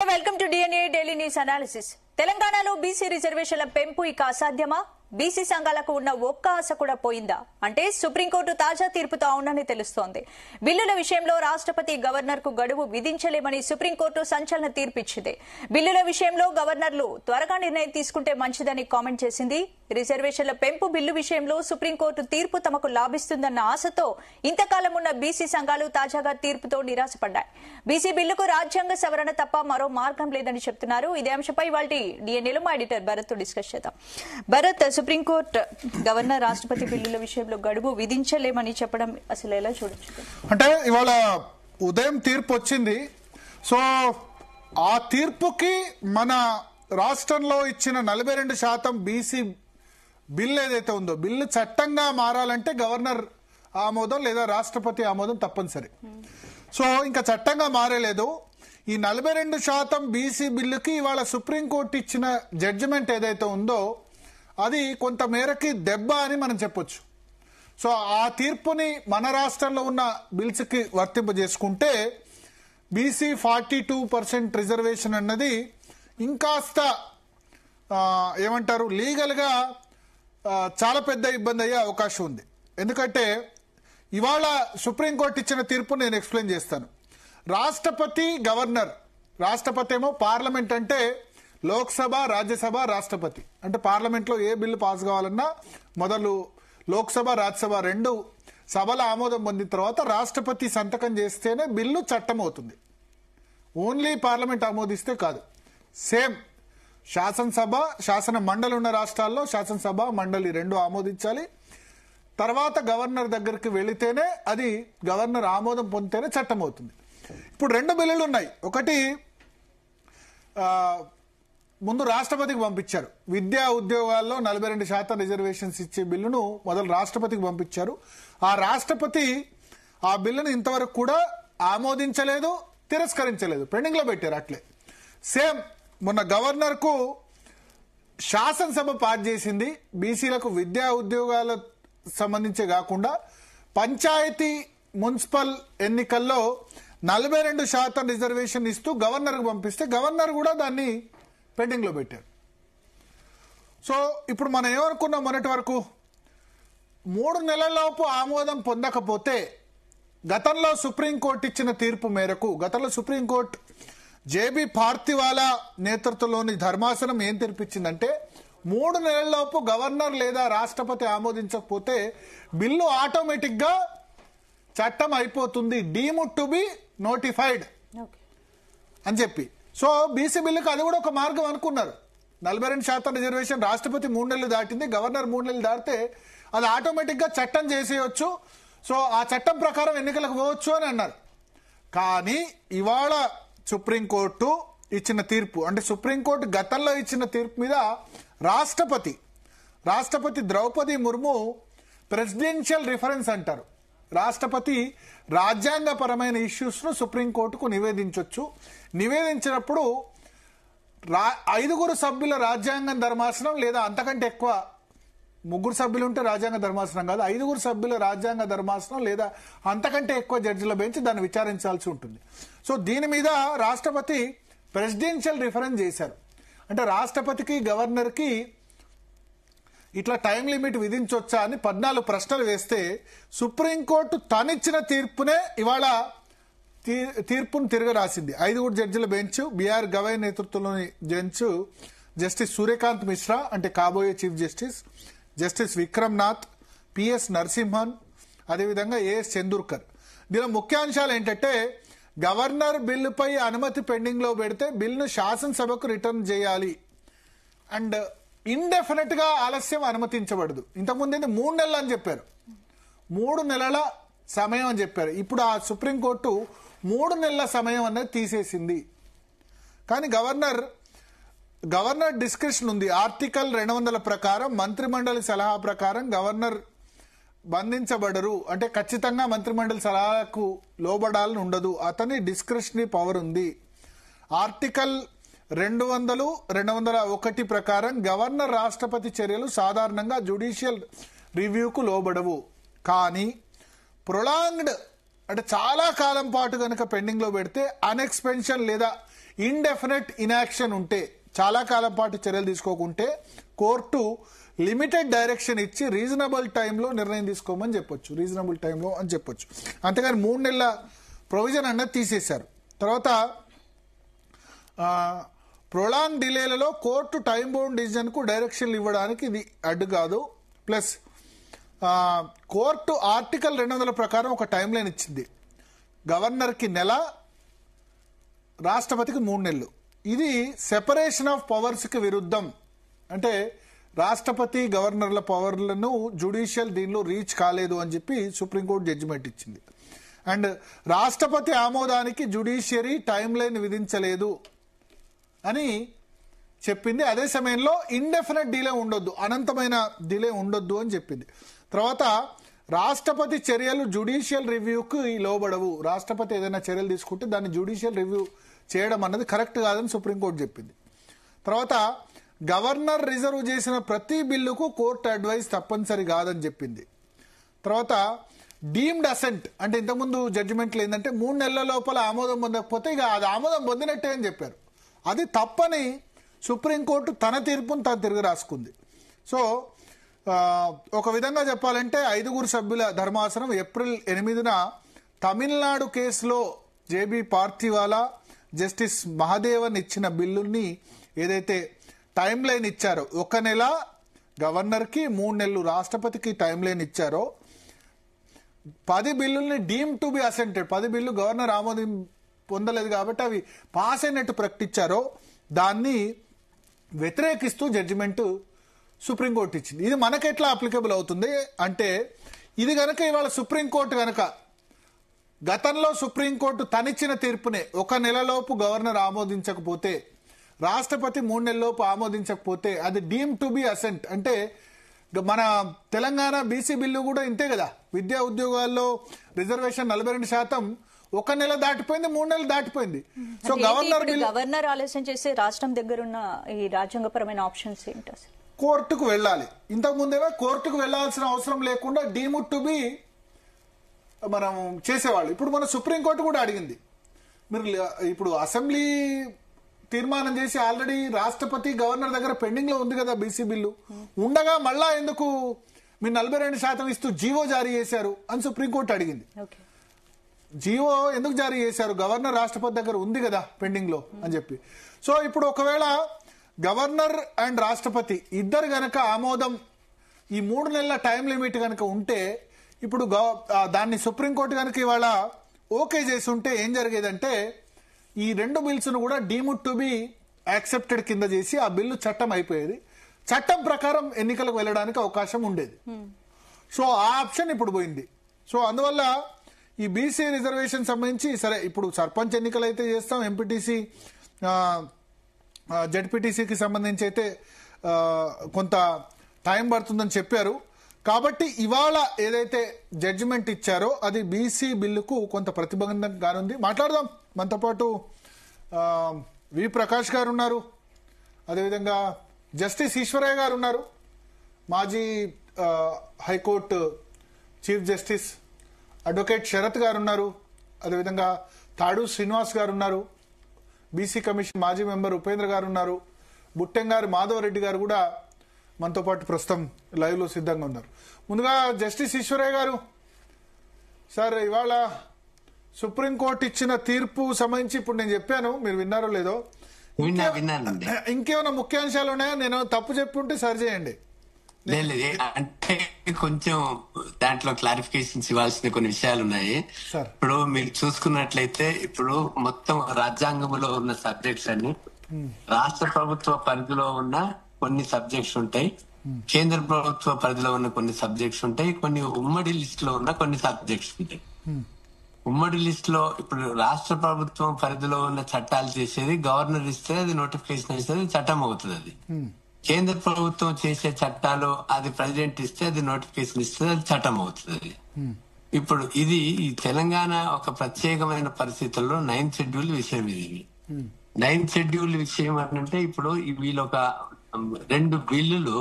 Welcome to DNA daily news analysis. తెలంగాణలో BC రిజర్వేషన్ల పెంపు ఇక అసాధ్యమా? బీసీ సంఘాలకు ఉన్న ఒక్క ఆశ కూడా పోయిందా అంటే సుప్రీంకోర్టు తాజా తీర్పుతో అవునని తెలుస్తోంది. బిల్లుల విషయంలో రాష్ట్రపతి గవర్నర్ కు గడువు విధించలేమని సుప్రీంకోర్టు సంచలన తీర్పిచ్చింది. బిల్లుల విషయంలో గవర్నర్లు త్వరగా నిర్ణయం తీసుకుంటే మంచిదని కామెంట్ చేసింది. రిజర్వేషన్ల పెంపు బిల్లు విషయంలో సుప్రీంకోర్టు తీర్పు తమకు లాభిస్తుందన్న ఆశతో ఇంతకాలం ఉన్న బీసీ సంఘాలు తాజాగా తీర్పుతో నిరాశపడ్డాయి. బీసీ బిల్లుకు రాజ్యాంగ సవరణ తప్ప మరో మార్గం లేదని చెప్తున్నారు. ఇదే అంశంపై ఇవాళ డిఎన్ఏలో మా ఎడిటర్ భరత్ తో డిస్కస్ చేద్దాం. భరత్, సుప్రీంకోర్టు గవర్నర్ రాష్ట్రపతి బిల్లుల విషయంలో గడువు విధించలేమని చెప్పడం అసలు ఎలా చూడొచ్చు? అంటే ఇవాళ ఉదయం తీర్పు వచ్చింది. సో ఆ తీర్పుకి మన రాష్ట్రంలో ఇచ్చిన 42% బీసీ బిల్ ఏదైతే ఉందో బిల్లు చట్టంగా మారాలంటే గవర్నర్ ఆమోదం లేదా రాష్ట్రపతి ఆమోదం తప్పనిసరి. సో ఇంకా చట్టంగా మారేలేదు. ఈ 42% బీసీ బిల్లుకి ఇవాళ సుప్రీంకోర్టు ఇచ్చిన జడ్జిమెంట్ ఏదైతే ఉందో అది కొంత మేరకి దెబ్బ అని మనం చెప్పొచ్చు. సో ఆ తీర్పుని మన రాష్ట్రంలో ఉన్న బిల్స్ కి వర్తింపజేసుకుంటే బీసీ 42% రిజర్వేషన్ అన్నది ఇంకాస్త ఏమంటారు లీగల్ గా చాలా పెద్ద ఇబ్బంది అయ్యే అవకాశం ఉంది. ఎందుకంటే ఇవాళ సుప్రీంకోర్టు ఇచ్చిన తీర్పు నేను ఎక్స్ప్లెయిన్ చేస్తాను. రాష్ట్రపతి గవర్నర్, రాష్ట్రపతి ఏమో పార్లమెంట్ అంటే లోక్సభ, రాజ్యసభ, రాష్ట్రపతి అంటే పార్లమెంట్లో ఏ బిల్లు పాస్ కావాలన్నా మొదలు లోక్సభ, రాజ్యసభ రెండు సభల ఆమోదం పొందిన తర్వాత రాష్ట్రపతి సంతకం చేస్తేనే బిల్లు చట్టం అవుతుంది. ఓన్లీ పార్లమెంట్ ఆమోదిస్తే కాదు. సేమ్ శాసనసభ, శాసన మండలి ఉన్న రాష్ట్రాల్లో శాసనసభ, మండలి రెండు ఆమోదించాలి. తర్వాత గవర్నర్ దగ్గరికి వెళితేనే అది గవర్నర్ ఆమోదం పొందితేనే చట్టం అవుతుంది. ఇప్పుడు రెండు బిల్లులు ఉన్నాయి. ఒకటి ముందు రాష్ట్రపతికి పంపించారు. విద్యా ఉద్యోగాల్లో 42% రిజర్వేషన్స్ ఇచ్చే బిల్లును మొదలు రాష్ట్రపతికి పంపించారు. ఆ రాష్ట్రపతి ఆ బిల్లును ఇంతవరకు కూడా ఆమోదించలేదు, తిరస్కరించలేదు, పెండింగ్ లో పెట్టారు. అట్లే సేమ్ మొన్న గవర్నర్ కు శాసనసభ పాస్ చేసింది. బీసీలకు విద్యా ఉద్యోగాల సంబంధించే కాకుండా పంచాయతీ మున్సిపల్ ఎన్నికల్లో 42% రిజర్వేషన్ ఇస్తూ గవర్నర్కు పంపిస్తే గవర్నర్ కూడా దాన్ని పెండింగ్ లో పెట్టారు. సో ఇప్పుడు మనం ఏమనుకున్నాం, మొన్నటి వరకు 3 నెలలలోపు ఆమోదం పొందకపోతే గతంలో సుప్రీంకోర్టు ఇచ్చిన తీర్పు మేరకు గతంలో సుప్రీంకోర్టు జేబీ పార్థివాలా నేతృత్వంలోని ధర్మాసనం ఏం తీర్పిచ్చిందంటే 3 నెలలలోపు గవర్నర్ లేదా రాష్ట్రపతి ఆమోదించకపోతే బిల్లు ఆటోమేటిక్ గా చట్టం అయిపోతుంది, డీమ్డ్ టు బి నోటిఫైడ్ అని చెప్పి. సో బీసీ బిల్లుకి అది కూడా ఒక మార్గం అనుకున్నారు. 42% రిజర్వేషన్ రాష్ట్రపతి 3 నెలలు దాటింది, గవర్నర్ 3 నెలలు దాటితే అది ఆటోమేటిక్ గా చట్టం చేసేయచ్చు. సో ఆ చట్టం ప్రకారం ఎన్నికలకు పోవచ్చు అని అన్నారు. కానీ ఇవాళ సుప్రీంకోర్టు ఇచ్చిన తీర్పు అంటే సుప్రీంకోర్టు గతంలో ఇచ్చిన తీర్పు మీద రాష్ట్రపతి ద్రౌపది ముర్ము ప్రెసిడెన్షియల్ రిఫరెన్స్ అంటారు. రాష్ట్రపతి రాజ్యాంగపరమైన ఇష్యూస్ ను సుప్రీంకోర్టుకు నివేదించవచ్చు. నివేదించినప్పుడు 5 సభ్యుల రాజ్యాంగ ధర్మాసనం లేదా అంతకంటే ఎక్కువ, 3 సభ్యులు ఉంటే రాజ్యాంగ ధర్మాసనం కాదు, 5 సభ్యుల రాజ్యాంగ ధర్మాసనం లేదా అంతకంటే ఎక్కువ జడ్జిల బెంచ్ దాన్ని విచారించాల్సి ఉంటుంది. సో దీని మీద రాష్ట్రపతి ప్రెసిడెన్షియల్ రిఫరెన్స్ చేశారు. అంటే రాష్ట్రపతికి గవర్నర్ కి ఇట్లా టైం లిమిట్ విధించొచ్చా అని 14 ప్రశ్నలు వేస్తే సుప్రీంకోర్టు తనిచ్చిన తీర్పునే ఇవాళ తీర్పును తిరగరాసింది. 5 జడ్జిల బెంచ్, బిఆర్ గవై నేతృత్వంలోని బెంచ్, జస్టిస్ సూర్యకాంత్ మిశ్రా అంటే కాబోయే chief justice, justice Vikram Nath, PS Narasimhan, అదేవిధంగా ఏఎస్ చందూర్కర్. దీనిలో ముఖ్యాంశాలు ఏంటంటే గవర్నర్ బిల్లుపై అనుమతి పెండింగ్ లో పెడితే బిల్లును శాసనసభకు రిటర్న్ చేయాలి అండ్ ఇండెఫినెట్ గా ఆలస్యం అనుమతించబడదు. ఇంతకుముందు 3 నెలలు అని చెప్పారు, 3 నెలల సమయం అని చెప్పారు. ఇప్పుడు ఆ సుప్రీంకోర్టు 3 నెలల సమయం అనేది తీసేసింది. కానీ గవర్నర్ డిస్క్రిప్షన్ ఉంది. ఆర్టికల్ 200 ప్రకారం మంత్రిమండలి సలహా ప్రకారం గవర్నర్ బంధించబడరు. అంటే ఖచ్చితంగా మంత్రిమండలి సలహాలకు లోబడాలని ఉండదు. అతని డిస్క్రిప్షనరీ పవర్ ఉంది. ఆర్టికల్ 200, 201 ప్రకారం గవర్నర్ రాష్ట్రపతి చర్యలు సాధారణంగా జ్యుడిషియల్ రివ్యూకు లోబడవు. కానీ ప్రొలాంగ్డ్ అంటే చాలా కాలం పాటు గనక పెండింగ్ లో పెడితే అన్ఎక్స్పెన్షన్ లేదా ఇండెఫినెట్ ఇన్యాక్షన్ ఉంటే, చాలా కాలం పాటు చర్యలు తీసుకోకుంటే కోర్టు లిమిటెడ్ డైరెక్షన్ ఇచ్చి రీజనబుల్ టైంలో నిర్ణయం తీసుకోమని చెప్పొచ్చు, రీజనబుల్ టైంలో అని చెప్పొచ్చు. అంతేగాని 3 నెలల ప్రొవిజన్ అన్నది తీసేశారు. తర్వాత ప్రొలాంగ్ డిలేలలో కోర్టు టైం బౌండ్ డిసిజన్కు డైరెక్షన్లు ఇవ్వడానికి ఇది అడ్డు కాదు. ప్లస్ కోర్టు ఆర్టికల్ 200 ప్రకారం ఒక టైం లైన్ ఇచ్చింది. గవర్నర్కి నెల, రాష్ట్రపతికి 3 నెలలు. ఇది సెపరేషన్ ఆఫ్ పవర్స్కి విరుద్ధం. అంటే రాష్ట్రపతి గవర్నర్ల పవర్లను జ్యుడిషియల్ దీనిలో రీచ్ కాలేదు అని చెప్పి సుప్రీంకోర్టు జడ్జిమెంట్ ఇచ్చింది. అండ్ రాష్ట్రపతి ఆమోదానికి జ్యుడిషియరీ టైం లైన్ విధించలేదు అని చెప్పింది. అదే సమయంలో ఇండెఫినెట్ డిలే ఉండొద్దు, అనంతమైన డిలే ఉండొద్దు అని చెప్పింది. తర్వాత రాష్ట్రపతి చర్యలు జ్యుడిషియల్ రివ్యూకి లోబడవు. రాష్ట్రపతి ఏదైనా చర్యలు తీసుకుంటే దాన్ని జ్యుడిషియల్ రివ్యూ చేయడం అన్నది కరెక్ట్ కాదని సుప్రీంకోర్టు చెప్పింది. తర్వాత గవర్నర్ రిజర్వ్ చేసిన ప్రతి బిల్లుకు కోర్టు అడ్వైస్ తప్పనిసరి కాదని చెప్పింది. తర్వాత డీమ్డ్ అసెంట్ అంటే ఇంతకుముందు జడ్జిమెంట్లు ఏంటంటే 3 నెలల లోపల ఆమోదం పొందకపోతే ఇక అది ఆమోదం పొందినట్టే అని చెప్పారు. అది తప్పని సుప్రీంకోర్టు తన తీర్పును తాను తిరిగి రాసుకుంది. సో ఒక విధంగా చెప్పాలంటే 5 సభ్యుల ధర్మాసనం ఏప్రిల్ 8న తమిళనాడు కేసులో జేబీ పార్థివాలా, జస్టిస్ మహదేవన్ ఇచ్చిన బిల్లుల్ని ఏదైతే టైం లైన్ ఇచ్చారో, 1 నెల గవర్నర్కి, 3 నెలలు రాష్ట్రపతికి టైం లైన్ ఇచ్చారో, 10 బిల్లుల్ని డీమ్ టు బి అసెంటెడ్, 10 బిల్లు గవర్నర్ ఆమోదం పొందలేదు కాబట్టి అవి పాస్ అయినట్టు ప్రకటించారో దాన్ని వ్యతిరేకిస్తూ జడ్జిమెంట్ సుప్రీంకోర్టు ఇచ్చింది. ఇది మనకెట్లా అప్లికబుల్ అవుతుంది అంటే, ఇది గనక ఇవాళ సుప్రీంకోర్టు గనక గతంలో సుప్రీంకోర్టు తనిచ్చిన తీర్పునే 1 నెలలోపు గవర్నర్ ఆమోదించకపోతే, రాష్ట్రపతి 3 నెలలలోపు ఆమోదించకపోతే అది డీమ్ టు బి అసెంట్. అంటే మన తెలంగాణ బీసీ బిల్లు కూడా ఇంతే కదా, విద్యా ఉద్యోగాల్లో రిజర్వేషన్ 42%, 1 నెల దాటిపోయింది, 3 నెలలు దాటిపోయింది. సో గవర్నర్ ఆలస్యం చేసే రాష్ట్రం దగ్గర ఉన్న ఈ రాజ్యాంగపరమైన ఆప్షన్స్ ఏంటి? అసలు కోర్టుకు వెళ్ళాలి. ఇంతకు ముందేమో కోర్టుకు వెళ్లాల్సిన అవసరం లేకుండా డీమ్ టు బి మనం చేసేవాళ్ళు. ఇప్పుడు మన సుప్రీంకోర్టు కూడా అడిగింది, మీరు ఇప్పుడు అసెంబ్లీ తీర్మానం చేసి ఆల్రెడీ రాష్ట్రపతి గవర్నర్ దగ్గర పెండింగ్ లో ఉంది కదా బీసీ బిల్లు, ఉండగా మళ్ళా ఎందుకు మీరు 42% ఇస్తూ జీవో జారీ చేశారు అని సుప్రీంకోర్టు అడిగింది. జీవో ఎందుకు జారీ చేశారు, గవర్నర్ రాష్ట్రపతి దగ్గర ఉంది కదా పెండింగ్ లో అని చెప్పి. సో ఇప్పుడు ఒకవేళ గవర్నర్ అండ్ రాష్ట్రపతి ఇద్దరు గనక ఆమోదం, ఈ 3 నెలల టైం లిమిట్ గనక ఉంటే, ఇప్పుడు దాన్ని సుప్రీంకోర్టు గనక ఇవాళ ఓకే చేసి ఉంటే ఏం జరిగేదంటే, ఈ 2 బిల్స్ను కూడా డీమ్డ్ టు బి యాక్సెప్టెడ్ కింద చేసి ఆ బిల్లు చట్టం అయిపోయేది. చట్టం ప్రకారం ఎన్నికలకు వెళ్ళడానికి అవకాశం ఉండేది. సో ఆ ఆప్షన్ ఇప్పుడు పోయింది. సో అందువల్ల ఈ బీసీ రిజర్వేషన్ సంబంధించి సరే ఇప్పుడు సర్పంచ్ ఎన్నికలు అయితే చేస్తాం, ఎంపీటీసీ జడ్పీటీసీకి సంబంధించి అయితే కొంత టైం పడుతుందని చెప్పారు. కాబట్టి ఇవాళ ఏదైతే జడ్జిమెంట్ ఇచ్చారో అది బీసీ బిల్లుకు కొంత ప్రతిబంధకం కానుంది. మాట్లాడదాం. మనతో పాటు వి ప్రకాష్ గారు ఉన్నారు, అదేవిధంగా జస్టిస్ ఈశ్వరయ్య గారు ఉన్నారు, మాజీ high court chief justice advocate Sarath గారు ఉన్నారు, అదేవిధంగా తాడు శ్రీనివాస్ గారు ఉన్నారు, బీసీ కమిషన్ మాజీ మెంబర్ ఉపేంద్ర గారు ఉన్నారు, బుట్టెంగారి మాధవరెడ్డి గారు కూడా మనతో పాటు ప్రస్తుతం లైవ్ లో సిద్ధంగా ఉన్నారు. ముందుగా జస్టిస్ ఈశ్వరయ్య గారు, సార్ ఇవాళ సుప్రీంకోర్టు ఇచ్చిన తీర్పు సంబంధించి ఇప్పుడు నేను చెప్పాను, మీరు విన్నారో లేదో, ఇంకేమైనా ముఖ్యాంశాలు ఉన్నాయో? నేను తప్పు చెప్పుంటే సరి చేయండి. అంటే కొంచెం దాంట్లో క్లారిఫికేషన్స్ ఇవ్వాల్సిన కొన్ని విషయాలు ఉన్నాయి. ఇప్పుడు మీరు చూసుకున్నట్లయితే ఇప్పుడు మొత్తం రాజ్యాంగంలో ఉన్న సబ్జెక్ట్స్ అన్ని రాష్ట్ర ప్రభుత్వ పరిధిలో ఉన్న కొన్ని సబ్జెక్ట్స్ ఉంటాయి, కేంద్ర ప్రభుత్వ పరిధిలో ఉన్న కొన్ని సబ్జెక్ట్స్ ఉంటాయి, కొన్ని ఉమ్మడి లిస్ట్ లో ఉన్న కొన్ని సబ్జెక్ట్స్ ఉంటాయి. ఉమ్మడి లిస్ట్ లో ఇప్పుడు రాష్ట్ర ప్రభుత్వం పరిధిలో ఉన్న చట్టాలు చేసేది గవర్నర్ ఇస్తే అది నోటిఫికేషన్ ఇస్తే చట్టం అవుతుంది. అది కేంద్ర ప్రభుత్వం చేసే చట్టాలు అది ప్రెసిడెంట్ ఇస్తే అది నోటిఫికేషన్ ఇస్తే అది చట్టం అవుతుంది. ఇప్పుడు ఇది ఈ తెలంగాణ ఒక ప్రత్యేకమైన పరిస్థితుల్లో 9th షెడ్యూల్ విషయం. ఇది 9th షెడ్యూల్ విషయం అంటే ఇప్పుడు వీళ్ళు ఒక 2 బిల్లులు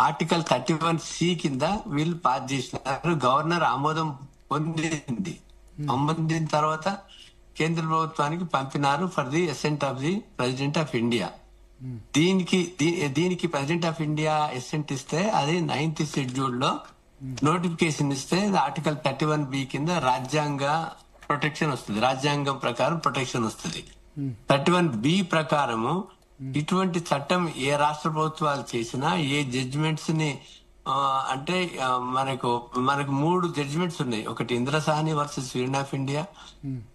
ఆర్టికల్ 31C కింద వీళ్ళు పాస్ చేసినారు. గవర్నర్ ఆమోదం పొందిన తర్వాత కేంద్ర ప్రభుత్వానికి పంపినారు for the assent of the president of India. దీనికి ప్రెసిడెంట్ ఆఫ్ ఇండియా అసెంట్ ఇస్తే అది 9th షెడ్యూల్ లో నోటిఫికేషన్ ఇస్తే ఆర్టికల్ 31B కింద రాజ్యాంగ ప్రొటెక్షన్ వస్తుంది, రాజ్యాంగం ప్రకారం ప్రొటెక్షన్ వస్తుంది. 31B ప్రకారము ఇటువంటి చట్టం ఏ రాష్ట్ర ప్రభుత్వాలు చేసినా ఏ జడ్జిమెంట్స్ ని అంటే మనకు 3 జడ్జిమెంట్స్ ఉన్నాయి. ఒకటి Indra Sawhney versus union of India,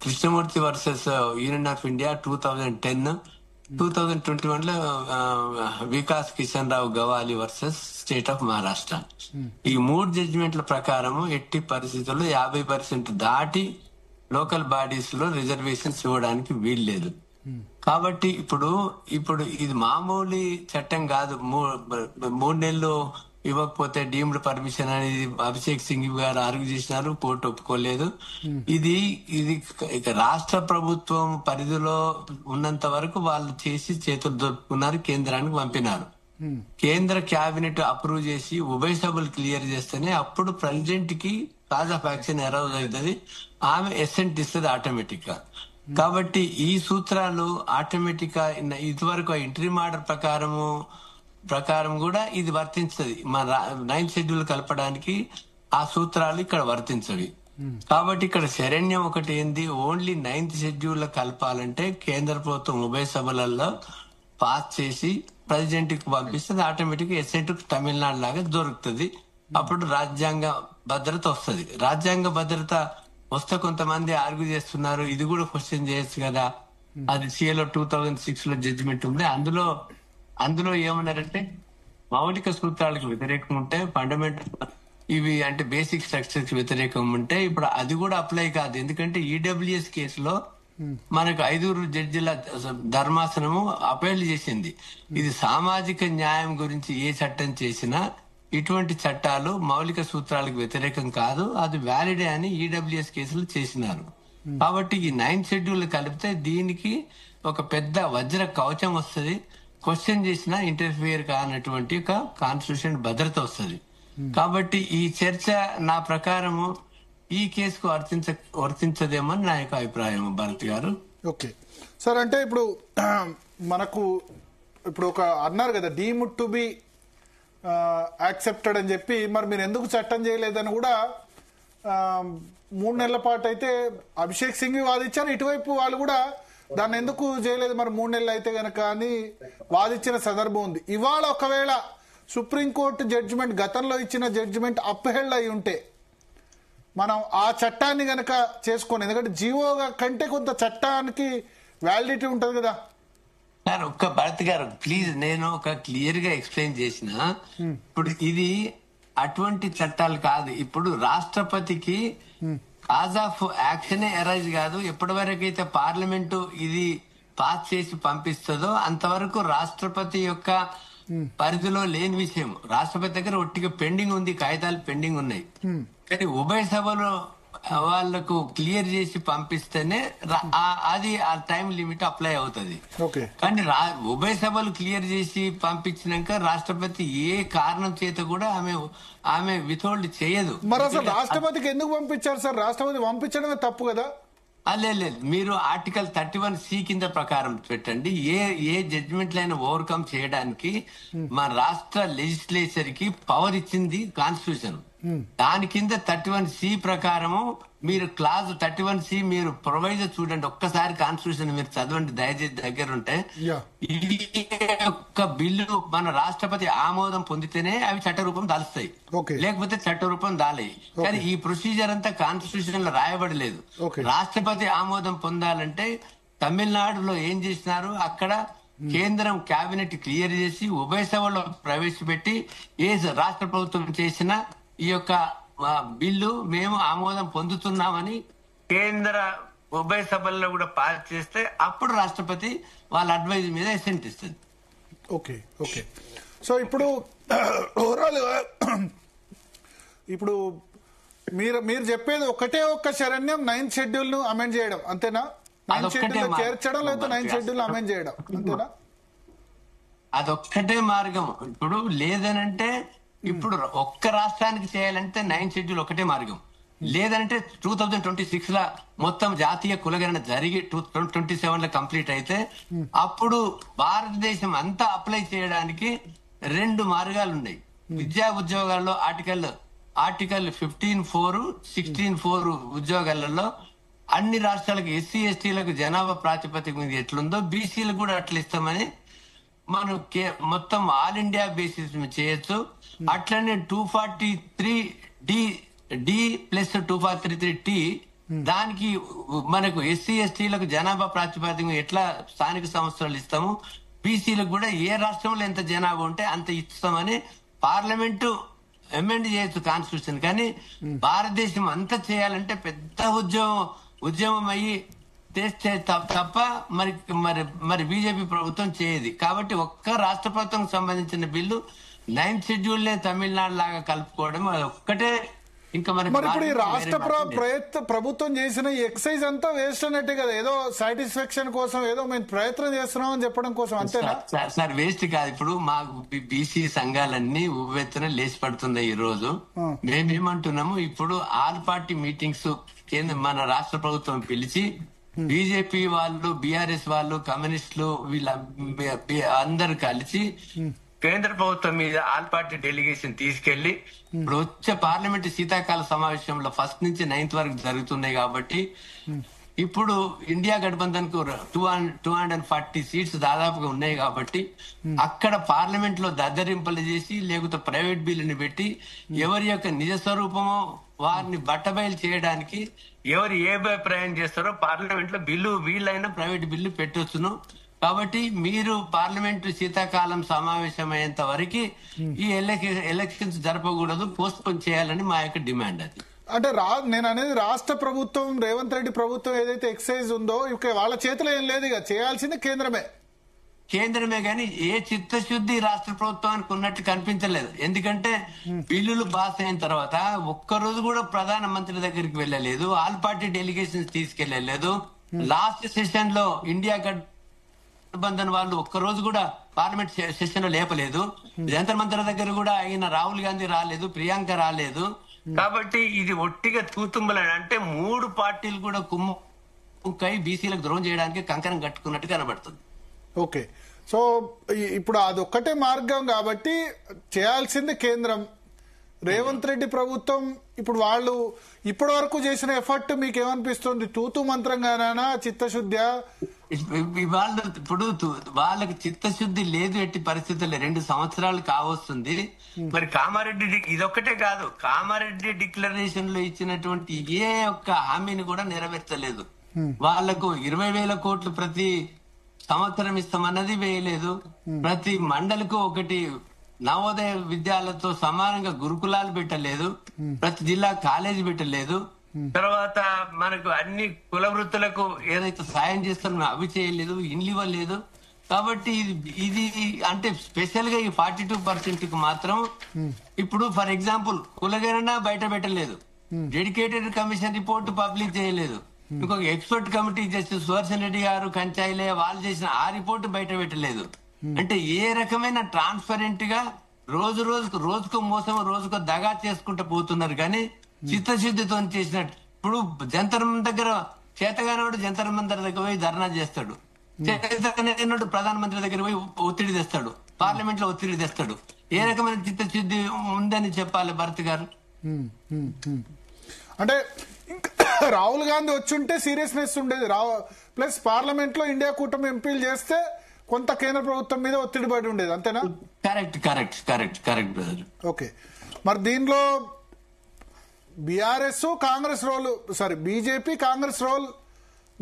Krishnamurthy versus union of India 2010, 2021 లో Vikas Kishan Rao Gawali versus state of Maharashtra. ఈ 3 జడ్జిమెంట్ల ప్రకారము ఎట్టి పరిస్థితుల్లో 50% దాటి లోకల్ బాడీస్ లో రిజర్వేషన్స్ ఇవ్వడానికి వీల్లేదు. కాబట్టి ఇప్పుడు ఇది మామూలు చట్టం కాదు. 3 నెలలు ఇవ్వకపోతే డీమ్డ్ పర్మిషన్ అనేది అభిషేక్ సింగ్ గారు ఆర్గ్యూ చేసినారు, కోర్టు ఒప్పుకోలేదు. ఇది రాష్ట్ర ప్రభుత్వం పరిధిలో ఉన్నంత వరకు వాళ్ళు చేసి చేతులు దొరుకుతున్నారు, కేంద్రానికి పంపినారు. కేంద్ర క్యాబినెట్ అప్రూవ్ చేసి ఉభయ సభలు క్లియర్ చేస్తేనే అప్పుడు ప్రెసిడెంట్ కి కాజ్ ఆఫ్ యాక్షన్ అరౌజ్ అవుతుంది, ఆమె అసెంట్ ఇస్తుంది ఆటోమేటిక్ గా. కాబట్టి ఈ సూత్రాలు ఆటోమేటిక్ గా ఇదివరకు ఇంటరీమ్ ఆర్డర్ ప్రకారం కూడా ఇది వర్తించదు. మన 9th షెడ్యూల్ కలపడానికి ఆ సూత్రాలు ఇక్కడ వర్తించవి. కాబట్టి ఇక్కడ శరణ్యం ఒకటి ఏంది, ఓన్లీ 9th షెడ్యూల్ కలపాలంటే కేంద్ర ప్రభుత్వం ఉభయ సభలలో పాస్ చేసి ప్రెసిడెంట్ కి పంపిస్తే ఆటోమేటిక్ ఎసెంట్ తమిళనాడు లాగా దొరుకుతుంది. అప్పుడు రాజ్యాంగ భద్రత వస్తుంది. రాజ్యాంగ భద్రత వస్తే కొంతమంది ఆర్గ్యూ చేస్తున్నారు, ఇది కూడా క్వశ్చన్ చేయొచ్చు కదా, అది సిఏలో 2006 లో జడ్జిమెంట్ ఉంది. అందులో ఏమన్నారంటే మౌలిక సూత్రాలకు వ్యతిరేకం ఉంటే, ఫండమెంటల్ ఇవి అంటే బేసిక్ స్ట్రక్చర్స్ వ్యతిరేకం ఉంటే ఇప్పుడు అది కూడా అప్లై కాదు. ఎందుకంటే ఈడబ్ల్యూఎస్ కేసులో మనకు 5 జడ్జిల ధర్మాసనము అపీల్ చేసింది. ఇది సామాజిక న్యాయం గురించి ఏ చట్టం చేసినా ఇటువంటి చట్టాలు మౌలిక సూత్రాలకు వ్యతిరేకం కాదు, అది వ్యాలిడే అని ఈడబ్ల్యూఎస్ కేసులు చేసినారు. కాబట్టి ఈ 9th షెడ్యూల్ కలిపితే దీనికి ఒక పెద్ద వజ్ర కవచం వస్తుంది. క్వశ్చన్ చేసినా ఇంటర్ఫియర్ కానటువంటి ఒక కాన్స్టిట్యూషన్ భద్రత వస్తుంది. కాబట్టి ఈ చర్చ నా ప్రకారము ఈ కేసుకు వర్తించదేమని నా యొక్క అభిప్రాయం. భారత్ గారు. ఓకే సార్, అంటే ఇప్పుడు మనకు ఒక అన్నారు కదా డీమ్డ్ టు బి యాక్సెప్టెడ్ అని చెప్పి, మరి మీరు ఎందుకు చట్టం చేయలేదని కూడా 3 నెలల పాటు అయితే అభిషేక్ సింగ్ వాదించారు. ఇటువైపు వాళ్ళు కూడా దాన్ని ఎందుకు చేయలేదు మరి 3 నెలలు అయితే గనక అని వాదించిన సందర్భం ఉంది. ఇవాళ ఒకవేళ సుప్రీంకోర్టు జడ్జిమెంట్, గతంలో ఇచ్చిన జడ్జిమెంట్ అప్హెల్డ్ అయి ఉంటే మనం ఆ చట్టాన్ని గనక చేసుకోండి, ఎందుకంటే జీవో కంటే కొంత చట్టానికి వ్యాలిడిటీ ఉంటది కదా సార్. ఒక్క భరత్ గారు ప్లీజ్, నేను ఒక క్లియర్ గా ఎక్స్ప్లెయిన్ చేసిన, ఇప్పుడు ఇది అటువంటి చట్టాలు కాదు. ఇప్పుడు రాష్ట్రపతికి కాజ్ ఆఫ్ యాక్షనే అరైజ్ కాదు. ఎప్పటి వరకు అయితే పార్లమెంటు ఇది పాస్ చేసి పంపిస్తుందో అంతవరకు రాష్ట్రపతి యొక్క పరిధిలో లేని విషయం. రాష్ట్రపతి దగ్గర ఒట్టిగా పెండింగ్ ఉంది, కాగితాలు పెండింగ్ ఉన్నాయి. కానీ ఉభయ సభలో వాళ్లకు క్లియర్ చేసి పంపిస్తేనే అది ఆ టైం లిమిట్ అప్లై అవుతుంది. కానీ ఉభయ సభలు క్లియర్ చేసి పంపించినాక రాష్ట్రపతి ఏ కారణం చేత కూడా ఆమె విత్హోల్డ్ చేయదు. మరి అసలు రాష్ట్రపతికి ఎందుకు పంపించారు సార్? రాష్ట్రపతి పంపించడమే తప్పు కదా? లేదు, మీరు ఆర్టికల్ 31C కింద ప్రకారం పెట్టండి. ఏ జడ్జిమెంట్ లైన్ ఓవర్కమ్ చేయడానికి మన రాష్ట్ర లెజిస్లేచర్ కి పవర్ ఇచ్చింది కాన్స్టిట్యూషన్. దాని కింద 31C ప్రకారము మీరు క్లాజ్ 31C మీరు ప్రొవైజర్ చూడండి ఒక్కసారి, కాన్స్టిట్యూషన్ మీరు చదవండి దయచేసి దగ్గర ఉంటే. ఈ యొక్క బిల్లు మన రాష్ట్రపతి ఆమోదం పొందితేనే అవి చట్టరూపం దాలుస్తాయి, లేకపోతే చట్టరూపం దాలయి. కానీ ఈ ప్రొసీజర్ అంతా కాన్స్టిట్యూషన్ లో రాయబడలేదు. రాష్ట్రపతి ఆమోదం పొందాలంటే తమిళనాడులో ఏం చేసినారు, అక్కడ కేంద్రం కేబినెట్ క్లియర్ చేసి ఉభయ సభలో ప్రవేశపెట్టి ఏ రాష్ట్ర ప్రభుత్వం చేసినా ఈ యొక్క బిల్లు మేము ఆమోదం పొందుతున్నామని కేంద్ర ఉభయ సభల్లో కూడా పాస్ చేస్తే అప్పుడు రాష్ట్రపతి వాళ్ళ అడ్వైజ్ మీద అసెంట్ ఇస్తుంది. ఓకే. సో ఇప్పుడు ఓవరాల్ ఇప్పుడు మీరు చెప్పేది ఒక్క శరణ్యం 9th షెడ్యూల్ ను అమెండ్ చేయడం అంతేనా? 9th షెడ్యూల్ చేర్చడం లేదా 9th షెడ్యూల్ అమెండ్ చేయడం అంతేనా? అదొక్కటే మార్గం. ఇప్పుడు లేదనంటే ఇప్పుడు ఒక్క రాష్ట్రానికి చేయాలంటే 9th షెడ్యూల్ ఒకటే మార్గం. లేదంటే 2026 లా మొత్తం జాతీయ కులగణన జరిగి 2027 లో కంప్లీట్ అయితే అప్పుడు భారతదేశం అంతా అప్లై చేయడానికి 2 మార్గాలు ఉన్నాయి. విద్యా ఉద్యోగాల్లో ఆర్టికల్ 15(4), 16(4) ఉద్యోగాలలో అన్ని రాష్ట్రాలకు ఎస్సీ ఎస్టీలకు జనాభా ప్రాతిపదిక మీద ఎట్లుందో బీసీలకు కూడా అట్లా ఇస్తామని మనం మొత్తం ఆల్ ఇండియా బేసిస్ చేయొచ్చు. అట్లనే 243D ప్లస్ 243T దానికి మనకు ఎస్సీ ఎస్టీలకు జనాభా ప్రాతిపదిక ఎట్లా స్థానిక సంస్థలు ఇస్తాము, బీసీలకు కూడా ఏ రాష్ట్రంలో ఎంత జనాభా ఉంటే అంత ఇస్తామని పార్లమెంటు అమెండ్ చేయొచ్చు కాన్స్టిట్యూషన్. కానీ భారతదేశం అంతా చేయాలంటే పెద్ద ఉద్యమం అయ్యి చేస్తే తప్ప మరి మరి మరి బీజేపీ ప్రభుత్వం చేయదు. కాబట్టి ఒక్క రాష్ట్ర ప్రభుత్వం సంబంధించిన బిల్లు 9th షెడ్యూల్ తమిళనాడు లాగా కలుపుకోవడం అది ఒక్కటే. ఇంకా మరి ఇప్పుడు ఈ రాష్ట్ర ప్రభుత్వం చేసిన ఎక్సైజ్ అంతా వేస్ట్ అన్నట్టే కదా, ఏదో సాటిస్ఫాక్షన్ కోసం ఏదో మేము ప్రయత్నం చేస్తున్నాం అని చెప్పడం కోసం, అంతేనా? సార్ వేస్ట్ కాదు. ఇప్పుడు మా బీసీ సంఘాలన్నీ ఉవ్వెత్తున లేచి పడుతున్నాయి. ఈ రోజు మేమేమంటున్నాము, ఇప్పుడు ఆల్ పార్టీ మీటింగ్స్ మన రాష్ట్ర ప్రభుత్వం పిలిచి బీజేపీ వాళ్ళు, బీఆర్ఎస్ వాళ్ళు, కమ్యూనిస్టులు వీళ్ళ అందరు కలిసి కేంద్ర ప్రభుత్వం మీద ఆల్ పార్టీ డెలిగేషన్ తీసుకెళ్లి ఇప్పుడు వచ్చే పార్లమెంట్ శీతాకాల సమావేశంలో 1st నుంచి 9th వరకు జరుగుతున్నాయి. కాబట్టి ఇప్పుడు ఇండియా గఠబంధన్ కు 240 సీట్స్ దాదాపుగా ఉన్నాయి. కాబట్టి అక్కడ పార్లమెంట్ లో దద్దరింపలు చేసి లేకపోతే ప్రైవేట్ బిల్లుని పెట్టి ఎవరి యొక్క నిజ స్వరూపమో వారిని బట్టబయలు చేయడానికి ఎవరు ఏ అభిప్రాయం చేస్తారో పార్లమెంట్ లో బిల్లు వీళ్ళైనా ప్రైవేట్ బిల్లు పెట్టొచ్చును. కాబట్టి మీరు పార్లమెంటు శీతాకాలం సమావేశమయ్యేంత వరకు ఈ ఎలక్షన్స్ జరపకూడదు, పోస్ట్ పోన్ చేయాలని మా యొక్క డిమాండ్. అది అంటే నేను అనేది రాష్ట్ర ప్రభుత్వం, రేవంత్ రెడ్డి ప్రభుత్వం ఏదైతే ఎక్సైజ్ ఉందో ఇక వాళ్ళ చేతిలో ఏం లేదు, ఇక చేయాల్సింది కేంద్రమే కానీ ఏ చిత్తశుద్ధి రాష్ట్ర ప్రభుత్వానికి ఉన్నట్టు కనిపించలేదు. ఎందుకంటే బిల్లులు పాస్ అయిన తర్వాత ఒక్కరోజు కూడా ప్రధానమంత్రి దగ్గరికి వెళ్ళలేదు, ఆల్ పార్టీ డెలిగేషన్స్ తీసుకెళ్లలేదు. లాస్ట్ సెషన్ లో ఇండియా గఠబంధన్ వాళ్ళు ఒక్కరోజు కూడా పార్లమెంట్ సెషన్ లో లేపలేదు. జంతర్ మంతర్ దగ్గర కూడా అయిన రాహుల్ గాంధీ రాలేదు, ప్రియాంక రాలేదు. కాబట్టి ఇది ఒట్టిగా తూతుంబలని అంటే 3 పార్టీలు కూడా కుమ్ముకై బీసీలకు ద్రోహం చేయడానికి కంకణం కట్టుకున్నట్టు కనబడుతుంది. ఓకే, సో ఇప్పుడు అదొక్కటే మార్గం కాబట్టి చేయాల్సింది కేంద్రం. రేవంత్ రెడ్డి ప్రభుత్వం ఇప్పుడు వాళ్ళు ఇప్పటి వరకు చేసిన ఎఫర్ట్ మీకు ఏమనిపిస్తుంది? తూతు మంత్రంగానా, చిత్తశుద్ధ్యా? ఇప్పుడు వాళ్ళకి చిత్తశుద్ధి లేదు, ఎట్టి పరిస్థితుల్లో 2 సంవత్సరాలు కావస్తుంది. మరి కామారెడ్డి ఇదొక్కటే కాదు, కామారెడ్డి డిక్లరేషన్ లో ఇచ్చినటువంటి ఏ ఒక్క హామీని కూడా నెరవేర్చలేదు. వాళ్లకు 20,000 కోట్లు ప్రతి సంవత్సరం ఇస్తామన్నది వేయలేదు. ప్రతి మండలికి 1 నవోదయ విద్యాలతో సమానంగా గురుకులాలు పెట్టలేదు, ప్రతి జిల్లా కాలేజీ పెట్టలేదు. తర్వాత మనకు అన్ని కుల వృత్తులకు ఏదైతే సాయం చేస్తారో అవి చేయలేదు, ఇండ్లు ఇవ్వలేదు. కాబట్టి ఇది అంటే స్పెషల్ గా ఈ 42% కు మాత్రం ఇప్పుడు ఫర్ ఎగ్జాంపుల్ కులగణన బయట పెట్టలేదు, డెడికేటెడ్ కమిషన్ రిపోర్ట్ పబ్లిక్ చేయలేదు, ఇంకొక expert committee justice Sudarshan Reddy గారు కంచాయిలే వాళ్ళు చేసిన ఆ రిపోర్ట్ బయట పెట్టలేదు. అంటే ఏ రకమైన ట్రాన్స్పరెంట్ గా రోజుకు మోసం, రోజుకు దగా చేసుకుంటూ పోతున్నారు. కానీ చిత్తశుద్ధితో చేసినట్టు ఇప్పుడు జంతర్ దగ్గర చేతగానోడు జంతర్ మంతర్ దగ్గర పోయి ధర్నా చేస్తాడు, చేతగానోడు ప్రధానమంత్రి దగ్గర పోయి ఒత్తిడి తెస్తాడు, పార్లమెంట్ లో ఒత్తిడి తెస్తాడు. ఏ రకమైన చిత్తశుద్ధి ఉందని చెప్పాలి భరత్ గారు? అంటే రాహుల్ గాంధీ వచ్చుంటే సీరియస్నెస్ ఉండేది, ప్లస్ పార్లమెంట్ లో ఇండియా కూటమి ఎంపీలు చేస్తే కొంత కేంద్ర ప్రభుత్వం మీద ఒత్తిడి పడి ఉండేది, అంతేనా? Correct brother. ఓకే, మరి దీనిలో BRS Congress role, sorry BJP Congress role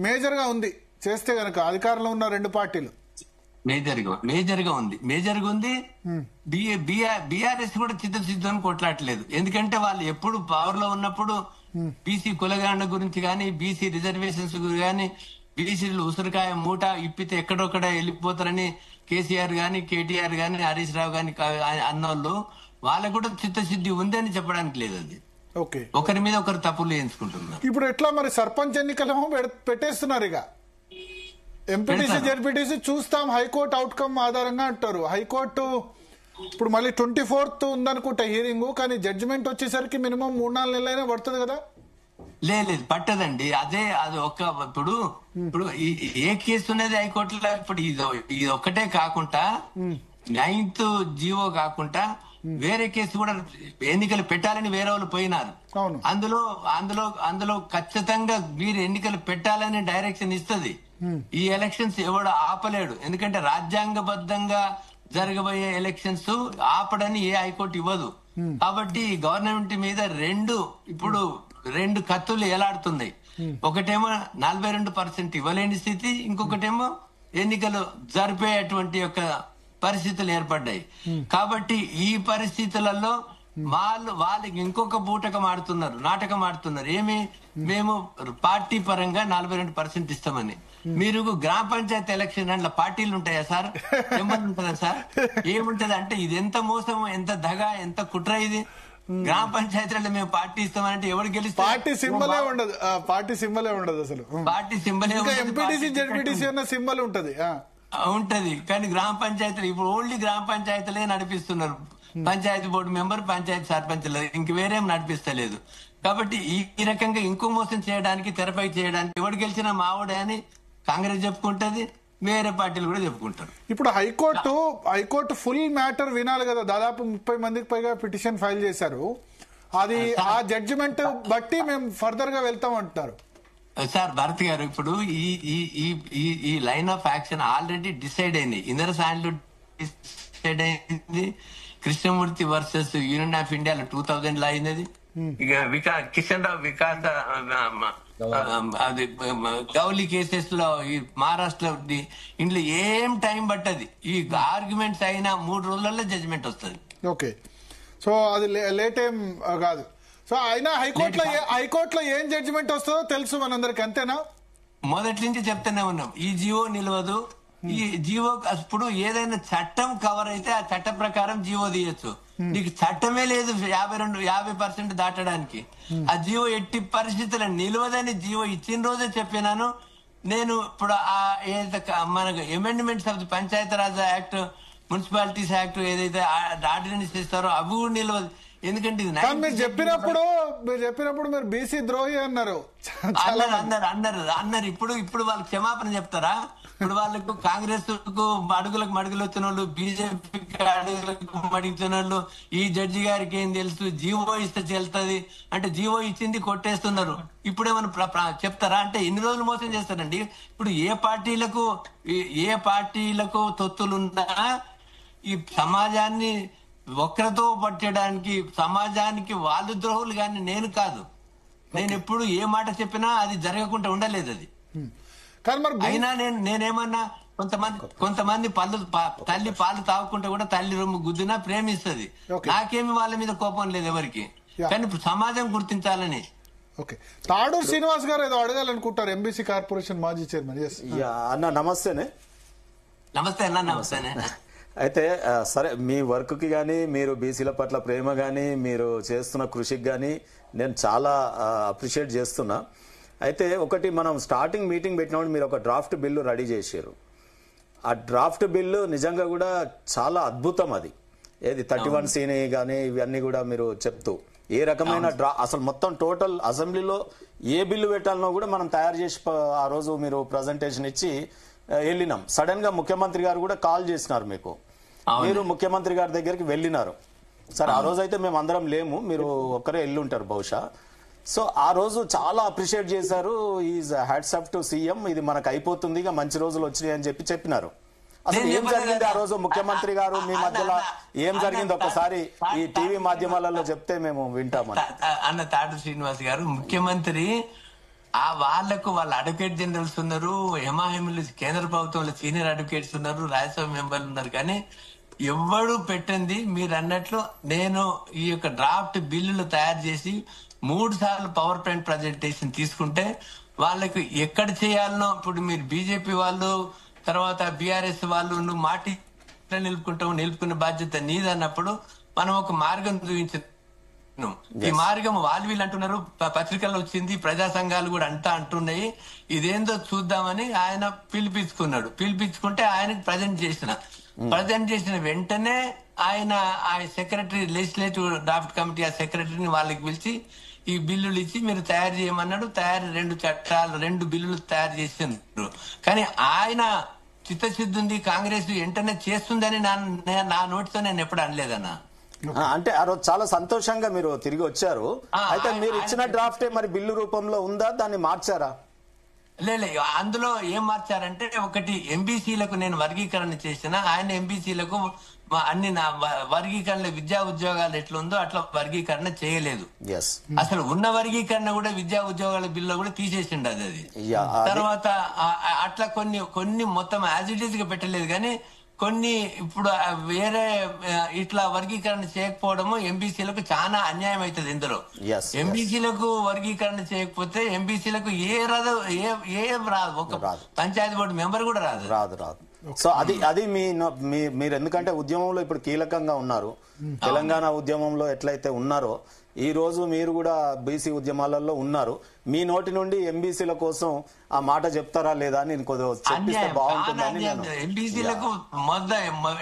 major గా ఉంది చేస్తే గనక అధికారంలో ఉన్న 2 పార్టీలు. మేజర్ గా ఉంది. బీఆర్ఎస్ కూడా చిత్తశుద్ధిని కొట్లాడలేదు. ఎందుకంటే వాళ్ళు ఎప్పుడు పవర్ లో ఉన్నప్పుడు బీసీ కులగణన గురించి కానీ, బీసీ రిజర్వేషన్స్ కానీ, బీసీలు ఉసిరికాయ మూట ఇప్పితే ఎక్కడొక్కడ వెళ్ళిపోతారని కేసీఆర్ గాని, కేటీఆర్ గాని, హరీష్ రావు గాని అన్నోళ్ళు వాళ్ళకు కూడా చిత్తశుద్ధి ఉందని చెప్పడానికి లేదు. అది ఓకే, ఒకరి మీద ఒకరు తప్పులు ఎంచుకుంటున్నారు. ఇప్పుడు ఎట్లా మరి సర్పంచ్ ఎన్నికలేమో పెట్టేస్తున్నారు, ఇక ఎంపీటీసీ జెడ్పీటీసీ చూస్తాం హైకోర్టు అవుట్కమ్ ఆధారంగా అంటారు. హైకోర్టు ఇప్పుడు మళ్ళీ 24th ఉందనుకుంటా హియరింగ్, కానీ జడ్జిమెంట్ వచ్చేసరికి మినిమం 3-4 నెలలైనా పడుతుంది కదా. లేదు పట్టదండి. అది ఇప్పుడు ఏ కేసు ఉన్నది హైకోర్టులో, ఇప్పుడు ఇది ఒక్కటే కాకుండా 9th జీవో కాకుండా వేరే కేసు కూడా ఎన్నికలు పెట్టాలని వేరే వాళ్ళు పోయినారు. అందులో ఖచ్చితంగా మీరు ఎన్నికలు పెట్టాలని డైరెక్షన్ ఇస్తుంది. ఈ ఎలక్షన్స్ ఎవడు ఆపలేడు, ఎందుకంటే రాజ్యాంగబద్ధంగా జరగబోయే ఎలక్షన్స్ ఆపడని ఏ హైకోర్టు ఇవ్వదు. కాబట్టి గవర్నమెంట్ మీద రెండు కత్తులు ఎలాడుతున్నాయి. ఒకటేమో 42% ఇవ్వలేని స్థితి, ఇంకొకటేమో ఎన్నికలు జరిపేటువంటి యొక్క పరిస్థితులు ఏర్పడ్డాయి. కాబట్టి ఈ పరిస్థితులలో వాళ్ళకి ఇంకొక నాటకం ఆడుతున్నారు. మేము పార్టీ పరంగా 42% ఇస్తామని. మీరు గ్రామ పంచాయతీ ఎలక్షన్ అందులో పార్టీలు ఉంటాయా సార్? ఏమని ఉంటుందా సార్? ఏముంటది అంటే ఇది ఎంత మోసం, ఎంత దగ, ఎంత కుట్ర ఇది. గ్రామ పంచాయతీలలో మేము పార్టీ ఇస్తామంటే ఎవరు గెలుస్తారు? పార్టీ సింబలే ఉండదు. పార్టీ సింబలే ఉండదు అసలు. పార్టీ సింబలే ఎంపీటీసీ జెడ్పీటీసీ అన్న సింబల్ ఉంటది. కానీ గ్రామ పంచాయతీలు ఇప్పుడు ఓన్లీ గ్రామ పంచాయతీలే నడిపిస్తున్నారు. పంచాయతీ బోర్డు మెంబర్, పంచాయతీ సర్పంచ్, ఇంక వేరేం నడిపిస్తలేదు. కాబట్టి ఈ రకంగా ఇంకో మోసం చేయడానికి, తెరపై చేయడానికి ఎవరు గెలిచినా మావోడే అని కాంగ్రెస్ చెప్పుకుంటది, వేరే పార్టీలు కూడా చెప్పుకుంటారు. ఇప్పుడు హైకోర్టు ఫుల్ మ్యాటర్ వినాలి కదా. దాదాపు 30 మందికి పైగా పిటిషన్ ఫైల్ చేశారు. అది ఆ జడ్జిమెంట్ బట్టి మేము ఫర్దర్ గా వెళ్తాం అంటున్నారు. సార్ భరత్ గారు, ఇప్పుడు ఈ line of action already decide అయింది. ఇంద్రసాన్లు డిసైడ్ అయింది. Krishnamurthy versus union of India 2000 లో అయింది. ఇక కిషన్ రావు అది గౌలీ కేసెస్ లో ఈ మహారాష్ట్ర ఇంట్లో ఏం టైం పట్టది. ఈ ఆర్గ్యుమెంట్స్ అయినా 3 రోజులలో జడ్జిమెంట్ వస్తుంది. ఓకే, సో అది లేట్ ఏం కాదు. సో అయినా హైకోర్టులో ఏం జడ్జిమెంట్ వస్తుందో తెలుసు మనందరికి, అంతేనా? మొదటి నుంచి చెప్తూనే ఉన్నాం, ఈ జీవో నిలవదు. ఈ జీవో ఇప్పుడు ఏదైనా చట్టం కవర్ అయితే ఆ చట్ట ప్రకారం జీవో తీయొచ్చు. నీకు చట్టమే లేదు 50% దాటడానికి. ఆ జీవో ఎట్టి పరిస్థితుల్లో నిలవదని జీవో ఇచ్చిన రోజే చెప్పినాను నేను. ఇప్పుడు మనకు amendments of the Panchayati Raj act, municipalities act ఏదైతే ఆర్డినెన్స్ ఇస్తారో అవి కూడా నిలవదు. ఎందుకంటే మీరు చెప్పినప్పుడు మీరు బీసీ ద్రోహి అన్నారు. అన్నారు. ఇప్పుడు వాళ్ళకి క్షమాపణ చెప్తారా? ఇప్పుడు వాళ్ళకు కాంగ్రెస్ కు అడుగులు వచ్చిన వాళ్ళు, బీజేపీకి అడుగులకు మడుగుతున్న వాళ్ళు, ఈ జడ్జి గారికి ఏం తెలుసు, జీవో ఇస్తే చెల్తుంది అంటే జీవో ఇచ్చింది కొట్టేస్తున్నారు. ఇప్పుడేమన్నా చెప్తారా? అంటే ఎన్ని రోజులు మోసం చేస్తారండి? ఇప్పుడు ఏ పార్టీలకు తొత్తులున్నా ఈ సమాజాన్ని వక్రతో పట్టడానికి, సమాజానికి వాళ్ళు ద్రోహులు కానీ నేను కాదు. నేను ఎప్పుడు ఏ మాట చెప్పినా అది జరగకుండా ఉండలేదు. అది అయినా నేనేమన్నా కొంతమంది తల్లి పాలు తాగుకుంటే కూడా తల్లి రొమ్ము గుద్దినా ప్రేమిస్తుంది. నాకేమి వాళ్ళ మీద కోపం లేదు ఎవరికి, కానీ సమాజం గుర్తించాలని. ఓకే, తాడూరు శ్రీనివాస్ గారు ఏదో అడగాలనుకుంటారు, ఎంబీసీ కార్పొరేషన్ మాజీ చైర్మన్. అన్న నమస్తేనే. నమస్తే అన్న. నమస్తేనే. అయితే సరే, మీ వర్క్ కి కానీ, మీరు బీసీల పట్ల ప్రేమ కానీ, మీరు చేస్తున్న కృషికి కానీ నేను చాలా అప్రిషియేట్ చేస్తున్నా. అయితే ఒకటి, మనం స్టార్టింగ్ మీటింగ్ పెట్టినప్పుడు మీరు ఒక డ్రాఫ్ట్ బిల్లు రెడీ చేశారు. ఆ డ్రాఫ్ట్ బిల్లు నిజంగా కూడా చాలా అద్భుతం. అది ఏది 31C కానీ ఇవన్నీ కూడా మీరు చెప్తూ ఏ రకమైన అసలు మొత్తం టోటల్ అసెంబ్లీలో ఏ బిల్లు పెట్టాలనో కూడా మనం తయారు చేసి ఆ రోజు మీరు ప్రజెంటేషన్ ఇచ్చి వెళ్ళినాం. సడన్ గా ముఖ్యమంత్రి గారు కూడా కాల్ చేసినారు మీకు. మీరు ముఖ్యమంత్రి గారి దగ్గరికి వెళ్ళినారు. సరే, ఆ రోజు అయితే మేము అందరం లేము, మీరు ఒక్కరే వెళ్ళుంటారు బహుశా. సో ఆ రోజు చాలా అప్రిషియేట్ చేశారు. Is hats off to CM, ఇది మనకు అయిపోతుంది, ఇక మంచి రోజులు వచ్చినాయి అని చెప్పినారు. అసలు ఏం జరిగింది ఆ రోజు ముఖ్యమంత్రి గారు మీ మధ్యలో ఏం జరిగింది ఒకసారి ఈ టీవీ మాధ్యమాలలో చెప్తే మేము వింటామని. అన్న తాడు శ్రీనివాస్ గారు ముఖ్యమంత్రి వాళ్ళ అడ్వకేట్ జనరల్స్ ఉన్నారు, ఎంఐఎంలు కేంద్ర ప్రభుత్వంలో సీనియర్ అడ్వకేట్స్ ఉన్నారు, రాజ్యసభ మెంబర్లు ఉన్నారు. కానీ ఎవడు పెట్టింది మీరు అన్నట్లు నేను ఈ యొక్క డ్రాఫ్ట్ బిల్లులు తయారు చేసి 3 సార్లు పవర్ పాయింట్ ప్రజెంటేషన్ తీసుకుంటే వాళ్ళకు ఎక్కడ చేయాలనో, ఇప్పుడు మీరు బీజేపీ వాళ్ళు తర్వాత బీఆర్ఎస్ వాళ్ళు నువ్వు మాటి నిలుపుకునే బాధ్యత నీదన్నప్పుడు మనం ఒక మార్గం చూపించాం. ఈ మార్గం వీళ్ళు అంటున్నారు, పత్రికల్లో వచ్చింది, ప్రజా సంఘాలు కూడా అంటున్నాయి, ఇదేందో చూద్దామని ఆయన పిలిపించుకుంటే ఆయనకు ప్రజెంట్ చేసిన వెంటనే ఆయన ఆ సెక్రటరీ లెజిస్లేటివ్ డ్రాఫ్ట్ కమిటీ ఆ సెక్రటరీని వాళ్ళకి పిలిచి ఈ బిల్లులు ఇచ్చి మీరు తయారు చేయమన్నాడు. రెండు బిల్లులు తయారు చేసిండ్రు. కానీ ఆయన చిత్తశుద్ధి ఉంది, కాంగ్రెస్ వెంటనే చేస్తుందని నా నోటితో నేను ఎప్పుడు అనలేదన్నా. అంటే ఆ రోజు చాలా సంతోషంగా మీరు తిరిగి వచ్చారు. అయితే మీరు ఇచ్చిన డ్రాఫ్టే మరి బిల్లు రూపంలో ఉందా, దాన్ని మార్చారా? లేదు, అందులో ఏం మార్చారంటే, ఒకటి ఎంబీసీలకు నేను వర్గీకరణ చేసిన, ఆయన ఎంబీసీలకు అన్ని నా వర్గీకరణ విద్యా ఉద్యోగాలు ఎట్లుందో అట్లా వర్గీకరణ చేయలేదు. అసలు ఉన్న వర్గీకరణ కూడా విద్యా ఉద్యోగాల బిల్లు కూడా తీసేసిండు అది. తర్వాత అట్లా కొన్ని మొత్తం యాజ్ ఇట్ ఈస్ గా పెట్టలేదు. కానీ కొన్ని ఇప్పుడు వేరే ఇట్లా వర్గీకరణ చేయకపోవడము ఎంబీసీలకు చాలా అన్యాయం అవుతుంది. ఇందులో ఎంబీసీలకు వర్గీకరణ చేయకపోతే ఎంబీసీలకు ఏం రాదు, ఒక పంచాయతీ బోర్డు మెంబర్ కూడా రాదు. సో అది మీరు ఎందుకంటే ఉద్యమంలో ఇప్పుడు కీలకంగా ఉన్నారు. తెలంగాణ ఉద్యమంలో ఎట్లయితే ఉన్నారో ఈ రోజు మీరు కూడా బీసీ ఉద్యమాలలో ఉన్నారు. మీ నోటి నుండి ఎంబీసీల కోసం ఆ మాట చెప్తారా లేదా అని చెప్పిస్తే బాగుంటుందని. ఎంబీసీలకు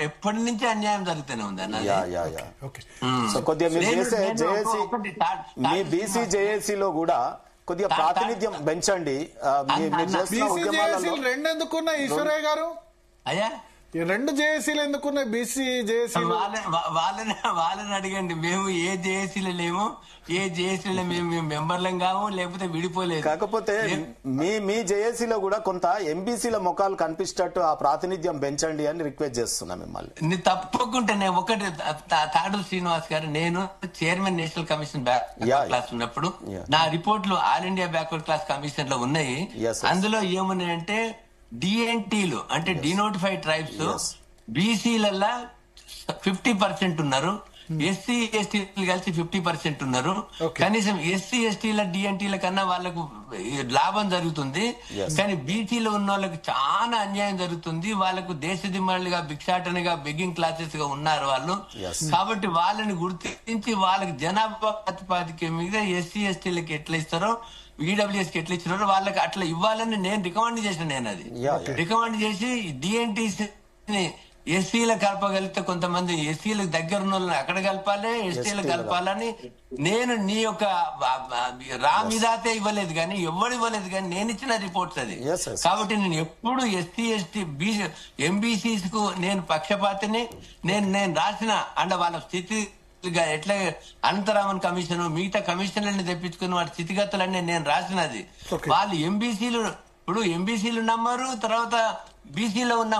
ఎప్పటి నుంచి అన్యాయం జరుగుతూనే ఉంది. సో కొద్దిగా మీరు చేసే జేఏసీ, మీ బీసీ జేఏసీలో కూడా కొద్దిగా ప్రాతినిధ్యం పెంచండి. రెండెందుకున్నా ఈశ్వరయ్య గారు అయ్యా, రెండు జేఏసీలు ఎందుకున్నాయి? బీసీ జేఏసీ వాళ్ళని అడగండి. మేము ఏ జేఏసీలో లేము, ఏ జేఏసీలో మేము మెంబర్లం కాము, లేకపోతే విడిపోలేదు. కాకపోతే మీ జేఏసీలో కూడా కొంత ఎంబీసీల ముఖాలు కనిపించేటట్టు ఆ ప్రాతినిధ్యం పెంచండి అని రిక్వెస్ట్ చేస్తున్నా మిమ్మల్ని. తప్పకుండా. నేను ఒకటి, తాడు శ్రీనివాస్ గారు, నేను chairman national commission backward class ఉన్నప్పుడు నా రిపోర్ట్లు all India backward class commission లో ఉన్నాయి. అందులో ఏమున్నాయంటే డిఎన్టీలు అంటే డినోటిఫైడ్ ట్రైబ్స్ బీసీలల్లా 50% ఉన్నారు, ఎస్సీ ఎస్టీలు కలిసి 50% ఉన్నారు. కనీసం ఎస్సీ ఎస్టీల డిఎన్టీల కన్నా వాళ్ళకు లాభం జరుగుతుంది. కానీ బీసీలో ఉన్న వాళ్ళకి చాలా అన్యాయం జరుగుతుంది. వాళ్ళకు దేశదిమ్మలుగా భిక్షాటనగా బెగ్గింగ్ క్లాసెస్ గా ఉన్నారు వాళ్ళు. కాబట్టి వాళ్ళని గుర్తించి వాళ్ళకి జనాభా ప్రాతిపదిక మీద ఎస్సీ ఎస్టీలకి ఎట్లా ఇస్తారో, ఈడబ్ల్యూఎస్ కి ఎట్లా ఇచ్చినారో వాళ్ళకి అట్లా ఇవ్వాలని నేను రికమెండ్ చేసిన. నేను అది రికమెండ్ చేసి డిఎన్టీస్ ఎస్సీలకు కలపగలిగితే కొంతమంది ఎస్సీలకు దగ్గర ఉన్న వాళ్ళని అక్కడ కలపాలి, ఎస్టీలకు కలపాలని నేను నీ యొక్క రామిదాతే ఇవ్వలేదు కానీ ఎవరు ఇవ్వలేదు కానీ నేను ఇచ్చిన రిపోర్ట్స్ అది. కాబట్టి నేను ఎప్పుడు ఎస్సీ ఎస్టీ ఎంబీసీస్ కు నేను పక్షపాతిని. నేను రాసిన అండ్ వాళ్ళ స్థితి ఎట్లా అనంతరామన్ కమిషన్ మిగతా కమిషన్లన్నీ తెప్పించుకుని వాటి స్థితిగతులన్నీ నేను రాసినది. వాళ్ళు ఎంబీసీలు ఇప్పుడు ఎంబీసీలు నమ్మరు. తర్వాత బీసీలో ఉన్న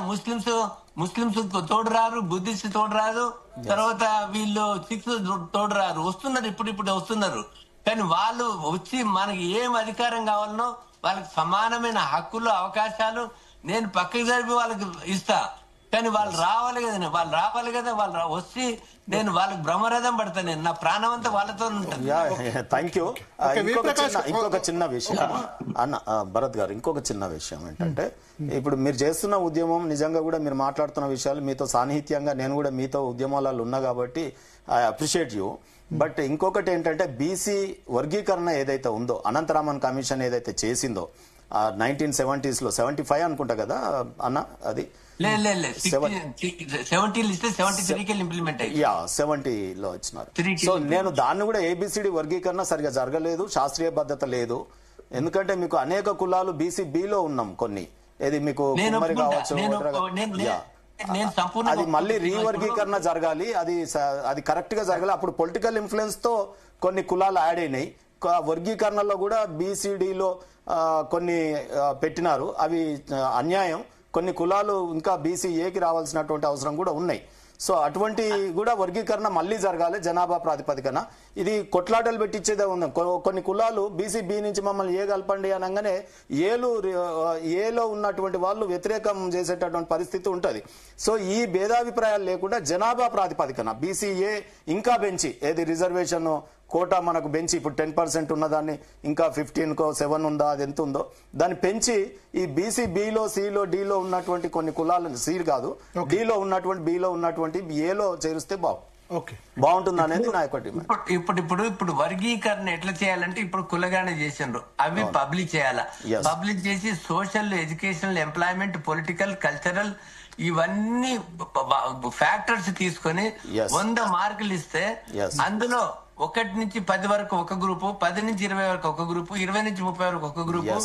ముస్లింస్ తోడు రారు, బుద్ధిస్ట్ తోడు రాదు, తర్వాత వీళ్ళు సిక్స్ తోడు రారు. వస్తున్నారు, ఇప్పుడు వస్తున్నారు. కానీ వాళ్ళు వచ్చి మనకి ఏం అధికారం కావాలనో వాళ్ళకి సమానమైన హక్కులు అవకాశాలు నేను పక్కకి జరిపి వాళ్ళకి ఇస్తా. కానీ వాళ్ళు రావాలి కదా, వాళ్ళు వచ్చి నేను వాళ్ళకి బ్రహ్మరథం పడతాను. నేను నా ప్రాణం అంతా వాళ్ళతో ఉంటాను. Thank you. ఇంకొక చిన్న విషయం అన్న భరత్ గారు, ఇంకొక చిన్న విషయం ఏంటంటే ఇప్పుడు మీరు చేస్తున్న ఉద్యమం నిజంగా కూడా మీరు మాట్లాడుతున్న విషయాలు మీతో సాన్నిహిత్యంగా నేను కూడా మీతో ఉద్యమాలలో ఉన్నా కాబట్టి ఐ అప్రిషియేట్ యూ. బట్ ఇంకొకటి ఏంటంటే బీసీ వర్గీకరణ ఏదైతే ఉందో అనంతరామన్ కమిషన్ ఏదైతే చేసిందో 1970s లో 75 అనుకుంటా కదా అన్న, అది 70లో ఇచ్చినారు. సో నేను దాన్ని కూడా ఏబిసిడి వర్గీకరణ సరిగా జరగలేదు, శాస్త్రీయ భద్రత లేదు. ఎందుకంటే మీకు అనేక కులాలు బీసీ బిలో ఉన్నాం. కొన్ని ఏది మీకు కుమ్మరి కావచ్చు, అది మళ్ళీ రీవర్గీకరణ జరగాలి. అది కరెక్ట్ గా జరగాలి. అప్పుడు పొలిటికల్ ఇన్ఫ్లుయెన్స్ తో కొన్ని కులాలు యాడ్ అయినాయి. వర్గీకరణలో కూడా బీసీడీలో కొన్ని పెట్టినారు. అవి అన్యాయం. కొన్ని కులాలు ఇంకా బీసీఏకి రావాల్సినటువంటి అవసరం కూడా ఉన్నాయి. సో అటువంటి కూడా వర్గీకరణ మళ్ళీ జరగాలి జనాభా ప్రాతిపదికన. ఇది కొట్లాటలు పెట్టించేదే ఉంది. కొన్ని కులాలు బీసీ బి నుంచి మమ్మల్ని ఏ కలపండి అనగానే ఏలో ఉన్నటువంటి వాళ్ళు వ్యతిరేకం చేసేటటువంటి పరిస్థితి ఉంటుంది. సో ఈ భేదాభిప్రాయాలు లేకుండా జనాభా ప్రాతిపదికన బీసీఏ ఇంకా పెంచి ఏది రిజర్వేషన్ కోటా మనకు పెంచి ఇప్పుడు 10% ఉన్నదాన్ని ఇంకా 15కో 7 ఉందా, అది ఎంత ఉందో దాన్ని పెంచి ఈ బీసీ బిలో సిలో డిలో ఉన్నటువంటి కొన్ని కులాలను సి కాదు డిలో ఉన్నటువంటి బిలో ఉన్నటువంటి ఏలో చేరిస్తే బాగుంటుంది అనేది నా ఒకటి. ఇప్పుడు వర్గీకరణ ఎట్లా చేయాలంటే ఇప్పుడు కులగానే చేసిండ్రు, అవి పబ్లిక్ చేయాలా. పబ్లిక్ చేసి social, educational, employment, political, cultural ఇవన్నీ ఫ్యాక్టర్స్ తీసుకొని 100 మార్కులు ఇస్తే అందులో 1 నుంచి 10 వరకు ఒక గ్రూపు, 10 నుంచి 20 వరకు ఒక గ్రూపు, 20 నుంచి 30 వరకు ఒక గ్రూపు.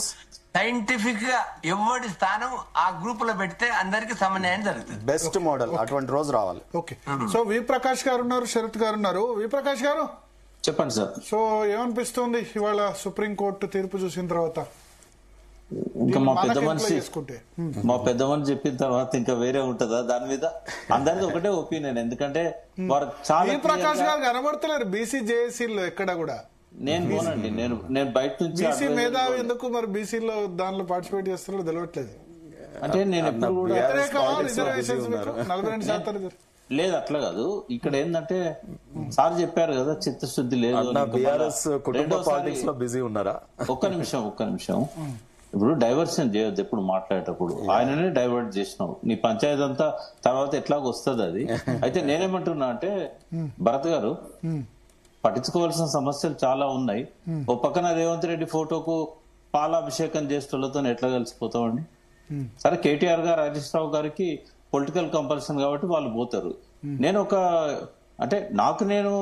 సైంటిఫిక్ గా ఎవరి స్థానం ఆ గ్రూప్ లో పెడితే అందరికి సమన్వయం జరుగుతుంది. బెస్ట్ మోడల్ అటువంటి రోజు రావాలి. ఓకే, సో వి ప్రకాష్ గారు ఉన్నారు, శరత్ గారు ఉన్నారు. వి ప్రకాష్ గారు చెప్పండి సార్. సో ఏమనిపిస్తుంది ఇవాళ సుప్రీంకోర్టు తీర్పు చూసిన తర్వాత? ఇంకా మా పెద్ద మనిషి చెప్పిన తర్వాత ఇంకా వేరే ఉంటుందా దాని మీద? అందరిది ఒకటే ఒపీనియన్. ఎందుకంటే వారు చాలా ప్రకాష్ గారు కనబడతలేరు బీసీ జేఏసీలో ఎక్కడ కూడా. నేను పోనండి, నేను బయట నుంచి బీసీ మేధావి ఎందుకు మరి బీసీలో దానిలో పార్టిసిపేట్ చేస్తున్నారో తెలియట్లేదు. అంటే నేను ఎప్పుడు కూడా రిజర్వేషన్స్ 42% లేదు, అట్లా కాదు. ఇక్కడ ఏంటంటే సార్ చెప్పారు కదా చిత్తశుద్ధి లేదు. ఒక్క నిమిషం ఇప్పుడు డైవర్షన్ చేయొద్దు ఎప్పుడు మాట్లాడేటప్పుడు. ఆయననే డైవర్ట్ చేసినావు, నీ పంచాయతీ అంతా తర్వాత ఎట్లాగో వస్తుంది అది. అయితే నేనేమంటున్నా అంటే భరత్ గారు, పట్టించుకోవాల్సిన సమస్యలు చాలా ఉన్నాయి. ఓ పక్కన రేవంత్ రెడ్డి ఫోటోకు పాలాభిషేకం చేసేటోళ్ళతో ఎట్లా కలిసిపోతామండి? సరే, కేటీఆర్ గారు హరీష్ రావు గారికి పొలిటికల్ కంపల్షన్ కాబట్టి వాళ్ళు పోతారు. నేను అంటే నేను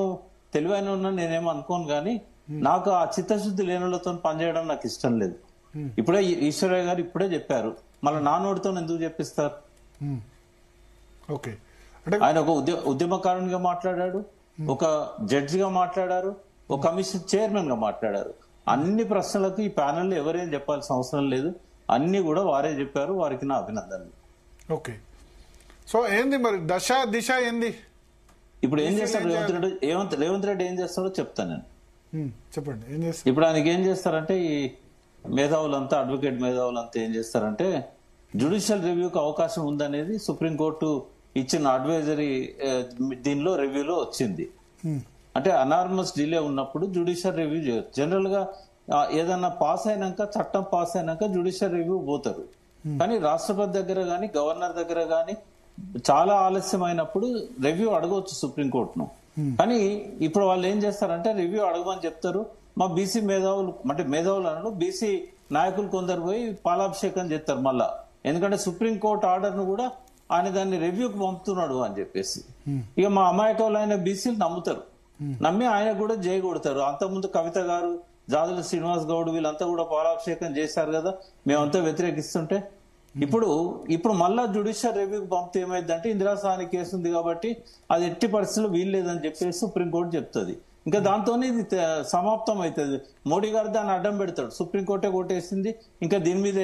తెలివైన ఉన్నా నేనేమో అనుకోను, కానీ నాకు ఆ చిత్తశుద్ధి లేనులతో పనిచేయడం నాకు ఇష్టం లేదు. ఇప్పుడే ఈశ్వరయ్య గారు ఇప్పుడే చెప్పారు, మళ్ళీ నా నోటితో ఎందుకు చెప్పిస్తారు? ఆయన ఒక ఉద్యమకారునిగా మాట్లాడాడు, ఒక జడ్జి గా మాట్లాడారు, ఒక కమిషన్ చైర్మన్ గా మాట్లాడారు. అన్ని ప్రశ్నలకు ఈ ప్యానెల్ ఎవరేం చెప్పాల్సిన అవసరం లేదు, అన్ని కూడా వారే చెప్పారు. వారికి నా అభినందనలు. ఓకే, సో ఏంది మరి దశ దిశ ఏంది ఇప్పుడు? ఏం చేస్తారు రేవంత్ రెడ్డి ఏం చేస్తాడో చెప్తాను నేను. చెప్పండి, ఏం చేస్తారు ఇప్పుడు? ఆయనకి ఏం చేస్తారంటే ఈ మేధావులంతా, అడ్వకేట్ మేధావులంతా ఏం చేస్తారంటే జ్యుడిషియల్ రివ్యూకి అవకాశం ఉందనేది సుప్రీంకోర్టు ఇచ్చిన అడ్వైజరీ దీనిలో రివ్యూలో వచ్చింది. అంటే అనార్మస్ డిలే ఉన్నప్పుడు జ్యుడిషియల్ రివ్యూ చేయొచ్చు. జనరల్ గా ఏదన్నా పాస్ అయినాక, చట్టం పాస్ అయినాక జ్యుడిషియల్ రివ్యూ పోతారు. కానీ రాష్ట్రపతి దగ్గర గాని, గవర్నర్ దగ్గర గాని చాలా ఆలస్యం అయినప్పుడు రివ్యూ అడగవచ్చు సుప్రీంకోర్టును. కానీ ఇప్పుడు వాళ్ళు ఏం చేస్తారంటే రివ్యూ అడగమని చెప్తారు. మా బీసీ మేధావులు, అంటే మేధావులు అన్నాడు, బీసీ నాయకులు కొందరు పోయి పాలాభిషేకం చేస్తారు మళ్ళా. ఎందుకంటే సుప్రీంకోర్టు ఆర్డర్ ను కూడా ఆయన దాన్ని రివ్యూకి పంపుతున్నాడు అని చెప్పేసి. ఇక మా అమాయకులైన బీసీలు నమ్ముతారు, నమ్మి ఆయన కూడా జై కొడతారు. అంతకుముందు కవిత గారు, జాదుల శ్రీనివాస్ గౌడ్ వీళ్ళంతా కూడా పాలాభిషేకం చేశారు కదా, మేమంతా వ్యతిరేకిస్తుంటే. ఇప్పుడు మళ్ళా జ్యుడిషియల్ రివ్యూకి పంపితే ఏమైందంటే ఇందిరాసాని కేసు ఉంది కాబట్టి అది ఎట్టి పరిస్థితుల్లో వీల్లేదని చెప్పేసి సుప్రీంకోర్టు చెప్తుంది. ఇంకా దాంతోనే ఇది సమాప్తం అవుతుంది. మోడీ గారు దాన్ని అడ్డం పెడతాడు, సుప్రీంకోర్టే కొట్టేసింది, ఇంకా దీని మీద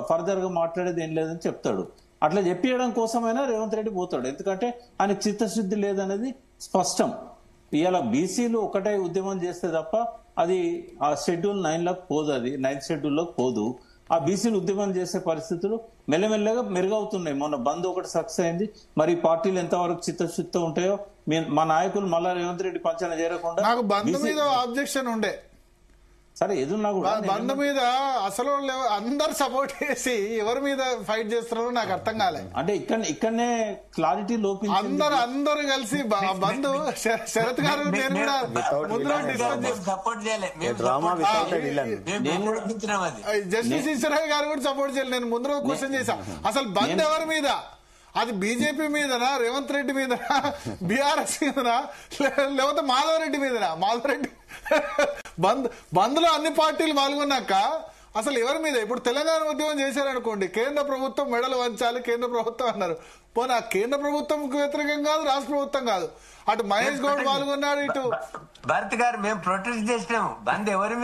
ఫర్దర్ గా మాట్లాడేది ఏం లేదని చెప్తాడు. అట్లా చెప్పియడం కోసమైనా రేవంత్ రెడ్డి పోతాడు, ఎందుకంటే ఆయన చిత్తశుద్ధి లేదనేది స్పష్టం. ఇవాళ బీసీలు ఒకటే ఉద్యమం చేస్తే తప్ప అది ఆ షెడ్యూల్ 9లోకి పోదు, అది 9th షెడ్యూల్లోకి పోదు. ఆ బీసీలు ఉద్యమం చేసే పరిస్థితులు మెల్లమెల్లగా మెరుగవుతున్నాయి. మొన్న బంద్ ఒకటి సక్సెస్ అయింది. మరి పార్టీలు ఎంతవరకు చిత్తశుద్ధితో ఉంటాయో మా నాయకులు మళ్ళా రేవంత్ రెడ్డి పంచన చేరకుండా. నాకు బంద్ మీద ఆబ్జెక్షన్ ఉండే, సరే ఎదున్నా కూడా బంద్ మీద అసలు అందరు సపోర్ట్ చేసి ఎవరి మీద ఫైట్ చేస్తున్నారో నాకు అర్థం కాలేదు. అంటే ఇక్కడనే క్లారిటీ లోపించింది. అందరూ కలిసి బంద్, శరత్ గారు నేను కూడా సపోర్ట్ చేయలేదు, జస్టిస్ ఈశ్వరయ్య గారు కూడా సపోర్ట్ చేయలేదు. నేను ముందు రోజు క్వశ్చన్ చేశా, అసలు బంద్ ఎవరి మీద? అది బీజేపీ మీదనా, రేవంత్ రెడ్డి మీదనా, బీఆర్ఎస్ మీదనా, లేకపోతే మాధవరెడ్డి మీదనా? మాధవరెడ్డి బంద్ లో అన్ని పార్టీలు పాల్గొన్నాక అసలు ఎవరి మీద? ఇప్పుడు తెలంగాణ ఉద్యమం చేశారనుకోండి, కేంద్ర ప్రభుత్వం మెడలు వంచాలి, కేంద్ర ప్రభుత్వం అన్నారు. పోనీ ఆ కేంద్ర ప్రభుత్వంకు వ్యతిరేకం కాదు, రాష్ట్ర ప్రభుత్వం కాదు. అటు మహేష్ గౌడ్ పాల్గొన్నాడు, ఇటు భరత్ గారు మేము ప్రొటెస్ట్ చేసినాము. బంద్ ఎవరి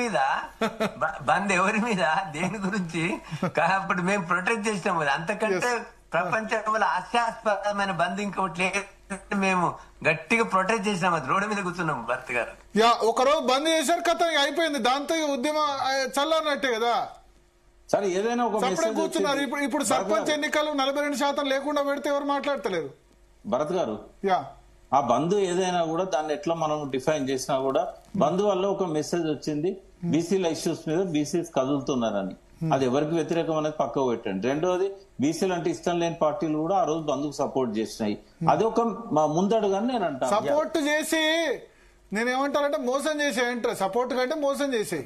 మీద, దేని గురించి? అప్పుడు మేము ప్రొటెస్ట్ చేసినాము. అంతకంటే ప్రపంచంలో హాస్యాస్పదమైన బంద్ ఇంకోటి మేము గట్టిగా ప్రొటెస్ట్ చేసినాం, అది రోడ్డు మీద కూర్చున్నాము. భరత్ గారు ఒకరోజు బంద్ చేశారు, కథ అయిపోయింది, దాంతో ఉద్యమం చల్లన్నట్టే కదా. సరే ఏదైనా ఒక కూర్చున్నారు. ఇప్పుడు సర్పంచ్ ఎన్నికలు 42% లేకుండా పెడితే ఎవరు మాట్లాడతలేరు. భరత్ గారు, ఆ బంద్ ఏదైనా కూడా దాన్ని ఎట్లా మనం డిఫైన్ చేసినా కూడా బంద్ వల్ల ఒక మెసేజ్ వచ్చింది, బీసీల ఇష్యూస్ మీద బీసీస్ కదులుతున్నారని. అది ఎవరికి వ్యతిరేకం అనేది పక్కకు పెట్టండి. రెండోది, బీసీలు అంటే ఇష్టం లేని పార్టీలు కూడా ఆ రోజు బంద్కు సపోర్ట్ చేసినాయి. అది ఒక ముందడుగని నేను అంటాను. సపోర్ట్ చేసి నేనేమంటానంటే మోసం చేసే సపోర్ట్ కంటే మోసం చేసే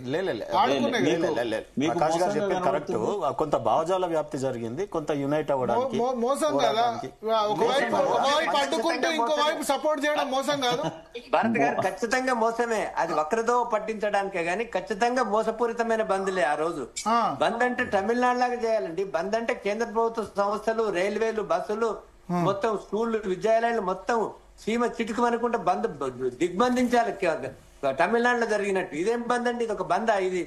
ప్రకాష్ గారు చెప్పేది కరెక్ట్. కొంత భావజాల వ్యాప్తి జరిగింది, కొంత యునైట్ అవ్వడానికి మోసం కదా. ఒకవైపు అడ్డుకుంటే ఇంకో వైపు సపోర్ట్ చేయడం మోసం కాదు. భారత్ గారు ఖచ్చితంగా మోసమే, అది వక్రతో పట్టించడానికే గానీ ఖచ్చితంగా మోసపూరితమైన బంద్లే ఆ రోజు. బంద్ అంటే తమిళనాడు లాగా చేయాలండి. బంద్ అంటే కేంద్ర ప్రభుత్వ సంస్థలు, రైల్వేలు, బస్సులు, మొత్తం స్కూళ్లు, విద్యాలయాలు మొత్తం సీమ చిటుకు అనుకుంటే బంద్ దిగ్బంధించాలి తమిళనాడులో జరిగినట్టు. ఇదేం బంద్ అండి, ఇది ఒక బందా? ఇది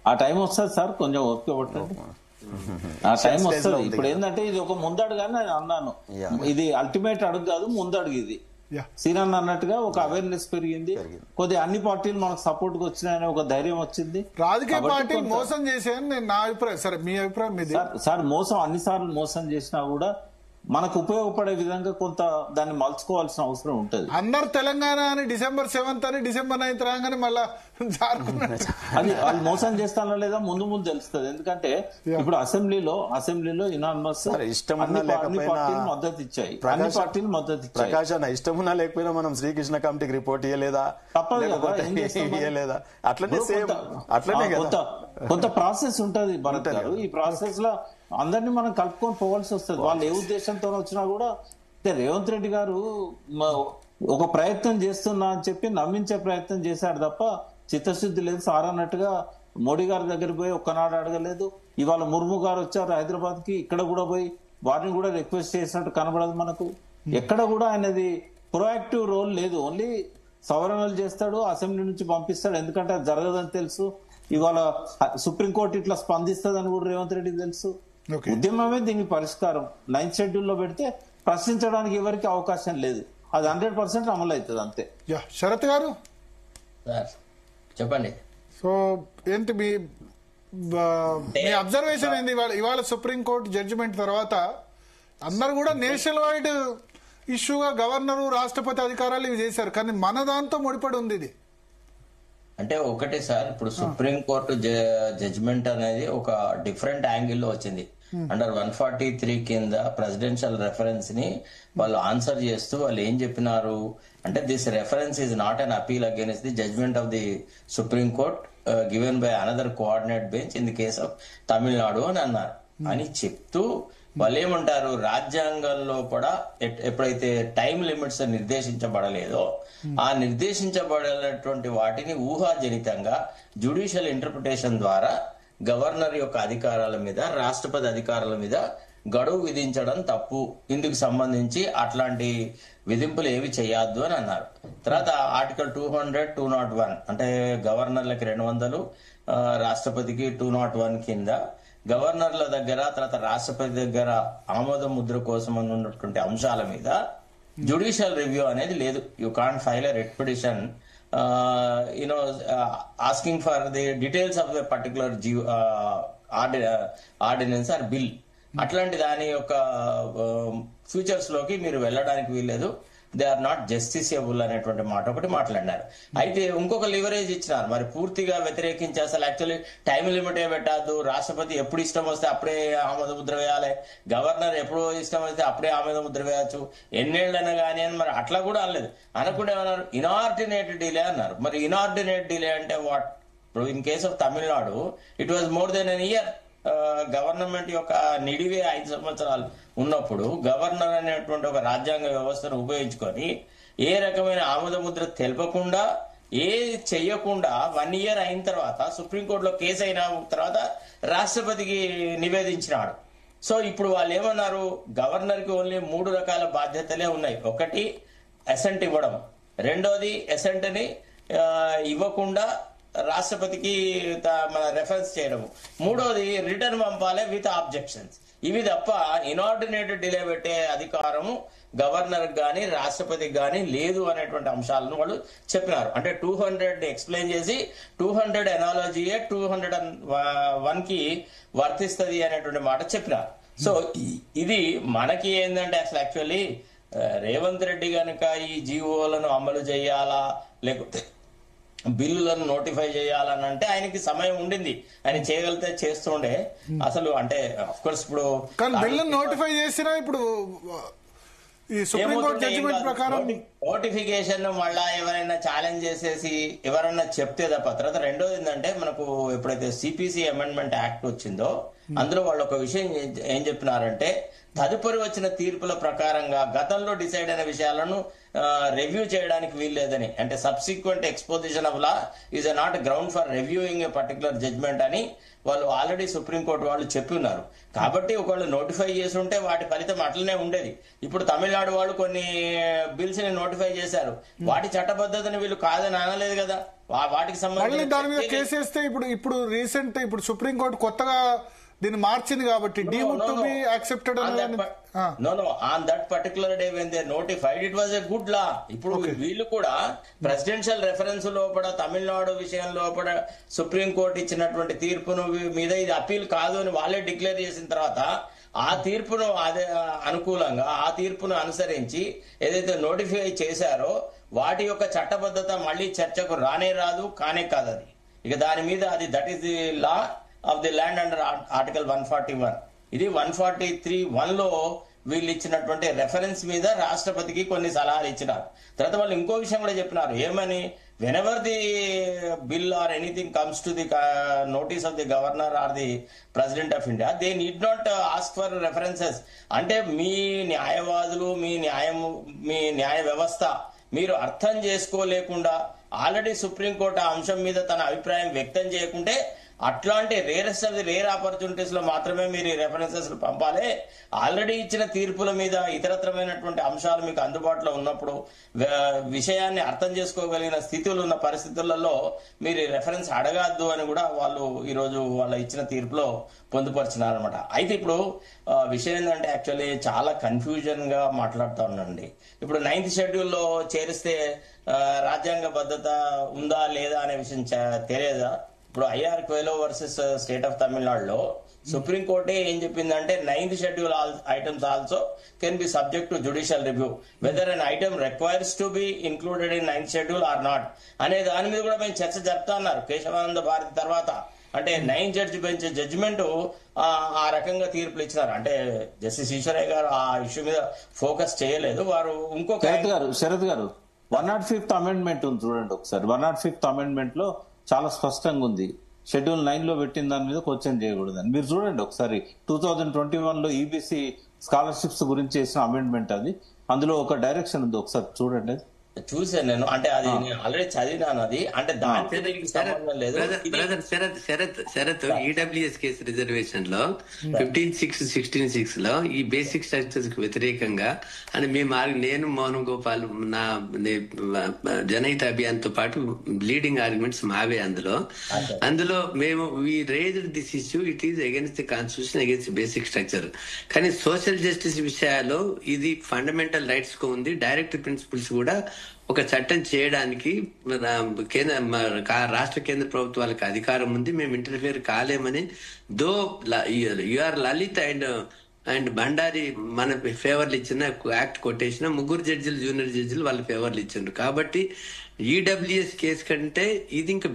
ఆ టైం వస్తుంది సార్, కొంచెం ఓపిక పట్టండి, ఆ టైం వస్తుంది. ఇప్పుడు ఏంటంటే ఇది ఒక ముందడుగానే నేను అన్నాను, ఇది అల్టిమేట్ అడుగు కాదు, ముందడుగు ఇది. సీనన్ అన్నట్టుగా ఒక అవేర్నెస్ పెరిగింది, కొద్దిగా అన్ని పార్టీలు మనకు సపోర్ట్ గా వచ్చినాయని ఒక ధైర్యం వచ్చింది. రాజకీయ పార్టీలు మోసం చేసాయని నా అభిప్రాయం. సరే, మీ అభిప్రాయం మీది. సార్ మోసం అన్నిసార్లు మోసం చేసినా కూడా మనకు ఉపయోగపడే విధంగా కొంత దాన్ని మలుచుకోవాల్సిన అవసరం ఉంటుంది. అందరు తెలంగాణ అని December 7th అని December 9th రాగానే మళ్ళా అది వాళ్ళు మోసం చేస్తానో లేదా ముందు ముందు తెలుస్తుంది. ఎందుకంటే ఇప్పుడు అసెంబ్లీలో యునానిమస్ అన్ని పార్టీలు మద్దతు ఇచ్చాయి, అన్ని పార్టీలు మద్దతు ఇచ్చాయి. ప్రకాష్ అన్న, ఇష్టమున్నా లేకపోయినా మనం శ్రీకృష్ణ కమిటీకి రిపోర్ట్ ఇయ్యలేదా? తప్పదు కదా, ఇయ్యలేదా? అట్లనే కొంత ప్రాసెస్ ఉంటది భరత్ గారు. ఈ ప్రాసెస్ లో అందరినీ మనం కలుపుకొని పోవాల్సి వస్తుంది. వాళ్ళు ఏ ఉద్దేశంతో వచ్చినా కూడా రేవంత్ రెడ్డి గారు ఒక ప్రయత్నం చేస్తున్నా అని చెప్పి నమ్మించే ప్రయత్నం చేశాడు తప్ప చిత్తశుద్ధి లేదు. సార్ అన్నట్టుగా మోడీ గారి దగ్గర పోయి ఒక్కనాడు అడగలేదు. ఇవాళ ముర్ము గారు వచ్చారు హైదరాబాద్ కి, ఇక్కడ కూడా పోయి వారిని కూడా రిక్వెస్ట్ చేసినట్టు కనబడదు మనకు. ఎక్కడ కూడా ఆయనది ప్రొయాక్టివ్ రోల్ లేదు. ఓన్లీ సవరణలు చేస్తాడు, అసెంబ్లీ నుంచి పంపిస్తాడు. ఎందుకంటే అది జరగదని తెలుసు. ఇవాళ సుప్రీంకోర్టు ఇట్లా స్పందిస్తుందని కూడా రేవంత్ రెడ్డికి తెలుసు. ఉద్యమమే దీనికి పరిష్కారం. 9th షెడ్యూల్లో పెడితే ప్రశ్నించడానికి ఎవరికి అవకాశం లేదు. అది 100% అమలు అవుతుంది అంతే. శరత్ గారు చెప్పండి. సో ఏంటి మీ అబ్జర్వేషన్ ఏంది ఇవాళ సుప్రీంకోర్టు జడ్జిమెంట్ తర్వాత? అందరు కూడా నేషనల్ వైడ్ ఇష్యూగా గవర్నరు, రాష్ట్రపతి అధికారాలు ఇవి చేశారు, కానీ మన దాంతో ముడిపడి ఉంది ఇది. అంటే ఒకటే సార్, ఇప్పుడు సుప్రీంకోర్టు జడ్జిమెంట్ అనేది ఒక డిఫరెంట్ యాంగిల్లో వచ్చింది. అండర్ 143 కింద ప్రెసిడెన్షియల్ రెఫరెన్స్ ని వాళ్ళు ఆన్సర్ చేస్తూ వాళ్ళు ఏం చెప్పినారు అంటే, this reference is not an appeal against the judgement of the supreme court given by another coordinate bench in the case of Tamil Nadu అని అన్నారు. అని చెప్తూ వాళ్ళు ఏమంటారు, రాజ్యాంగంలో కూడా ఎప్పుడైతే టైం లిమిట్స్ నిర్దేశించబడలేదో ఆ నిర్దేశించబడినటువంటి వాటిని ఊహాజనితంగా జ్యుడిషియల్ ఇంటర్ప్రిటేషన్ ద్వారా గవర్నర్ యొక్క అధికారాల మీద, రాష్ట్రపతి అధికారాల మీద గడువు విధించడం తప్పు. ఇందుకు సంబంధించి అట్లాంటి విధింపులు ఏవి చేయొద్దు అని అన్నారు. తర్వాత ఆర్టికల్ 200, 201 అంటే గవర్నర్లకి 200, రాష్ట్రపతికి 201 కింద గవర్నర్ల దగ్గర, తర్వాత రాష్ట్రపతి దగ్గర ఆమోద ముద్ర కోసం ఉన్నటువంటి అంశాల మీద జ్యుడిషియల్ రివ్యూ అనేది లేదు. You can't file a writ petition asking for the details of the particular ordinance or bill. అట్లాంటి దాని యొక్క ఫ్యూచర్స్ లోకి మీరు వెళ్ళడానికి వీల్లేదు. దే ఆర్ నాట్ జస్టిసియబుల్ అనేటువంటి మాట ఒకటి మాట్లాడినారు. అయితే ఇంకొక లివరేజ్ ఇచ్చినారు, మరి పూర్తిగా వ్యతిరేకించి అసలు యాక్చువల్లీ టైం లిమిట్ ఏ పెట్టద్దు, రాష్ట్రపతి ఎప్పుడు ఇష్టం వస్తే అప్పుడే ఆమోద ముద్ర వేయాలి, గవర్నర్ ఎప్పుడు ఇష్టం వస్తే అప్పుడే ఆమోద ముద్ర వేయచ్చు, ఎన్నేళ్ళైనా కానీ అని మరి అట్లా కూడా అనలేదు. అనకుండా ఏమన్నారు, ఇనార్డినేట్ డిలే అన్నారు. మరి ఇనార్డినేట్ డిలే అంటే వాట్? ఇప్పుడు in case of Tamil Nadu it was more than N year. Government యొక్క నిడివే 5 సంవత్సరాలు ఉన్నప్పుడు గవర్నర్ అనేటువంటి ఒక రాజ్యాంగ వ్యవస్థను ఉపయోగించుకొని ఏ రకమైన ఆమోద ముద్ర తెలపకుండా, ఏ చెయ్యకుండా 1 year అయిన తర్వాత సుప్రీంకోర్టులో కేసు అయిన తర్వాత రాష్ట్రపతికి నివేదించినాడు. సో ఇప్పుడు వాళ్ళు ఏమన్నారు, గవర్నర్ కి ఓన్లీ 3 రకాల బాధ్యతలే ఉన్నాయి. ఒకటి అసెంట్ ఇవ్వడం, రెండోది అసెంట్ ని ఇవ్వకుండా రాష్ట్రపతికి మన రెఫరెన్స్ చేయడం, మూడోది రిటర్న్ పంపాలి విత్ ఆబ్జెక్షన్స్. ఇవి తప్ప ఇనార్డినేటెడ్ డిలే పెట్టే అధికారము గవర్నర్ గాని రాష్ట్రపతికి గాని లేదు అనేటువంటి అంశాలను వాళ్ళు చెప్పినారు. అంటే 200 ఎక్స్ప్లెయిన్ చేసి 200 ఎనాలజీయే 201 కి వర్తిస్తుంది అనేటువంటి మాట చెప్పినారు. సో ఇది మనకి ఏంటంటే అసలు యాక్చువల్లీ రేవంత్ రెడ్డి గనక ఈ జీవోలను అమలు చేయాలా లేకపోతే బిల్లులను నోటిఫై చేయాలని అంటే ఆయనకి సమయం ఉండింది, ఆయన చేయగలిగితే చేస్తుండే. అసలు అంటే అఫ్ కోర్స్ ఇప్పుడు బిల్లు నోటిఫై చేసినా ఇప్పుడు ఈ సుప్రీంకోర్టు జడ్జిమెంట్ ప్రకారం నోటిఫికేషన్ మళ్ళా ఎవరైనా ఛాలెంజ్ చేసేసి ఎవరైనా చెప్తే తప్ప. తర్వాత రెండోది ఏంటంటే మనకు ఎప్పుడైతే సిపిసి అమెండ్మెంట్ యాక్ట్ వచ్చిందో అందులో వాళ్ళు ఒక విషయం ఏం చెప్పినారంటే తదుపరి వచ్చిన తీర్పుల ప్రకారంగా గతంలో డిసైడ్ అయిన విషయాలను రివ్యూ చేయడానికి వీల్లేదని, అంటే subsequent exposition of law is not ground for reviewing a particular judgment అని వాళ్ళు ఆల్రెడీ సుప్రీంకోర్టు వాళ్ళు చెప్పి ఉన్నారు. కాబట్టి ఒకళ్ళు నోటిఫై చేసి ఉంటే వాటి ఫలితం అట్లనే ఉండేది. ఇప్పుడు తమిళనాడు వాళ్ళు కొన్ని బిల్స్ ని నోటిఫై చేశారు, వాటి చట్టబద్ధతని వీళ్ళు కాదని అనలేదు కదా. వాటికి సంబంధించి దాని మీద కేసు వేస్తే ఇప్పుడు రీసెంట్ ఇప్పుడు సుప్రీంకోర్టు కొత్తగా దీన్ని మార్చింది కాబట్టి deemed to be accepted on that particular day when they notified it was a good లా. ఇప్పుడు వీళ్ళు కూడా ప్రెసిడెన్షియల్ రెఫరెన్స్ లోపల తమిళనాడు విషయం లోపల సుప్రీంకోర్టు ఇచ్చినటువంటి తీర్పును మీద ఇది అప్పీల్ కాదు అని వాళ్ళే డిక్లేర్ చేసిన తర్వాత ఆ తీర్పును అదే అనుకూలంగా ఆ తీర్పును అనుసరించి ఏదైతే నోటిఫై చేశారో వాటి యొక్క చట్టబద్ధత మళ్ళీ చర్చకు రానే రాదు, కానే కాదు అది. ఇక దాని మీద అది that is the law of the land under article 141. ఇది 143(1) లో వీళ్ళు ఇచ్చినటువంటి రెఫరెన్స్ మీద రాష్ట్రపతికి కొన్ని సలహాలు ఇచ్చినారు. తర్వాత వాళ్ళు ఇంకో విషయం కూడా చెప్పినారు, ఏమని, whenever the bill or anything comes to the notice of the governor or the president of India, they need not ask for references. అంటే మీ న్యాయవాదులు మీ న్యాయ వ్యవస్థ మీరు అర్థం చేసుకోలేకుండా ఆల్రెడీ సుప్రీంకోర్టు ఆ అంశం మీద తన అభిప్రాయం వ్యక్తం చేయకుంటే అట్లాంటి rarest of the rare opportunities లో మాత్రమే మీరు ఈ రెఫరెన్సెస్ పంపాలి. ఆల్రెడీ ఇచ్చిన తీర్పుల మీద ఇతరత్రమైనటువంటి అంశాలు మీకు అందుబాటులో ఉన్నప్పుడు విషయాన్ని అర్థం చేసుకోగలిగిన స్థితులు ఉన్న పరిస్థితులలో మీరు రెఫరెన్స్ అడగద్దు అని కూడా వాళ్ళు ఈ రోజు వాళ్ళ ఇచ్చిన తీర్పులో పొందుపరిచినారనమాట. అయితే ఇప్పుడు విషయం ఏంటంటే యాక్చువల్లీ చాలా కన్ఫ్యూజన్ గా మాట్లాడుతూ ఉన్నాండి. ఇప్పుడు 9th షెడ్యూల్లో చేరిస్తే రాజ్యాంగ బద్ధత ఉందా లేదా అనే విషయం తెలియదా? ఇప్పుడు IR Coelho versus state of తమిళనాడులో సుప్రీంకోర్టే ఏం చెప్పిందంటే 9th schedule items also can be subject to judicial review whether an item requires to be included in 9th schedule or not అనే దాని మీద కూడా మేము చర్చ జరుపుతా అన్నారు. కేశవానంద భారతి తర్వాత అంటే 9 జడ్జి బెంచ్ జడ్జిమెంట్ ఆ రకంగా తీర్పులు ఇచ్చినారు. అంటే జస్టిస్ ఈశ్వరయ్య గారు ఆ ఇష్యూ మీద ఫోకస్ చేయలేదు. వారు ఇంకొక శరత్ గారు 105th అమెండ్మెంట్ ఉంది చూడండి ఒకసారి. 105th అమెండ్మెంట్ లో చాలా స్పష్టంగా ఉంది, షెడ్యూల్ 9 లో పెట్టిన దాని మీద క్వశ్చన్ చేయకూడదని. మీరు చూడండి ఒకసారి 2021 లో ఈబీసీ స్కాలర్షిప్స్ గురించి చేసిన అమెండ్మెంట్ అది, అందులో ఒక డైరెక్షన్ ఉంది, ఒకసారి చూడండి. చూసాను నేను, అంటే అది ఆల్రెడీ చదివినాను. అది అంటే దానికి సంబంధం లేదు. శరత్ ఈడబ్ల్యూఎస్ కేసు రిజర్వేషన్ లో 15(6)(16)(6) లో ఈ బేసిక్ స్ట్రక్చర్స్ కు వ్యతిరేకంగా అని నేను మోహన్ గోపాల్ నా జనహిత అభియాన్ తో పాటు లీడింగ్ ఆర్గ్యుమెంట్స్ మావే. అందులో మేము we raised this issue, it is against the constitution, against basic structure. కానీ సోషల్ జస్టిస్ విషయాల్లో ఇది ఫండమెంటల్ రైట్స్ కు ఉంది, డైరెక్ట్ ప్రిన్సిపల్స్ కూడా ఒక చట్టం చేయడానికి రాష్ట్ర కేంద్ర ప్రభుత్వాలకు అధికారం ఉంది, మేము ఇంటర్ఫియర్ కాలేమని. Though U R Lalit and Bhandari మన ఫేవర్లు ఇచ్చిన యాక్ట్ కొట్టేసిన 3 జడ్జిలు జూనియర్ జడ్జిలు వాళ్ళ ఫేవర్లు ఇచ్చిండ్రు. కాబట్టి ఈడబ్ల్యూఎస్ కేసు కంటే ఇది ఇంకా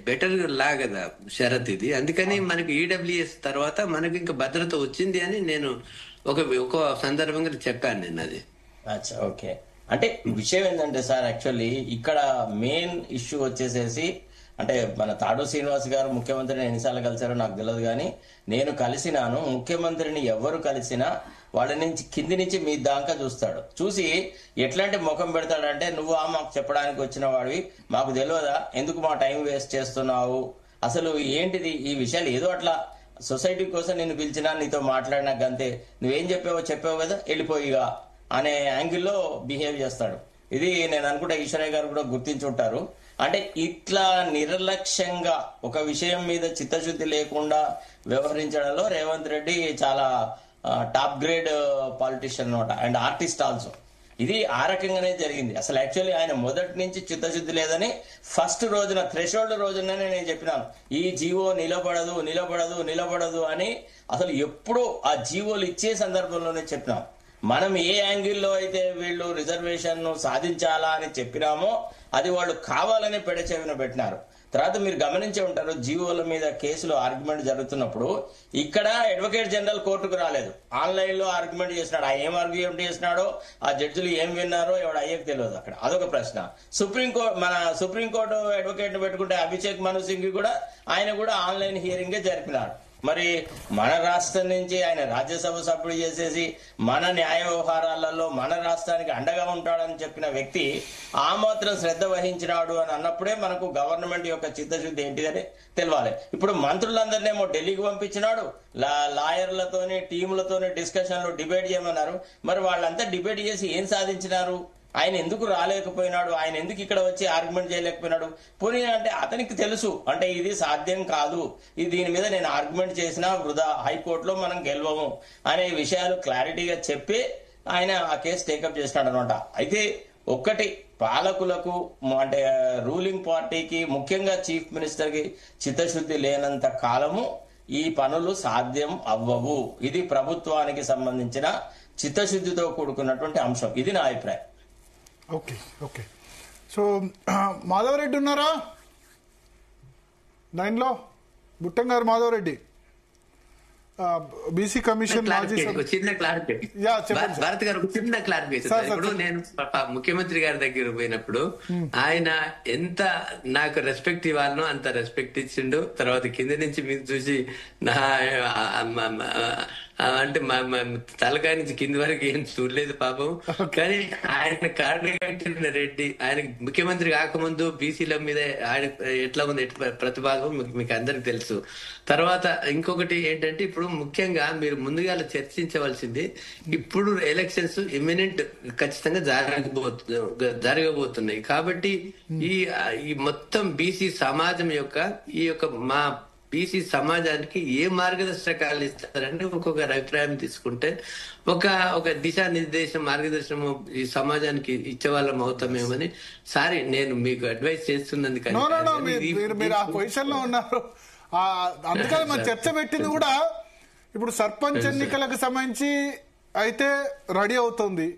బెటర్ లా కదా షరత్ ఇది. అందుకని మనకి ఈడబ్ల్యూఎస్ తర్వాత మనకి ఇంకా భద్రత వచ్చింది అని నేను ఒక సందర్భంగా చెప్పాను నేను అది. ఓకే, అంటే విషయం ఏంటంటే సార్, యాక్చువల్లీ ఇక్కడ మెయిన్ ఇష్యూ వచ్చేసేసి, అంటే మన తాడు శ్రీనివాస్ గారు ముఖ్యమంత్రిని ఎన్నిసార్లు కలిశారో నాకు తెలియదు, కానీ నేను కలిసినాను. ముఖ్యమంత్రిని ఎవరు కలిసినా వాళ్ళ నుంచి కింది నుంచి మీ దాకా చూస్తాడు. చూసి ఎట్లాంటి ముఖం పెడతాడంటే, నువ్వు మాకు చెప్పడానికి వచ్చిన వాడివి, మాకు తెలియదా, ఎందుకు మా టైం వేస్ట్ చేస్తున్నావు, అసలు ఏంటిది ఈ విషయాలు, ఏదో అట్లా సొసైటీ కోసం నిన్ను పిలిచినా నీతో మాట్లాడినాక అంతే, నువ్వేం చెప్పావు కదా వెళ్ళిపోయిగా అనే యాంగిల్లో బిహేవ్ చేస్తాడు. ఇది నేను అనుకుంటా ఈశ్వరయ్య గారు కూడా గుర్తించుంటారు. అంటే ఇట్లా నిర్లక్ష్యంగా ఒక విషయం మీద చిత్తశుద్ధి లేకుండా వ్యవహరించడంలో రేవంత్ రెడ్డి చాలా టాప్ గ్రేడ్ పాలిటిషియన్ అనమాట, అండ్ ఆర్టిస్ట్ ఆల్సో. ఇది ఆ రకంగానే జరిగింది. అసలు యాక్చువల్లీ ఆయన మొదటి నుంచి చిత్తశుద్ధి లేదని ఫస్ట్ రోజున థ్రెషోల్డ్ రోజుననే నేను చెప్పినాను, ఈ జీవో నిలబడదు అని. అసలు ఎప్పుడూ ఆ జీవోలు ఇచ్చే సందర్భంలోనే చెప్పినాం. మనం ఏ యాంగిల్లో అయితే వీళ్ళు రిజర్వేషన్ ను సాధించాలా అని చెప్పినామో అది వాళ్ళు కావాలని పెడచెవిన పెట్టినారు. తర్వాత మీరు గమనించే ఉంటారు, జీవోల మీద కేసులు ఆర్గ్యుమెంట్ జరుగుతున్నప్పుడు ఇక్కడ అడ్వకేట్ జనరల్ కోర్టుకు రాలేదు, ఆన్లైన్ లో ఆర్గ్యుమెంట్ చేసినాడు. ఆ ఏం ఆర్గ్యుమెంట్ చేసినాడో, ఆ జడ్జిలు ఏం విన్నారో ఎవడు అయ్యకు తెలియదు. అక్కడ అదొక ప్రశ్న. సుప్రీంకోర్టు అడ్వకేట్ ను పెట్టుకుంటే అభిషేక్ మను సింగ్ కూడా ఆయన కూడా ఆన్లైన్ హియరింగే జరిపినాడు. మరి మన రాష్ట్రం నుంచి ఆయన రాజ్యసభ సభ్యుడు చేసేసి మన న్యాయ వ్యవహారాలలో మన రాష్ట్రానికి అండగా ఉంటాడని చెప్పిన వ్యక్తి ఆ మాత్రం శ్రద్ధ వహించినాడు అని అన్నప్పుడే మనకు గవర్నమెంట్ యొక్క చిత్తశుద్ధి ఏంటిదని తెలవాలి. ఇప్పుడు మంత్రులందరినేమో ఢిల్లీకి పంపించినాడు, లాయర్లతోని టీములతోని డిస్కషన్లు డిబేట్ చేయమన్నారు. మరి వాళ్ళంతా డిబేట్ చేసి ఏం సాధించినారు? ఆయన ఎందుకు రాలేకపోయినాడు? ఆయన ఎందుకు ఇక్కడ వచ్చి ఆర్గ్యుమెంట్ చేయలేకపోయినాడు? పోనీ అంటే అతనికి తెలుసు, అంటే ఇది సాధ్యం కాదు, ఇది దీని మీద నేను ఆర్గ్యుమెంట్ చేసినా వృధా, హైకోర్టులో మనం గెలవము అనే విషయాలు క్లారిటీగా చెప్పి ఆయన ఆ కేసు టేకప్ చేసినాడు అనమాట. అయితే ఒక్కటి, పాలకులకు అంటే రూలింగ్ పార్టీకి ముఖ్యంగా చీఫ్ మినిస్టర్ కి చిత్తశుద్ధి లేనంత కాలము ఈ పనులు సాధ్యం అవ్వవు. ఇది ప్రభుత్వానికి సంబంధించిన చిత్తశుద్ధితో కూడుకున్నటువంటి అంశం. ఇది నా అభిప్రాయం. Okay okay. సో మాధవరెడ్డి ఉన్నారా లైన్లో? బుట్టం గారు మాధవరెడ్డి, బీసీ కమిషన్ చిన్న క్లారిఫికేషన్ భారత్ గారు, చిన్న క్లారిఫికేషన్. ఇప్పుడు నేను ముఖ్యమంత్రి గారి దగ్గర పోయినప్పుడు ఆయన ఎంత నాకు రెస్పెక్ట్ ఇవ్వాలనో అంత రెస్పెక్ట్ ఇచ్చిండు. తర్వాత కింద నుంచి మీరు చూసి నా అంటే తలకాయ నుంచి కింది వరకు ఏం చూడలేదు పాపం. కానీ ఆయన కార్డు కట్టిన రెడ్డి, ఆయన ముఖ్యమంత్రి కాకముందు బీసీల మీద ఆయన ఎట్లా ఉంది ప్రతిపాదన మీకు అందరికి తెలుసు. తర్వాత ఇంకొకటి ఏంటంటే, ఇప్పుడు ముఖ్యంగా మీరు ముందుగా చర్చించవలసింది, ఇప్పుడు ఎలక్షన్స్ ఇమ్మినెంట్ ఖచ్చితంగా జరగబోతున్నాయి. కాబట్టి ఈ మొత్తం బీసీ సమాజం యొక్క ఈ యొక్క మా బీసీ సమాజానికి ఏ మార్గదర్శకాలు ఇస్తారని ఒక్కొక్క అభిప్రాయం తీసుకుంటే ఒక దిశానిర్దేశం మార్గదర్శనం ఈ సమాజానికి ఇచ్చే వాళ్ళం అవుతామేమని. సారీ, నేను మీకు అడ్వైస్ చేస్తున్నది కానీ మీరు ఆ పొజిషన్ లో ఉన్నారు. అందుకని మన చర్చ పెట్టింది కూడా ఇప్పుడు సర్పంచ్ ఎన్నికలకు సంబంధించి అయితే రెడీ అవుతుంది.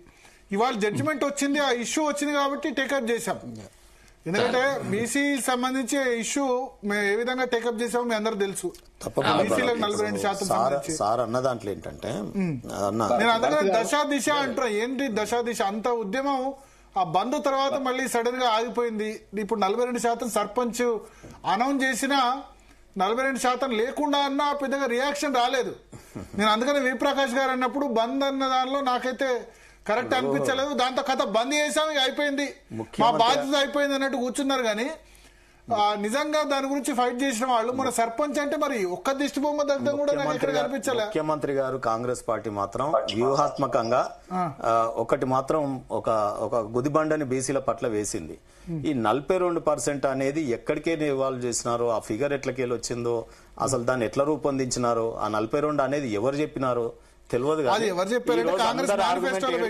ఇవాళ జడ్జిమెంట్ వచ్చింది, ఆ ఇష్యూ వచ్చింది కాబట్టి టేకప్ చేశాం. ఎందుకంటే బీసీ సంబంధించి ఇష్యూ మేము ఏ విధంగా టేకప్ చేసామో మీ అందరూ తెలుసు. బీసీలకు 42% సార్ అన్న దాంట్లో ఏంటంటే, నేను అందుకనే దశా దిశ అంటున్నా. ఏంటి దశా దిశ? అంత ఉద్యమం ఆ బంద్ తర్వాత మళ్ళీ సడన్ గా ఆగిపోయింది. ఇప్పుడు 42% సర్పంచ్ అనౌన్స్ చేసినా 42% లేకుండా అన్నా పెద్దగా రియాక్షన్ రాలేదు. నేను అందుకనే విప్రకాష్ గారు అన్నప్పుడు బంద్ అన్న దానిలో నాకైతే కరెక్ట్ అనిపించలేదు. దాంతో కథ బంద్ చేసాం, అయిపోయింది, మా బాధ్యత అయిపోయింది అన్నట్టు కూర్చున్నారు. కానీ నిజంగా దాని గురించి ఫైట్ చేసిన వాళ్ళు మన సర్పంచ్ అంటే మరి ఒక్క దిష్టి బొమ్మ దగ్గర కూడా నాకు ఎక్కడ కనిపించలే. ముఖ్యమంత్రి గారు కాంగ్రెస్ పార్టీ మాత్రం వ్యూహాత్మకంగా ఒకటి మాత్రం ఒక గుదిబండని బీసీల పట్ల వేసింది. ఈ 42% అనేది ఎక్కడికే ఇవాల్వ్ చేసినారో, ఆ ఫిగర్ ఎట్లకెళ్ళి వచ్చిందో, అసలు దాన్ని ఎట్లా రూపొందించినారో, ఆ 42 అనేది ఎవరు చెప్పినారో తెలియదు.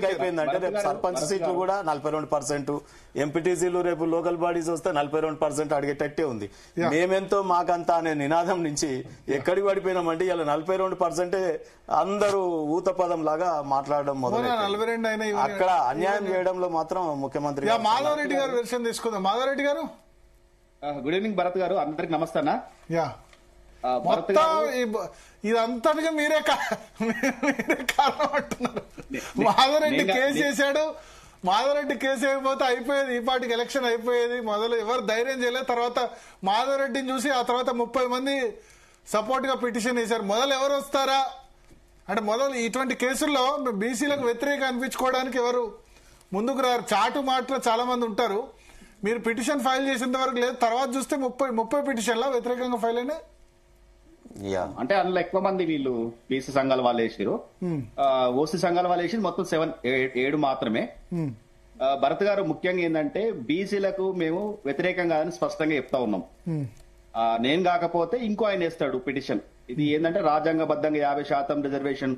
అయిపోయిందంటే రేపు సర్పంచ్ సీట్లు కూడా 42%, ఎంపీటీసీలు రేపు లోకల్ బాడీస్ వస్తే 42% అడిగేటట్టే ఉంది. మేమెంతో మాకంతా అనే నినాదం నుంచి ఎక్కడికి పడిపోయినామంటే ఇలా 42% అందరూ ఊత పదం లాగా మాట్లాడడం మొదలు. అక్కడ అన్యాయం చేయడంలో మాత్రం ముఖ్యమంత్రి మాధవరెడ్డి గారు వెర్షన్ తీసుకుందాం. మాధవరెడ్డి గారు, గుడ్ ఈవినింగ్ భరత్ గారు, అందరికి నమస్తే. మొత్తం ఇదంతటిగా మీరే కారణం అంటున్నారు. మాధవరెడ్డి కేసు చేశాడు, మాధవరెడ్డి కేసు అయిపోతే అయిపోయేది, ఈ పార్టీకి ఎలక్షన్ అయిపోయేది. మొదలు ఎవరు ధైర్యం చేయలేదు. తర్వాత మాధవరెడ్డిని చూసి ఆ తర్వాత 30 మంది సపోర్ట్ గా పిటిషన్ వేశారు. మొదలు ఎవరు వస్తారా అంటే, మొదలు ఇటువంటి కేసుల్లో బీసీలకు వ్యతిరేక అనిపించుకోవడానికి ఎవరు ముందుకు రారు. చాటు మాటలో చాలా మంది ఉంటారు. మీరు పిటిషన్ ఫైల్ చేసేంత వరకు లేదు. తర్వాత చూస్తే 30 పిటిషన్ల వ్యతిరేకంగా ఫైల్ అయినాయి. అంటే అందులో ఎక్కువ మంది వీళ్ళు బీసీ సంఘాల వాళ్ళు వేసారు, ఓసీ సంఘాల వాళ్ళు వేసి మొత్తం 7 మాత్రమే. భరత్ గారు, ముఖ్యంగా ఏంటంటే బీసీలకు మేము వ్యతిరేకంగా అని స్పష్టంగా చెప్తా ఉన్నాం. నేను కాకపోతే ఇంకో ఆయన వేస్తాడు పిటిషన్. ఇది ఏంటంటే రాజ్యాంగబద్ధంగా 50% రిజర్వేషన్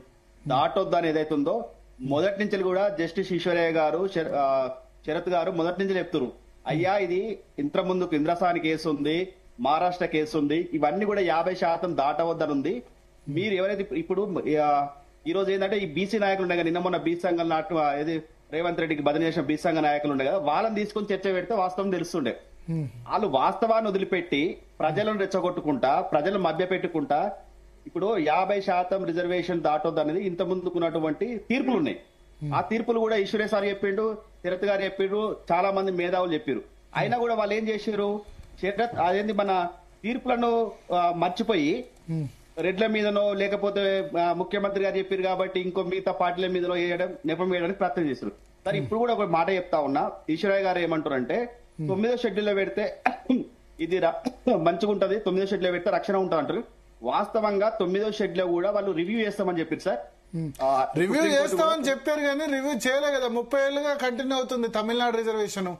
దాటొద్దు అని ఏదైతే ఉందో మొదటి నుంచి కూడా జస్టిస్ ఈశ్వరయ్య గారు, శరత్ గారు మొదటి నుంచి చెప్తారు, అయ్యా ఇది ఇంత ముందుకు ఇంద్రసాని కేసు ఉంది, మహారాష్ట్ర కేసు ఉంది, ఇవన్నీ కూడా 50% దాటవద్దని ఉంది. మీరు ఎవరైతే ఇప్పుడు ఈ రోజు ఏంటంటే ఈ బీసీ నాయకులు ఉన్నాయి కదా, నిన్న మొన్న బీసీ సంఘం ఏది రేవంత్ రెడ్డికి బదిలీ చేసిన బీసీ సంఘ నాయకులు ఉండే కదా, వాళ్ళని తీసుకొని చర్చ పెడితే వాస్తవం తెలుస్తుండే. వాళ్ళు వాస్తవాన్ని వదిలిపెట్టి ప్రజలను రెచ్చగొట్టుకుంటా ప్రజలను మభ్య పెట్టుకుంటా ఇప్పుడు 50% రిజర్వేషన్ దాటొద్దు అనేది ఇంత ముందుకున్నటువంటి తీర్పులు ఉన్నాయి. ఆ తీర్పులు కూడా ఈశ్వరే సార్ చెప్పిండు, శరత్ గారు చెప్పిండు, చాలా మంది మేధావులు చెప్పారు. అయినా కూడా వాళ్ళు ఏం చేశారు, శరత్ అదేంటి మన తీర్పులను మర్చిపోయి రెడ్ల మీదనో లేకపోతే ముఖ్యమంత్రి గారు చెప్పారు కాబట్టి ఇంకో మిగతా పార్టీల మీదనో వేయడం నెపం వేయడానికి ప్రయత్నం చేశారు. సరే ఇప్పుడు కూడా ఒక మాట చెప్తా ఉన్నా, ఈశ్వరయ్య గారు ఏమంటారు అంటే 9వ షెడ్యూల్లో పెడితే ఇది మంచిగా ఉంటది, 9వ షెడ్యూల్లో పెడితే రక్షణ ఉంటుంది అంటారు. వాస్తవంగా 9వ షెడ్యూల్లో కూడా వాళ్ళు రివ్యూ చేస్తామని చెప్పారు సార్. రివ్యూ చేస్తామని చెప్పారు కానీ రివ్యూ చేయలే కదా. 30 ఏళ్ళుగా కంటిన్యూ అవుతుంది తమిళనాడు రిజర్వేషన్.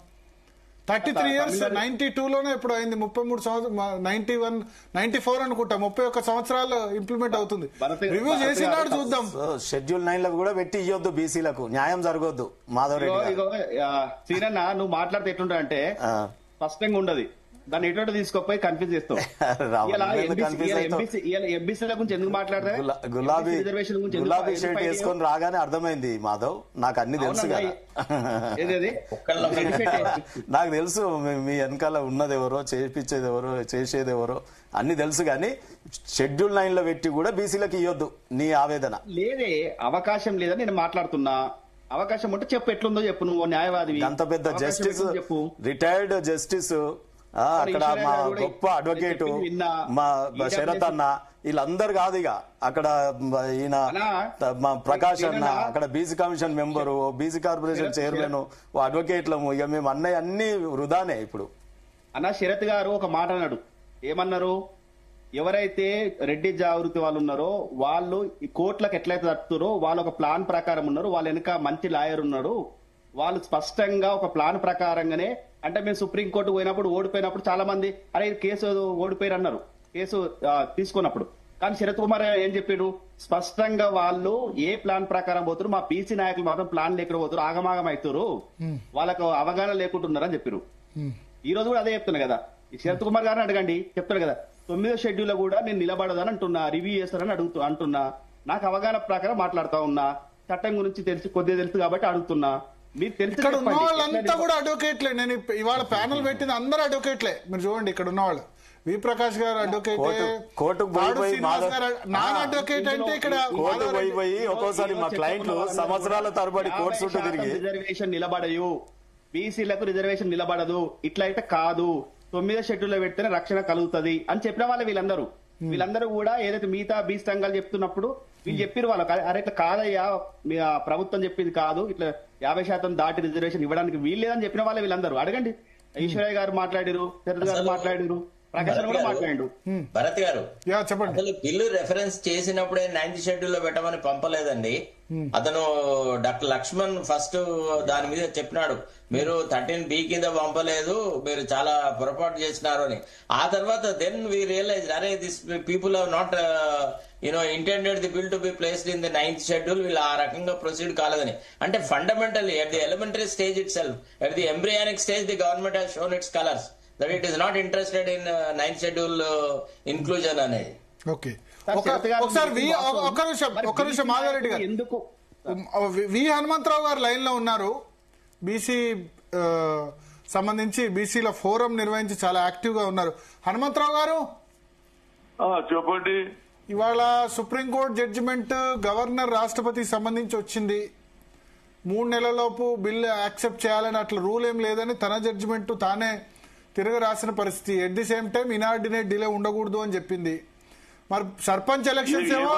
33 years 92లోనే ఎప్పుడు అయింది, 33 సంవత్సరం 91 94 అనుకుంటా, 31 సంవత్సరాలు ఇంప్లిమెంట్ అవుతుంది. రివ్యూ చేసినాడు చూద్దాం. షెడ్యూల్ 9 లకు కూడా పెట్టి ఇవ్వద్దు, బీసీలకు న్యాయం జరగొద్దు. మాధవ్ రెడ్డి సీనన్న నువ్వు మాట్లాడితే ఎట్లుంటా అంటే స్పష్టంగా ఉండదు, దాన్ని ఎటువంటి తీసుకోపోయి కన్ఫ్యూజ్ చేస్తావు. ఎంబీసీల గురించి ఎందుకు మాట్లాడతా, గులాబీ షర్ట్ వేసుకొని రాగానే అర్థమైంది మాధవ్, నాకు అన్ని తెలుసు కదా. నాకు తెలుసు మీ వెనకాల ఉన్నది ఎవరో, చేపించేది ఎవరో, చేసేది ఎవరో అన్ని తెలుసు. కానీ షెడ్యూల్ 9 లో పెట్టి కూడా బీసీలకు ఇవ్వద్దు నీ ఆవేదన. లేదే అవకాశం లేదని నేను మాట్లాడుతున్నా. అవకాశం ఉంటే చెప్పు, ఎట్లుందో చెప్పు. నువ్వు న్యాయవాది, అంత పెద్ద జస్టిస్, రిటైర్డ్ జస్టిస్, అక్కడ మా గొప్ప అడ్వకేటు మా శరత్ అన్న, వీళ్ళందరు కాదు ఇక అక్కడ ఈయన మా ప్రకాష్ అన్న, అక్కడ BC commission member, BC corporation chairman, అడ్వకేట్లము, ఇక మేము అన్ని వృధానే. ఇప్పుడు అన్న శరత్ గారు ఒక మాట అన్నాడు, ఏమన్నారు, ఎవరైతే రెడ్డి జాగృతి వాళ్ళు ఉన్నారో వాళ్ళు ఈ కోర్టులకు ఎట్లయితే తట్టుతారో వాళ్ళు ఒక ప్లాన్ ప్రకారం ఉన్నారు, వాళ్ళ వెనుక మంచి లాయర్ ఉన్నాడు, వాళ్ళు స్పష్టంగా ఒక ప్లాన్ ప్రకారంగానే. అంటే మేము సుప్రీంకోర్టు పోయినప్పుడు ఓడిపోయినప్పుడు చాలా మంది అరే కేసు ఓడిపోయారు అన్నారు, కేసు తీసుకున్నప్పుడు. కానీ శరత్ కుమార్ ఏం చెప్పాడు, స్పష్టంగా వాళ్ళు ఏ ప్లాన్ ప్రకారం పోతారు, మా పీసీ నాయకులు మాత్రం ప్లాన్ లేకుండా పోతారు, ఆగమాగం అవుతారు, వాళ్ళకు అవగాహన లేకుంటున్నారని చెప్పారు. ఈ రోజు కూడా అదే చెప్తున్నా కదా, శరత్ కుమార్ గారిని అడగండి, చెప్తారు కదా 9వ షెడ్యూల్ కూడా నేను నిలబడదని అంటున్నా, రివ్యూ చేస్తారని అంటున్నా. నాకు అవగాహన ప్రకారం మాట్లాడుతా ఉన్నా, చట్టం గురించి కొద్దిగా తెలుసు కాబట్టి అడుగుతున్నా. మీకు తెలుసు ఇక్కడ ఉన్న వాళ్ళంతా కూడా అడ్వకేట్లే. నేను ఇవాళ ప్యానల్ పెట్టింది అందరూ అడ్వకేట్లే. మీరు చూడండి ఇక్కడ ఉన్న వాళ్ళు, వి ప్రకాష్ గారు అడ్వకేట్, నాన్ అడ్వకేట్. అంటే ఇక్కడ ఒక్కోసారి మా క్లయింట్లు సంవత్సరాల తరబడి కోర్టు చుట్టూ తిరిగి రిజర్వేషన్ నిలబడయు, బీసీలకు రిజర్వేషన్ నిలబడదు, ఇట్లా అయితే కాదు, 9వ షెడ్యూల్లో పెడితేనే రక్షణ కలుగుతుంది అని చెప్పిన వాళ్ళే వీళ్ళందరూ కూడా ఏదైతే మిగతా బీసీ సంఘాలు చెప్తున్నప్పుడు వీళ్ళు చెప్పారు వాళ్ళు, అరే ఇట్లా కాదయ్యా ప్రభుత్వం చెప్పింది కాదు, ఇట్లా 50% దాటి రిజర్వేషన్ ఇవ్వడానికి వీల్లేదని చెప్పిన వాళ్ళే వీళ్ళందరూ. అడగండి, ఈశ్వరయ్య గారు మాట్లాడారు, శరత్ గారు మాట్లాడారు, ప్రకాశ్ కూడా మాట్లాడారు. భరత్ గారు చెప్పండి, అసలు బిల్లు రెఫరెన్స్ చేసినప్పుడే 9th షెడ్యూల్ లో పెట్టమని పంపలేదండి. అతను డాక్టర్ లక్ష్మణ్ ఫస్ట్ దాని మీద చెప్పినాడు, మీరు 13B కింద పంపలేదు, మీరు చాలా పొరపాటు చేసినారు అని. ఆ తర్వాత దెన్ వి రియలైజ్ అరే this people have not intended the bill to be placed in the 9th schedule, వీళ్ళు ఆ రకంగా ప్రొసీడ్ కాలేదని. అంటే fundamentally at the elementary stage it self, at the embryonic stage the government has shown it's colours that it is not interested in 9th schedule inclusion అనేది. Okay, ఒకసారి ఒక్క నిమిషం మాధవరెడ్డి గారు, ఎందుకు వి హనుమంతరావు గారు లైన్ లో ఉన్నారు, బీసీ సంబంధించి బీసీల ఫోరం నిర్వహించి చాలా యాక్టివ్ గా ఉన్నారు. హనుమంతరావు గారు చెప్పండి. ఇవాళ సుప్రీంకోర్టు జడ్జిమెంట్ గవర్నర్ రాష్ట్రపతికి సంబంధించి వచ్చింది. 3 నెలలలోపు బిల్లు యాక్సెప్ట్ చేయాలని అట్లా రూల్ ఏం లేదని తన జడ్జిమెంట్ తానే తిరగ రాసిన పరిస్థితి. At the same time inordinate delay ఉండకూడదు అని చెప్పింది. మరి సర్పంచ్ ఎలక్షన్స్ ఏమో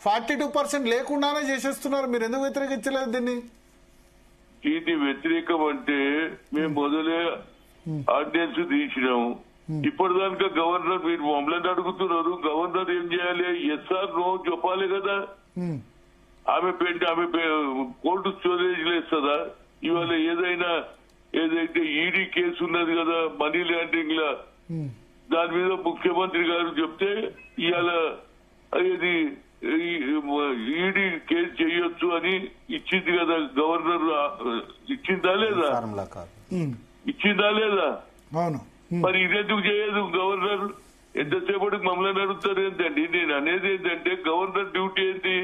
42% లేకుండానే చేసేస్తున్నారు. మీరు ఎందుకు వ్యతిరేకించలేదు దీన్ని? ఇది వ్యతిరేకం అంటే మేము మొదలే ఆర్డినెన్స్ తీసినాము. ఇప్పటిదానికా గవర్నర్ మీరు మమ్మల్ని అడుగుతున్నారు, గవర్నర్ ఏం చేయాలి, ఎస్ఆర్ నో చెప్పాలి కదా. ఆమె కోల్డ్ స్టోరేజ్ లేస్తుందా? ఇవాళ ఏదైతే ఈడీ కేసు ఉన్నది కదా మనీ లాండరింగ్ లా, దాని మీద ముఖ్యమంత్రి గారు చెప్తే ఇవాళ అది ఈడీ కేసు చేయొచ్చు అని ఇచ్చింది కదా గవర్నర్. ఇచ్చిందా లేదా? మరి ఇదెందుకు చేయదు గవర్నర్? ఎంతసేపటికి మమ్మల్ని అడుగుతారు ఏంటండి? నేను అనేది ఏంటంటే గవర్నర్ డ్యూటీ ఏంటి?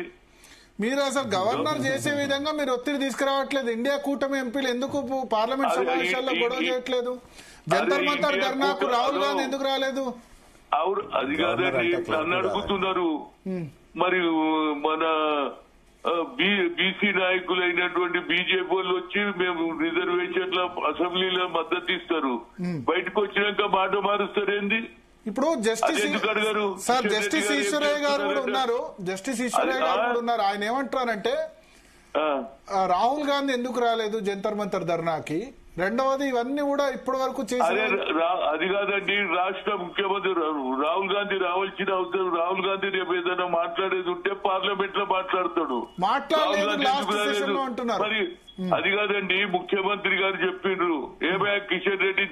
మీరు అసలు గవర్నర్ చేసే విధంగా మీరు ఒత్తిడి తీసుకురావట్లేదు. ఇండియా కూటమి ఎంపీలు ఎందుకు పార్లమెంట్ సమావేశాల్లో గొడవ చేయట్లేదు? జంతర్ మంతర్ ధర్నాకు రాహుల్ గాంధీ ఎందుకు రాలేదు? అది కాదండి, నన్ను అడుగుతున్నారు. మరి మన బీసీ నాయకులైనటువంటి బీజేపీ వాళ్ళు వచ్చి మేము రిజర్వేషన్ల అసెంబ్లీలో మద్దతు ఇస్తారు, బయటకు వచ్చినాక మాట మారుస్తారేంది? ఇప్పుడు జస్టిస్ ఈశ్వరయ్య గారు కూడా ఉన్నారు. ఆయన ఏమంటారంటే రాహుల్ గాంధీ ఎందుకు రాలేదు జంతర్ మంతర్ ధర్నాకి? రెండవది ఇవన్నీ కూడా ఇప్పటి వరకు అది కాదండి, రాష్ట్ర ముఖ్యమంత్రి రాహుల్ గాంధీ రావాల్సిన అవసరం. రాహుల్ గాంధీ రేపు ఏదైనా మాట్లాడేది ఉంటే పార్లమెంట్ లో మాట్లాడతాడు. మరి అది కాదండి, ముఖ్యమంత్రి గారు చెప్పిండ్రు ఏమయ్యా కిషన్ రెడ్డి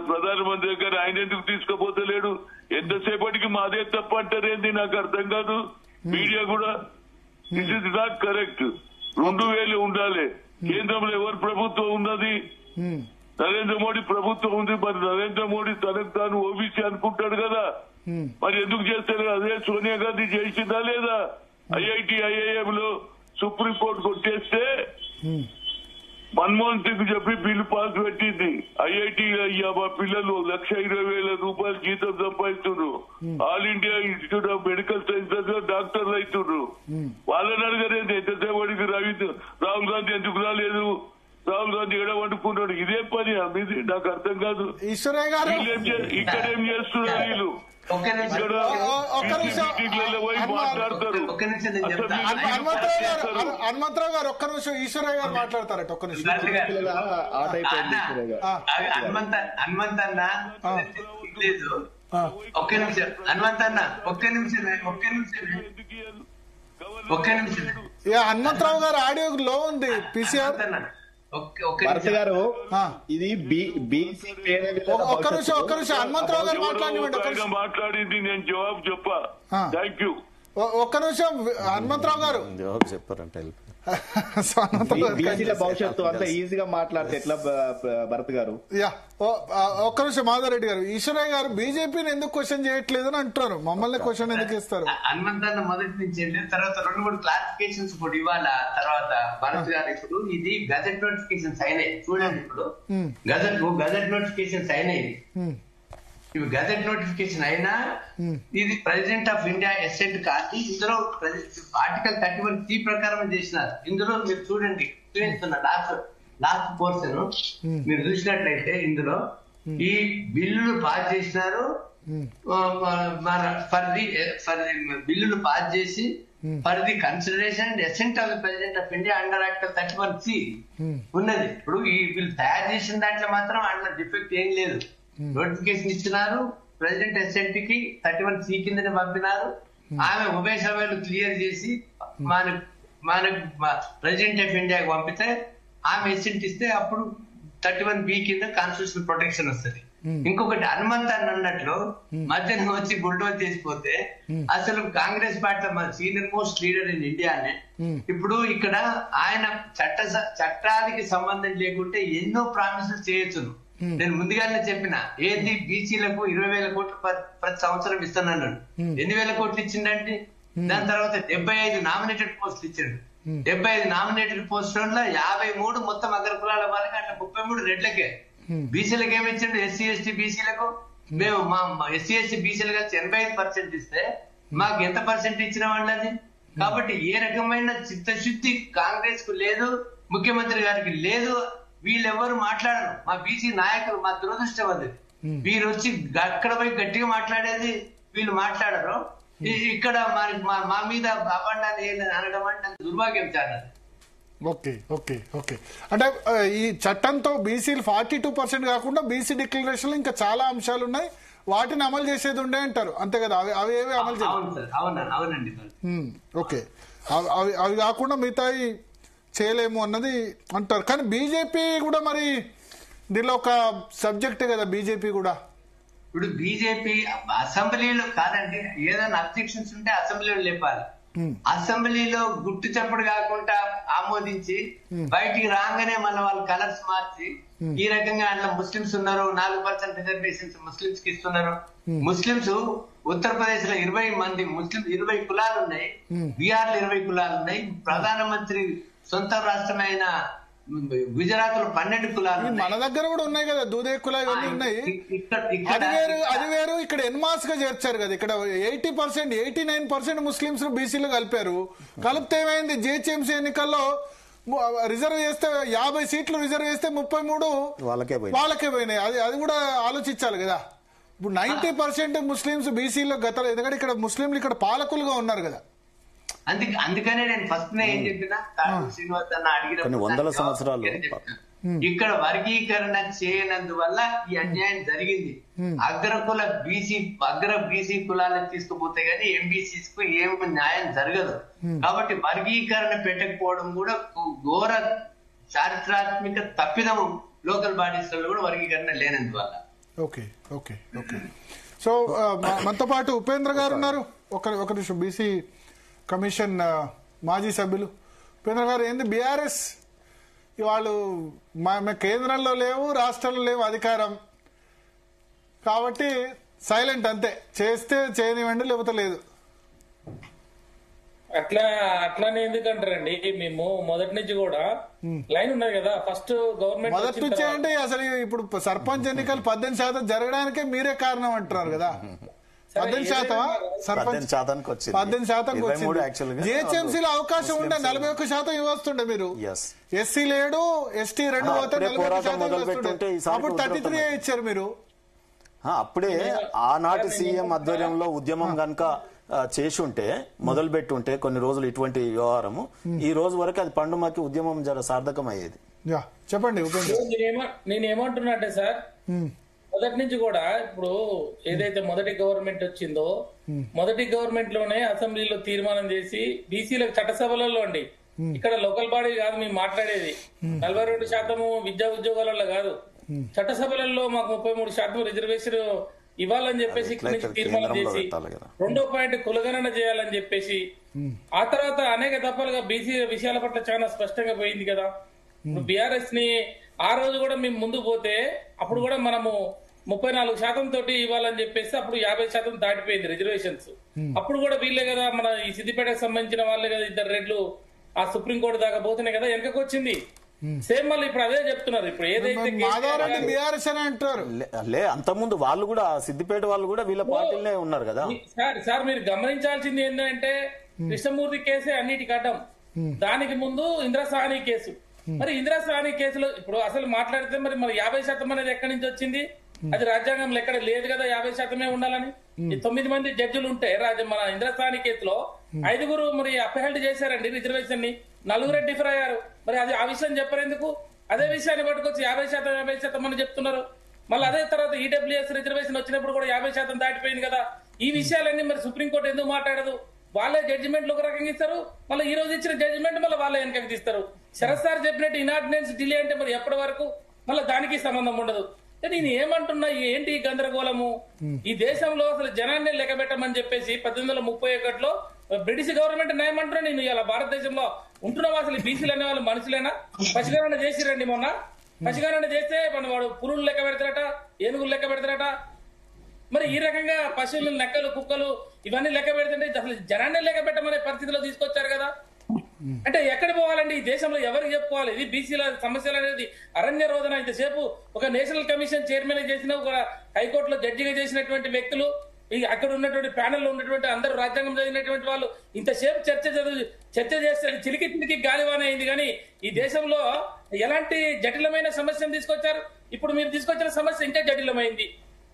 ప్రధానమంత్రి గారు ఆయన ఎందుకు తీసుకుపోతలేడు? ఎంతసేపటికి మాదే తప్ప అంటారేంది? నాకు అర్థం కాదు. మీడియా కూడా దిస్ ఇస్ నాట్ కరెక్ట్. 2000 ఉండాలి. కేంద్రంలో ఎవరు ప్రభుత్వం ఉన్నది? నరేంద్ర మోడీ ప్రభుత్వం ఉంది. మరి నరేంద్ర మోడీ తనకు తాను ఓబీసీ అనుకుంటాడు కదా, మరి ఎందుకు చేస్తారు? అదే సోనియా గాంధీ చేసిందా లేదా? ఐఐటి ఐఐఎం లో సుప్రీంకోర్టు కొట్టేస్తే మన్మోహన్ సింగ్ చెప్పి బిల్లు పాస్ పెట్టింది. ఐఐటి మా పిల్లలు 1,20,000 రూపాయలు జీతం సంపాదిస్తున్నారు. All India institute of medical sciences లో డాక్టర్లు అవుతున్నారు. వాళ్ళని అడగలేదు ఎంతసేపటికి రాహుల్ గాంధీ ఎందుకు రాలేదు, రాహుల్ గాంధీ ఎడ వండుకున్నాడు. ఇదే పని మీది? నాకు అర్థం కాదు. ఈశ్వరయ్య గారు ఇక్కడేం చేస్తున్నారు వీళ్ళు? హనుమంతరావు గారు ఒక్క నిమిషం ఈశ్వరయ్య గారు మాట్లాడతారట. ఒక్క నిమిషం. హనుమంతన్న ఒక్క నిమిషం. హనుమంతన్న ఒక్క నిమిషం. హనుమంతరావు గారు ఆడియో లో ఉంది. పిసిఆర్ గారు ఇది ఒక్క నిమిషం హనుమంతరావు గారు మాట్లాడింది నేను జవాబు చెప్పా. Thank you. ఒక్క నిమిషం హనుమంతరావు గారు చెప్పారంటే బీసీల భవిష్యత్తు అంతా ఈజీగా మాట్లాడితే ఎట్లా భరత్ గారు? ఒక్క నిమిషం మాధవరెడ్డి గారు. ఈశ్వరయ్య గారు బీజేపీని ఎందుకు క్వశ్చన్ చేయట్లేదు అని అంటారు, మమ్మల్ని క్వశ్చన్ ఎందుకు ఇస్తారు? హనుమంతన్న మొదటి నుంచి తర్వాత 2-3 క్లారిఫికేషన్స్ కూడా ఇవాళ. తర్వాత భరత్ గారు ఇప్పుడు ఇది గజెట్ నోటిఫికేషన్స్ అయినాయి చూడండి. ఇప్పుడు గజెట్ నోటిఫికేషన్స్ అయినాయి. ఇవి గజెట్ నోటిఫికేషన్ అయినా ఇది ప్రెసిడెంట్ ఆఫ్ ఇండియా ఎసెంట్ కాదు. ఇందులో ఆర్టికల్ 31C ప్రకారం చేసినారు. ఇందులో మీరు చూడండి, చూపిస్తున్న లాస్ట్ పోర్షన్ మీరు చూసినట్లయితే ఇందులో ఈ బిల్లును పాస్ చేసినారు. బిల్లును పాస్ చేసి for the consideration and Accent of the president of India under article 31C ఉన్నది. ఇప్పుడు ఈ బిల్లు తయారు చేసిన దాంట్లో మాత్రం అందులో డిఫెక్ట్ ఏం లేదు. నోటిఫికేషన్ ఇచ్చినారు. ప్రెసిడెంట్ ఎస్ఎంట్ కి 31C కిందనే పంపినారు. ఆమె ఉభయ సభలు క్లియర్ చేసి మన ప్రెసిడెంట్ ఆఫ్ ఇండియాకి పంపితే ఆమె ఎస్ఎంట్ ఇస్తే అప్పుడు 31B కింద కాన్స్టిట్యూషనల్ ప్రొటెక్షన్ వస్తుంది. ఇంకొకటి హనుమంత్ అన్నట్లు మధ్యాహ్నం వచ్చి బుల్డోజ్ చేసిపోతే అసలు కాంగ్రెస్ పార్టీ మన సీనియర్ మోస్ట్ లీడర్ ఇన్ ఇండియానే. ఇప్పుడు ఇక్కడ ఆయన చట్టానికి సంబంధం లేకుంటే ఎన్నో ప్రామిసెస్ చేయొచ్చును. నేను ముందుగానే చెప్పిన ఏది బీసీలకు 20,000 కోట్లు ప్రతి సంవత్సరం ఇస్తున్నాను. 8,000 కోట్లు ఇచ్చిందంటే దాని తర్వాత 75 నామినేటెడ్ పోస్టులు ఇచ్చాడు. 75 నామినేటెడ్ పోస్టుల్లో 53 మొత్తం అగ్ర కులాల వాళ్ళకి, అట్లా 33 రెడ్లకే. బీసీలకు ఏమి ఇచ్చిండు? ఎస్సీ ఎస్టీ బీసీలకు మేము మా ఎస్సీ ఎస్టీ బీసీలు కలిసి 85% ఇస్తే మాకు ఎంత పర్సెంట్ ఇచ్చిన వాళ్ళది? కాబట్టి ఏ రకమైన చిత్తశుద్ధి కాంగ్రెస్ కు లేదు, ముఖ్యమంత్రి గారికి లేదు. వీళ్ళెవరు మాట్లాడరు. మా బీసీ నాయకులు మా దురదృష్టం అది. వీరు వచ్చి అక్కడ పోయి గట్టిగా మాట్లాడేది వీళ్ళు మాట్లాడరు. ఇక్కడ మా మీద అబండాన్ని అనడం అంటే దుర్భాగ్యం చాలా. ఓకే ఓకే ఓకే అంటే ఈ చట్టంతో బీసీలు 42% కాకుండా బీసీ డిక్లరేషన్ ఇంకా చాలా అంశాలు ఉన్నాయి, వాటిని అమలు చేసేది ఉండే అంటారు, అంతే కదా? అవి ఏవి అమలు చేయాలి? అవునండి. ఓకే, అవి కాకుండా మిగతాయి చేయలేము అన్నది అంటారు. కానీ బీజేపీ కూడా మరి దీనిలో ఒక సబ్జెక్ట్ కదా బీజేపీ కూడా. ఇప్పుడు బీజేపీ అసెంబ్లీలో కాదండి, ఏదైనా అబ్జెక్షన్స్ ఉంటే అసెంబ్లీలో లేపాలి. అసెంబ్లీలో గుట్టు చప్పుడు కాకుండా ఆమోదించి బయటికి రాగానే మళ్ళీ వాళ్ళు కలర్స్ మార్చి ఈ రకంగా అందులో ముస్లిమ్స్ ఉన్నారు, 4% రిజర్వేషన్స్ ముస్లిమ్స్ కి ఇస్తున్నారు. ముస్లిమ్స్ ఉత్తరప్రదేశ్ లో 20 మంది ముస్లిం 20 కులాలు ఉన్నాయి, బీహార్ లో 20 కులాలు ఉన్నాయి, ప్రధానమంత్రి సొంత రాష్ట్రమైన గుజరాత్ లో 12 కులాలు ఉన్నాయి. మన దగ్గర కూడా ఉన్నాయి కదా దూదే కులా ఇవన్నీ ఉన్నాయి. అది వేరు. ఇక్కడ ఎన్మాస్ గా చేర్చారు కదా. ఇక్కడ 80% 89% ముస్లింస్ బీసీలు కలిపారు. కలిపితే ఏమైంది? జిహెచ్ఎంసీ ఎన్నికల్లో రిజర్వ్ చేస్తే 50 సీట్లు రిజర్వ్ చేస్తే 33 వాళ్ళకే పోయినాయి. అది కూడా ఆలోచించాలి కదా. ఇప్పుడు 90% ముస్లింస్ బీసీలో గతంలో, ఎందుకంటే ఇక్కడ ముస్లింలు ఇక్కడ పాలకులుగా ఉన్నారు కదా. అందుకనే నేను ఫస్ట్ ఏం చెప్పినా, శ్రీనివాస్ అన్న అడిగిన వందల సంవత్సరాలు ఇక్కడ వర్గీకరణ చేయనందువల్ల ఈ అన్యాయం జరిగింది. అగ్ర బీసీ కులాలకు తీసుకుపోతే గానీ ఎంబీసీస్ కు ఏమి న్యాయం జరగదు. కాబట్టి వర్గీకరణ పెట్టకపోవడం కూడా ఘోర చారిత్రాత్మక తప్పిదము లోకల్ బాడీస్ లో కూడా వర్గీకరణ లేనందువల్ల. ఓకే. సో మనతో పాటు ఉపేంద్ర గారు ఉన్నారు. ఒక నిమిషం. బీసీ కమిషన్ మాజీ సభ్యులు ఉపేంద్ర గారు, ఏంది బీఆర్ఎస్ వాళ్ళు కేంద్రంలో లేవు, రాష్ట్రంలో లేవు అధికారం కాబట్టి సైలెంట్, అంతే. చేస్తే చేయనివ్వండి, లేకపోతే లేదు. అట్లానే ఎందుకంటారండి? మేము మొదటి నుంచి కూడా లైన్ ఉన్నది కదా. ఫస్ట్ గవర్నమెంట్ మొదటి నుంచి అంటే అసలు ఇప్పుడు సర్పంచ్ ఎన్నికలు 18% జరగడానికే మీరే కారణం అంటున్నారు కదా. 18% సర్పంచ్ 18% వచ్చింది. జిహెచ్ఎంసీలో అవకాశం ఉండే 41% ఇవ్వస్తుండే. మీరు ఎస్సీ లేడు, ఎస్టీ 2 పోతే 40% అప్పుడు 33 ఇచ్చారు మీరు. అప్పుడే ఆనాటి సీఎం ఆధ్వర్యంలో ఉద్యమం గనక చేసి ఉంటే, మొదలు పెట్టి ఉంటే కొన్ని రోజులు ఇటువంటి వ్యవహారము, ఈ రోజు వరకు అది పండుమకి ఉద్యమం జర సార్థకం అయ్యేది. చెప్పండి. నేను ఏమంటున్నా అంటే సార్, మొదటి నుంచి కూడా ఇప్పుడు ఏదైతే మొదటి గవర్నమెంట్ వచ్చిందో, మొదటి గవర్నమెంట్ లోనే అసెంబ్లీలో తీర్మానం చేసి బీసీలకు చట్టసభలలో అండి, ఇక్కడ లోకల్ బాడీ కాదు మేము మాట్లాడేది, 42% విద్యా ఉద్యోగాలలో కాదు, చట్టసభలలో మాకు 33% రిజర్వేషన్ ఇవ్వాలని చెప్పేసి ఇక్కడి నుంచి తీర్మానం చేసి, 2వ పాయింట్ కులగణన చేయాలని చెప్పేసి, ఆ తర్వాత అనేక దఫాలుగా బీసీ విషయాల పట్ల చాలా స్పష్టంగా పోయింది కదా. ఇప్పుడు బీఆర్ఎస్ ని ఆ రోజు కూడా మేము ముందు పోతే అప్పుడు కూడా మనము 34% తోటి ఇవ్వాలని చెప్పేసి అప్పుడు 50% దాటిపోయింది రిజర్వేషన్స్. అప్పుడు కూడా వీళ్ళే కదా, మన ఈ సిద్దిపేటకు సంబంధించిన వాళ్ళే కదా 2 రెడ్లు ఆ సుప్రీంకోర్టు దాకా పోతున్నాయి కదా, వెనకకు వచ్చింది. సేమ్ మళ్ళీ ఇప్పుడు అదే చెప్తున్నారు. ఇప్పుడు ఏదైతే అంతకుముందు వాళ్ళు కూడా సిద్దిపేట వాళ్ళు కూడా వీళ్ళ పార్టీలనే ఉన్నారు కదా. సార్ మీరు గమనించాల్సింది ఏంటంటే, కృష్ణమూర్తి కేసే అన్నిటికి అడ్డం. దానికి ముందు ఇంద్రసాని కేసు. మరి ఇంద్రసాని కేసులో ఇప్పుడు అసలు మాట్లాడితే మరి 50% అనేది ఎక్కడి నుంచి వచ్చింది? అది రాజ్యాంగంలో ఎక్కడ లేదు కదా 50% ఉండాలని. 9 మంది జడ్జిలు ఉంటే మన ఇంద్రసాని కేసులో 5 మరి అపహెల్డ్ చేశారండి రిజర్వేషన్ ని, 4 డిఫర్ అయ్యారు. మరి అది ఆ విషయం చెప్పరేందుకు? అదే విషయాన్ని పట్టుకొచ్చి 50% అని చెప్తున్నారు. మళ్ళీ అదే తర్వాత ఈడబ్ల్యూఎస్ రిజర్వేషన్ వచ్చినప్పుడు కూడా 50% దాటిపోయింది కదా. ఈ విషయాలన్నీ మరి సుప్రీంకోర్టు ఎందుకు మాట్లాడదు? వాళ్ళే జడ్జిమెంట్లు ఒక రకంగా ఇస్తారు, మళ్ళీ ఈ రోజు ఇచ్చిన జడ్జిమెంట్ మళ్ళీ వాళ్ళే వెనకకి తీస్తారు. శరత్ సార్ చెప్పినట్టు ఇనార్డినెన్స్ డిలే అంటే మరి ఎప్పటి వరకు? మళ్ళీ దానికి సంబంధం ఉండదు. నేను ఏమంటున్నా, ఏంటి గందరగోళము? ఈ దేశంలో అసలు జనాన్ని లెక్కబెట్టమని చెప్పేసి 1831లో బ్రిటిష్ గవర్నమెంట్ న్యాయమంటున్నా. నేను ఇలా భారతదేశంలో ఉంటున్నావా? అసలు బీసీలు అనే వాళ్ళు మనుషులేనా? పసిగణన చేసిరండి మొన్న. పసిగణన చేస్తే వాడు పురులు లెక్క పెడతారట, ఏనుగులు లెక్క పెడతారట. మరి ఈ రకంగా పశువులు, నక్కలు, కుక్కలు ఇవన్నీ లెక్క పెడుతుంటే అసలు జనాన్ని లెక్క పెట్టమనే పరిస్థితిలో తీసుకొచ్చారు కదా. అంటే ఎక్కడ పోవాలండి? ఈ దేశంలో ఎవరికి చెప్పుకోవాలి? ఇది బీసీల సమస్యలు అనేది అరణ్య రోదన. ఇంతసేపు ఒక నేషనల్ కమిషన్ చైర్మన్ చేసిన, ఒక హైకోర్టులో జడ్జిగా చేసినటువంటి వ్యక్తులు, అక్కడ ఉన్నటువంటి ప్యానెల్లో ఉన్నటువంటి అందరూ రాజ్యాంగం చదివినటువంటి వాళ్ళు ఇంతసేపు చర్చ చేస్తే చిలికి గాలివాన అయింది. కానీ ఈ దేశంలో ఎలాంటి జటిలమైన సమస్యను తీసుకొచ్చారు? ఇప్పుడు మీరు తీసుకొచ్చిన సమస్య ఇంకా జటిలమైంది.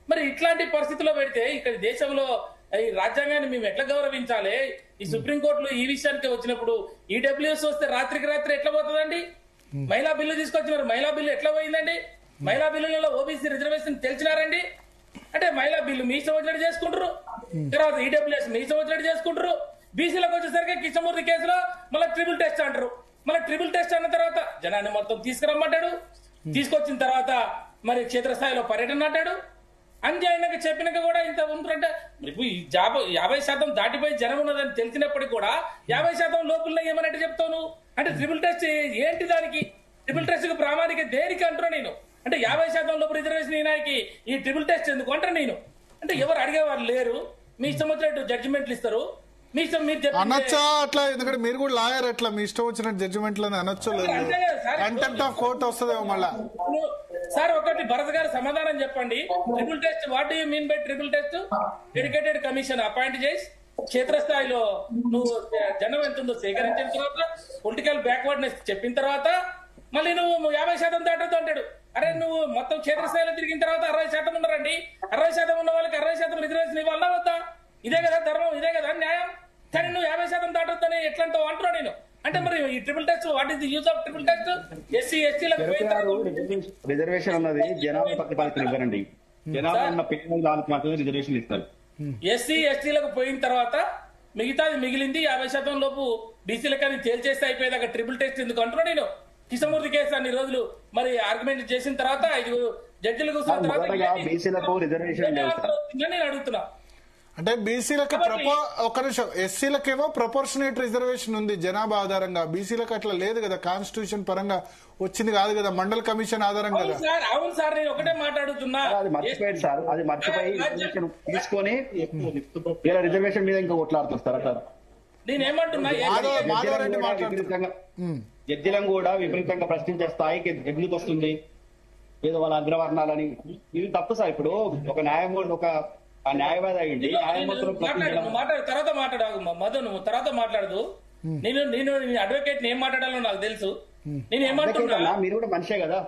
మరి ఇట్లాంటి పరిస్థితిలో పెడితే ఇక్కడ దేశంలో ఈ రాజ్యాంగాన్ని మేము ఎట్లా గౌరవించాలి? ఈ సుప్రీంకోర్టులో ఈ విషయానికి వచ్చినప్పుడు ఈడబ్ల్యూఎస్ వస్తే రాత్రికి రాత్రి ఎట్లా పోతుందండి? మహిళా బిల్లు తీసుకొచ్చినారు, మహిళా బిల్లు ఎట్లా పోయిందండి? మహిళా బిల్లులలో ఓబీసీ రిజర్వేషన్ తెలిసినారండి. అంటే మహిళా బిల్లు మీ ఇష్టం వచ్చినట్టు చేసుకుంటారు, తర్వాత ఈడబ్ల్యూఎస్ మీ ఇష్టం వచ్చినట్టు చేసుకుంటారు. బీసీలకు వచ్చేసరికి కృష్ణమూర్తి కేసులో మళ్ళీ ట్రిపుల్ టెస్ట్ అంటారు. మళ్ళీ ట్రిపుల్ టెస్ట్ అన్న తర్వాత జనాన్ని మొత్తం తీసుకురమ్మంటాడు. తీసుకొచ్చిన తర్వాత మరి క్షేత్రస్థాయిలో పర్యటన అంటాడు. అన్యాయంగా చెప్పినాక కూడా ఇంత ఉంటుంటే ఇప్పుడు 50% దాటిపోయి జనం ఉన్నదని తెలిసినప్పటికీ కూడా 50% లోపల ఏమన్నట్టు చెప్తావు నువ్వు? అంటే ట్రిపుల్ టెస్ట్ ఏంటి? దానికి ట్రిపుల్ టెస్ట్ కు ప్రామాణిక దేనికి అంటున్నా నేను? అంటే 50% లోపు రిజర్వేషన్ ఈయనకి ఈ ట్రిపుల్ టెస్ట్ ఎందుకు అంటారు నేను? అంటే ఎవరు అడిగేవారు లేరు. మీ ఇష్టం వచ్చినట్టు జడ్జిమెంట్లు ఇస్తారు, మీ ఇష్టం మీరు అనొచ్చా అట్లా? ఎందుకంటే మీరు కూడా లాయర్, అట్లా మీ ఇష్టం వచ్చిన జడ్జిమెంట్లని అనొచ్చో లేదు, కంటెంప్ట్ ఆఫ్ కోర్ట్ వస్తుందేమో మళ్ళా. సార్ ఒకటి భరత్ గారు సమాధానం చెప్పండి. Triple test, what do you mean by triple test? Dedicated commission appoint చేసి క్షేత్రస్థాయిలో నువ్వు జనం ఎంత ఉందో సేకరించిన తర్వాత, పొలిటికల్ బ్యాక్వర్డ్నెస్ చెప్పిన తర్వాత మళ్ళీ నువ్వు 50% దాటొద్దు అంటాడు. అరే నువ్వు మొత్తం క్షేత్రస్థాయిలో తిరిగిన తర్వాత 60% ఉన్నారండి, 60% ఉన్న వాళ్ళకి 60% రిజర్వేషన్ ఇవ్వాలా వద్దా? ఇదే కదా ధర్మం, ఇదే కదా న్యాయం. కానీ నువ్వు 50% దాటొద్దని ఎట్లంటో అంటున్నావు నేను. అంటే మరి ఈ triple test, what is the use of triple test? SC ఎస్టీలకు రిజర్వేషన్ ఉన్నది జనాభా ప్రతిపాదన ఇవ్వరండి, జనాభా ఉన్న పేదల వాళ్ళకి మాత్రమే రిజర్వేషన్ ఇస్తారు. ఎస్సీ ఎస్టీలకు పోయిన తర్వాత మిగతాది మిగిలింది 50% లోపు బీసీలకని తేల్చేస్తే అయిపోయేదాకా ట్రిపుల్ టెస్ట్ ఎందుకు అంటున్నా నేను. కృష్ణమూర్తి కేసు అన్ని రోజులు మరి ఆర్గ్యుమెంట్ చేసిన తర్వాత 5 జడ్జిలు కూర్చున్న తర్వాత నేను అడుగుతున్నా. అంటే బీసీలకు ఒక నిమిషం, ఎస్సీలకేమో ప్రపోర్షనేట్ రిజర్వేషన్ ఉంది జనాభా ఆధారంగా, బీసీలకు అట్లా లేదు కదా, కాన్స్టిట్యూషన్ పరంగా వచ్చింది కాదు కదా, మండల్ కమిషన్ ఆధారంగా కదా. అవును సార్, నేను ఒకటే మాట్లాడుతున్నా. అది మర్చిపోయాడు సార్, అది మర్చిపోయి తీసుకొని రిజర్వేషన్ మీద ఇంకా కొట్లాడుతారు సార్. నేనేమంటున్నా, జడ్జిలను కూడా విపరీతంగా ప్రశ్నించే స్థాయికి ఎందుకు వస్తుంది ఏదో వాళ్ళ అగ్రవర్ణాలని? ఇది తప్పు సార్. ఇప్పుడు ఒక న్యాయమూర్తి, ఒక న్యాయవాది అయ్యింది, మాట్లాడు తర్వాత మాట్లాడు మధు, నువ్వు తర్వాత మాట్లాడదు. నేను అడ్వకేట్ ఏం మాట్లాడాలో నాకు తెలుసు. నేను ఏమంటున్నా, మీరు కూడా మనిషే కదా.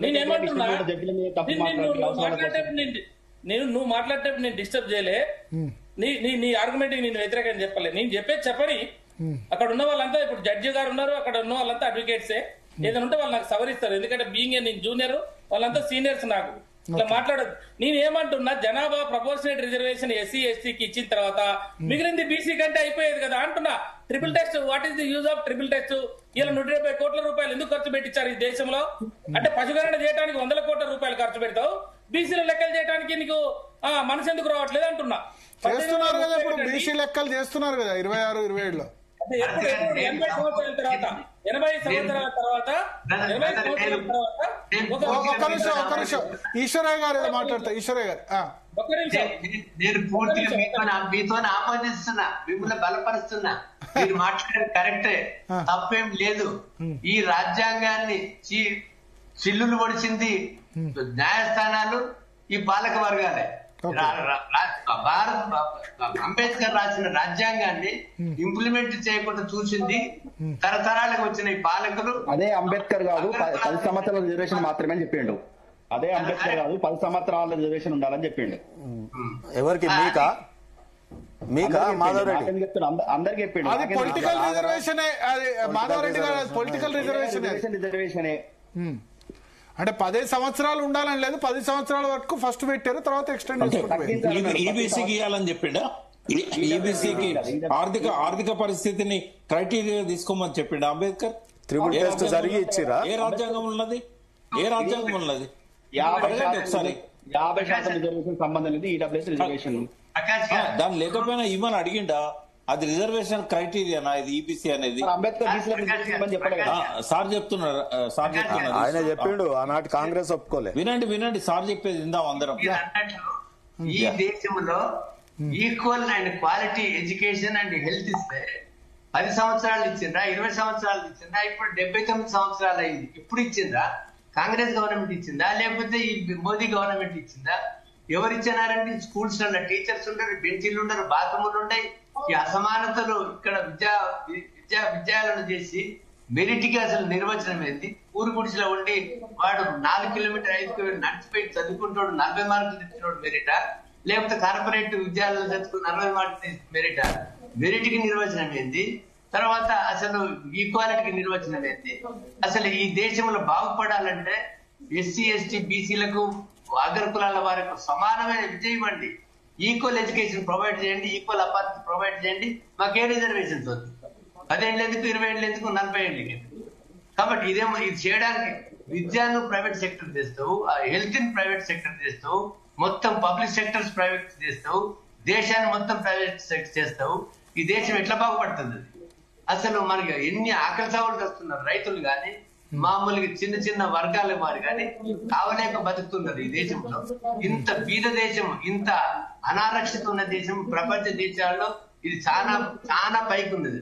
నేనేమంటున్నా, నువ్వు మాట్లాడేటప్పుడు నేను డిస్టర్బ్ చేయలే, నీ ఆర్గ్యుమెంట్ నేను వ్యతిరేకంగా చెప్పలే. నేను చెప్పని అక్కడ ఉన్న వాళ్ళంతా ఇప్పుడు జడ్జి గారు ఉన్నారు, అక్కడ ఉన్న వాళ్ళంతా అడ్వకేట్సే. ఏదైనా ఉంటే వాళ్ళు నాకు సవరిస్తారు, ఎందుకంటే బీయింగ్ నేను జూనియర్, వాళ్ళంతా సీనియర్స్. నాకు ఇట్లా మాట్లాడదు. నేను ఏమంటున్నా, జనాభా ప్రపోర్షనేట్ రిజర్వేషన్ ఎస్సీ ఎస్టీకి ఇచ్చిన తర్వాత మిగిలింది బీసీ కంటే అయిపోయేది కదా అంటున్నా. Triple test, what is the use of triple test? ఇలా 170 కోట్ల రూపాయలు ఎందుకు ఖర్చు పెట్టించారు ఈ దేశంలో? అంటే పశుగణన చేయడానికి 100 కోట్ల రూపాయలు ఖర్చు పెడతావు, బీసీల లెక్కలు చేయడానికి నీకు మనసు ఎందుకు రావట్లేదు అంటున్నా. చేస్తున్నారు కదా ఇప్పుడు, బీసీ లెక్కలు చేస్తున్నారు కదా 26, 27లో. 80 సంవత్సరాల తర్వాత ఒక్క నిమిషం ఈశ్వరయ్య గారు ఏదో మాట్లాడతా. ఈశ్వరయ్య గారు నేను పూర్తిగా మీతో ఆమోదిస్తున్నా, మిమ్మల్ని బలపరుస్తున్నా. మీరు మాట్లాడేది కరెక్టే, తప్పేం లేదు. ఈ రాజ్యాంగాన్ని చిల్లులు పొడిచింది న్యాయస్థానాలు, ఈ పాలక వర్గాలే. అంబేద్కర్ రాసిన రాజ్యాంగాన్ని ఇంప్లిమెంట్ చేయకుండా చూసింది తరతరాలకు వచ్చిన ఈ పాలకులు. అదే అంబేద్కర్ కాదు 10 సంవత్సరాల రిజర్వేషన్ మాత్రమే అని చెప్పిండు. అదే అంబేద్కర్ కాదు 10 సంవత్సరాల రిజర్వేషన్ ఉండాలని చెప్పిండు. ఎవరికి? మీకా మాధవరెడ్డి? అందరికి చెప్పిండు. అది పొలిటికల్ రిజర్వేషన్, మాధవరెడ్డి గారు పొలిటికల్ రిజర్వేషనే. అంటే 10 సంవత్సరాలు ఉండాలని లేదు, 10 సంవత్సరాల వరకు ఫస్ట్ పెట్టారు, తర్వాత ఎక్స్టెండ్ చేసుకుంటారు. ఈబీసీకి ఇవ్వాలని చెప్పిండా? ఈబీసీకి ఆర్థిక పరిస్థితిని క్రైటీరియా తీసుకోమని చెప్పిండు అంబేద్కర్. ట్రిపుల్ టెస్ట్ జరిగి ఇచ్చిరా? ఏ రాజ్యాంగం ఉన్నది? 50% రిజర్వేషన్ సంబంధం లేదు ఈడబ్ల్యూఎస్ రిజర్వేషన్. దాని లేకపోయినా ఇవ్వని అడిగిండా? అది రిజర్వేషన్ క్రైటీరియానా ఇది ఈబీసీ అనేది? సార్ చెప్తున్నారు, ఆయన చెప్పిండు, ఆనాటి కాంగ్రెస్ ఒప్పుకోలే. వినండి సార్ చెప్పేది ఇందాం అందరం. ఈ దేశంలో equal and quality education and health ఇస్తే 10 సంవత్సరాలు ఇచ్చిండ్రా, 20 సంవత్సరాలు ఇచ్చిండ్రా, ఇప్పుడు 79 సంవత్సరాలు అయింది. ఇప్పుడు ఇచ్చిండ్రా? కాంగ్రెస్ గవర్నమెంట్ ఇచ్చిందా, లేకపోతే ఈ మోదీ గవర్నమెంట్ ఇచ్చిందా? ఎవరు ఇచ్చినారండి? స్కూల్స్ లో టీచర్స్ ఉండరు, బెంచీలు ఉండరు, బాత్రూములు ఉన్నాయి. ఈ అసమానతలు ఇక్కడ విద్యాలను చేసి మెరిట్ కి అసలు నిర్వచనం ఏంది? ఊరు గుడిసిలో ఉండి వాడు 4 కిలోమీటర్ 5 కిలోమీటర్ నడిచిపోయి చదువుకుంటాడు, 40 మార్కులు తెచ్చినోడు మెరిటా? లేకపోతే కార్పొరేట్ విద్యాలయాలు చదువుకుని 40 మార్కులు మెరిటా? మెరిట్ కి నిర్వచనం ఏంది? తర్వాత అసలు ఈక్వాలిటీకి నిర్వచనం ఏంది? అసలు ఈ దేశంలో బాగుపడాలంటే ఎస్సీ ఎస్టీ బీసీలకు అగ్రకులాల వారికి సమానమైన విద్య ఇవ్వండి, ఈక్వల్ ఎడ్యుకేషన్ ప్రొవైడ్ చేయండి, ఈక్వల్ అపార్చునిటీ ప్రొవైడ్ చేయండి. మాకే రిజర్వేషన్స్ వద్దు. 10 ఏళ్ళు ఎందుకు, 20 ఏళ్ళు ఎందుకు, 40 ఏళ్ళు ఎందుకు? కాబట్టి ఇది చేయడానికి విద్యను ప్రైవేట్ సెక్టర్ చేస్తావు, హెల్త్ ని ప్రైవేట్ సెక్టర్ చేస్తావు, మొత్తం పబ్లిక్ సెక్టర్స్ ప్రైవేట్ చేస్తావు, దేశాన్ని మొత్తం ప్రైవేట్ సెక్టర్ చేస్తావు. ఈ దేశం ఎట్లా బాగుపడుతుంది? అసలు మనకి ఎన్ని ఆకలి సాగులు వస్తున్నారు రైతులు కానీ, మామూలుగా చిన్న చిన్న వర్గాల వారు కానీ కావలేక బతుకుతున్నారు ఈ దేశంలో. ఇంత బీద దేశం, ఇంత అనారక్షిత ఉన్న దేశం ప్రపంచ దేశాల్లో ఇది చాలా చాలా పైకి ఉన్నది.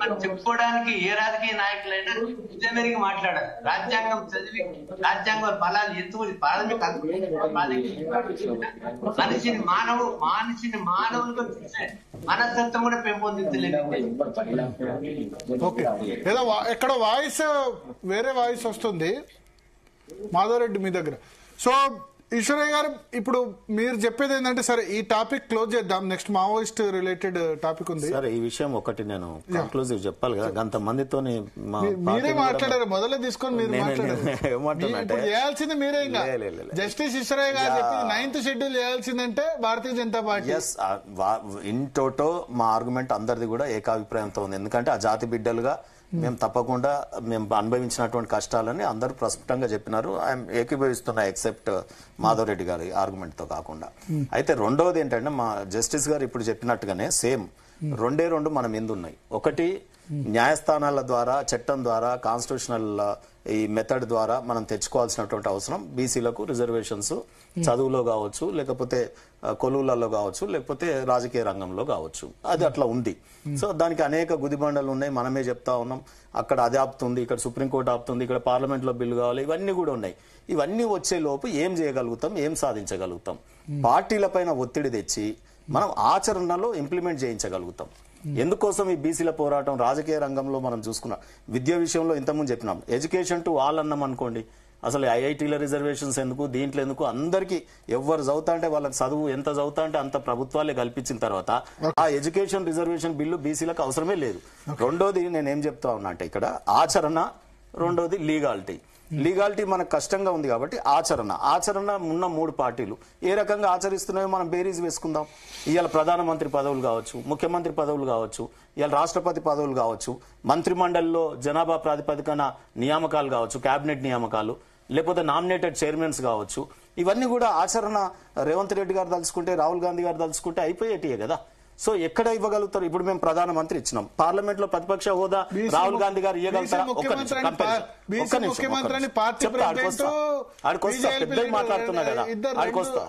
మనం చెప్పుకోవడానికి ఏ రాజకీయ నాయకులైనా నిజమేరికి మాట్లాడాలి. రాజ్యాంగం చదివి రాజ్యాంగ ఫలాలు ఎత్తుకుని మనిషిని మానవులుగా చూసే మనస్తత్వం కూడా పెంపొందించలేదు. ఓకే, ఏదో ఎక్కడ వాయిస్ వేరే వాయిస్ వస్తుంది మాధవరెడ్డి మీ దగ్గర. సో ఈశ్వరయ్య గారు, ఇప్పుడు మీరు చెప్పేది ఏంటంటే, సరే ఈ టాపిక్ క్లోజ్ చేద్దాం, నెక్స్ట్ మావోయిస్ట్ రిలేటెడ్ టాపిక్ ఉంది. సరే, ఈ విషయం ఒకటి నేను కంక్లూజివ్ చెప్పాలి కదా, అంత మందితోని మీరే మాట్లాడారు, మొదలు తీసుకొని మీరు ఏమంటున్నాంటే చేయాల్సింది మీరే. ఇంకా జస్టిస్ ఈశ్వరయ్య గారు చెప్పింది 9th షెడ్యూల్ చేయాల్సిందంటే Bharatiya Janata Party. In toto మా ఆర్గ్యుమెంట్ అందరిది కూడా ఏకాభిప్రాయంతో ఉంది. ఎందుకంటే ఆ జాతి బిడ్డలుగా మేము తప్పకుండా మేము అనుభవించినటువంటి కష్టాలని అందరూ ప్రస్ఫుటంగా చెప్పినారు. ఐఎమ్ ఏకీభవిస్తున్నా, ఎక్సెప్ట్ మాధవరెడ్డి గారి ఆర్గ్యుమెంట్ తో కాకుండా. అయితే రెండవది ఏంటంటే, మా జస్టిస్ గారు ఇప్పుడు చెప్పినట్టుగానే సేమ్ రెండే మన మీద ఉన్నాయి. ఒకటి, న్యాయస్థానాల ద్వారా, చట్టం ద్వారా, కాన్స్టిట్యూషనల్ ఈ మెథడ్ ద్వారా మనం తెచ్చుకోవాల్సినటువంటి అవసరం బీసీలకు రిజర్వేషన్స్ చదువులో కావచ్చు, లేకపోతే కొలువులలో కావచ్చు, లేకపోతే రాజకీయ రంగంలో కావచ్చు. అది అట్లా ఉంది. సో దానికి అనేక గుదిబండలు ఉన్నాయి, మనమే చెప్తా ఉన్నాం. అక్కడ అది ఆపుతుంది, ఇక్కడ సుప్రీంకోర్టు ఆపుతుంది, ఇక్కడ పార్లమెంట్ లో బిల్లు కావాలి, ఇవన్నీ కూడా ఉన్నాయి. ఇవన్నీ వచ్చే లోపు ఏం చేయగలుగుతాం, ఏం సాధించగలుగుతాం? పార్టీల పైన ఒత్తిడి తెచ్చి మనం ఆచరణలో ఇంప్లిమెంట్ చేయించగలుగుతాం. ఎందుకోసం ఈ బీసీల పోరాటం? రాజకీయ రంగంలో మనం చూసుకున్నాం, విద్య విషయంలో ఇంతకుముందు చెప్పినాం, ఎడ్యుకేషన్ టు ఆల్ అన్నాం అనుకోండి. అసలు ఐఐటీల రిజర్వేషన్స్ ఎందుకు, దీంట్లో ఎందుకు? అందరికీ ఎవరు చదువుతా అంటే వాళ్ళకి చదువు ఎంత చదువుతా అంటే అంత ప్రభుత్వాలే కల్పించిన తర్వాత ఆ ఎడ్యుకేషన్ రిజర్వేషన్ బిల్లు బీసీలకు అవసరమే లేదు. రెండోది నేనేం చెప్తా ఉన్నా అంటే, ఇక్కడ ఆచరణ, రెండోది లీగాలిటీ మనకు కష్టంగా ఉంది కాబట్టి ఆచరణ ఉన్న 3 పార్టీలు ఏ రకంగా ఆచరిస్తున్నాయో మనం బేరీజ్ వేసుకుందాం. ఇవాళ ప్రధానమంత్రి పదవులు కావచ్చు, ముఖ్యమంత్రి పదవులు కావచ్చు, ఇవాళ రాష్ట్రపతి పదవులు కావచ్చు, మంత్రిమండలిలో జనాభా ప్రాతిపదికన నియామకాలు కావచ్చు, కేబినెట్ నియామకాలు, లేకపోతే నామినేటెడ్ చైర్మన్స్ కావచ్చు, ఇవన్నీ కూడా ఆచరణ రేవంత్ రెడ్డి గారు తలుచుకుంటే, రాహుల్ గాంధీ గారు తలుచుకుంటే అయిపోయేటియే కదా. సో ఎక్కడ ఇవ్వగలుగుతారు? ఇప్పుడు మేము ప్రధానమంత్రి ఇచ్చినాం, పార్లమెంట్ లో ప్రతిపక్ష హోదా రాహుల్ గాంధీ గారు ఇవ్వగలుగుతారా? మాట్లాడుతున్నా కదా, ఆడికొస్తా.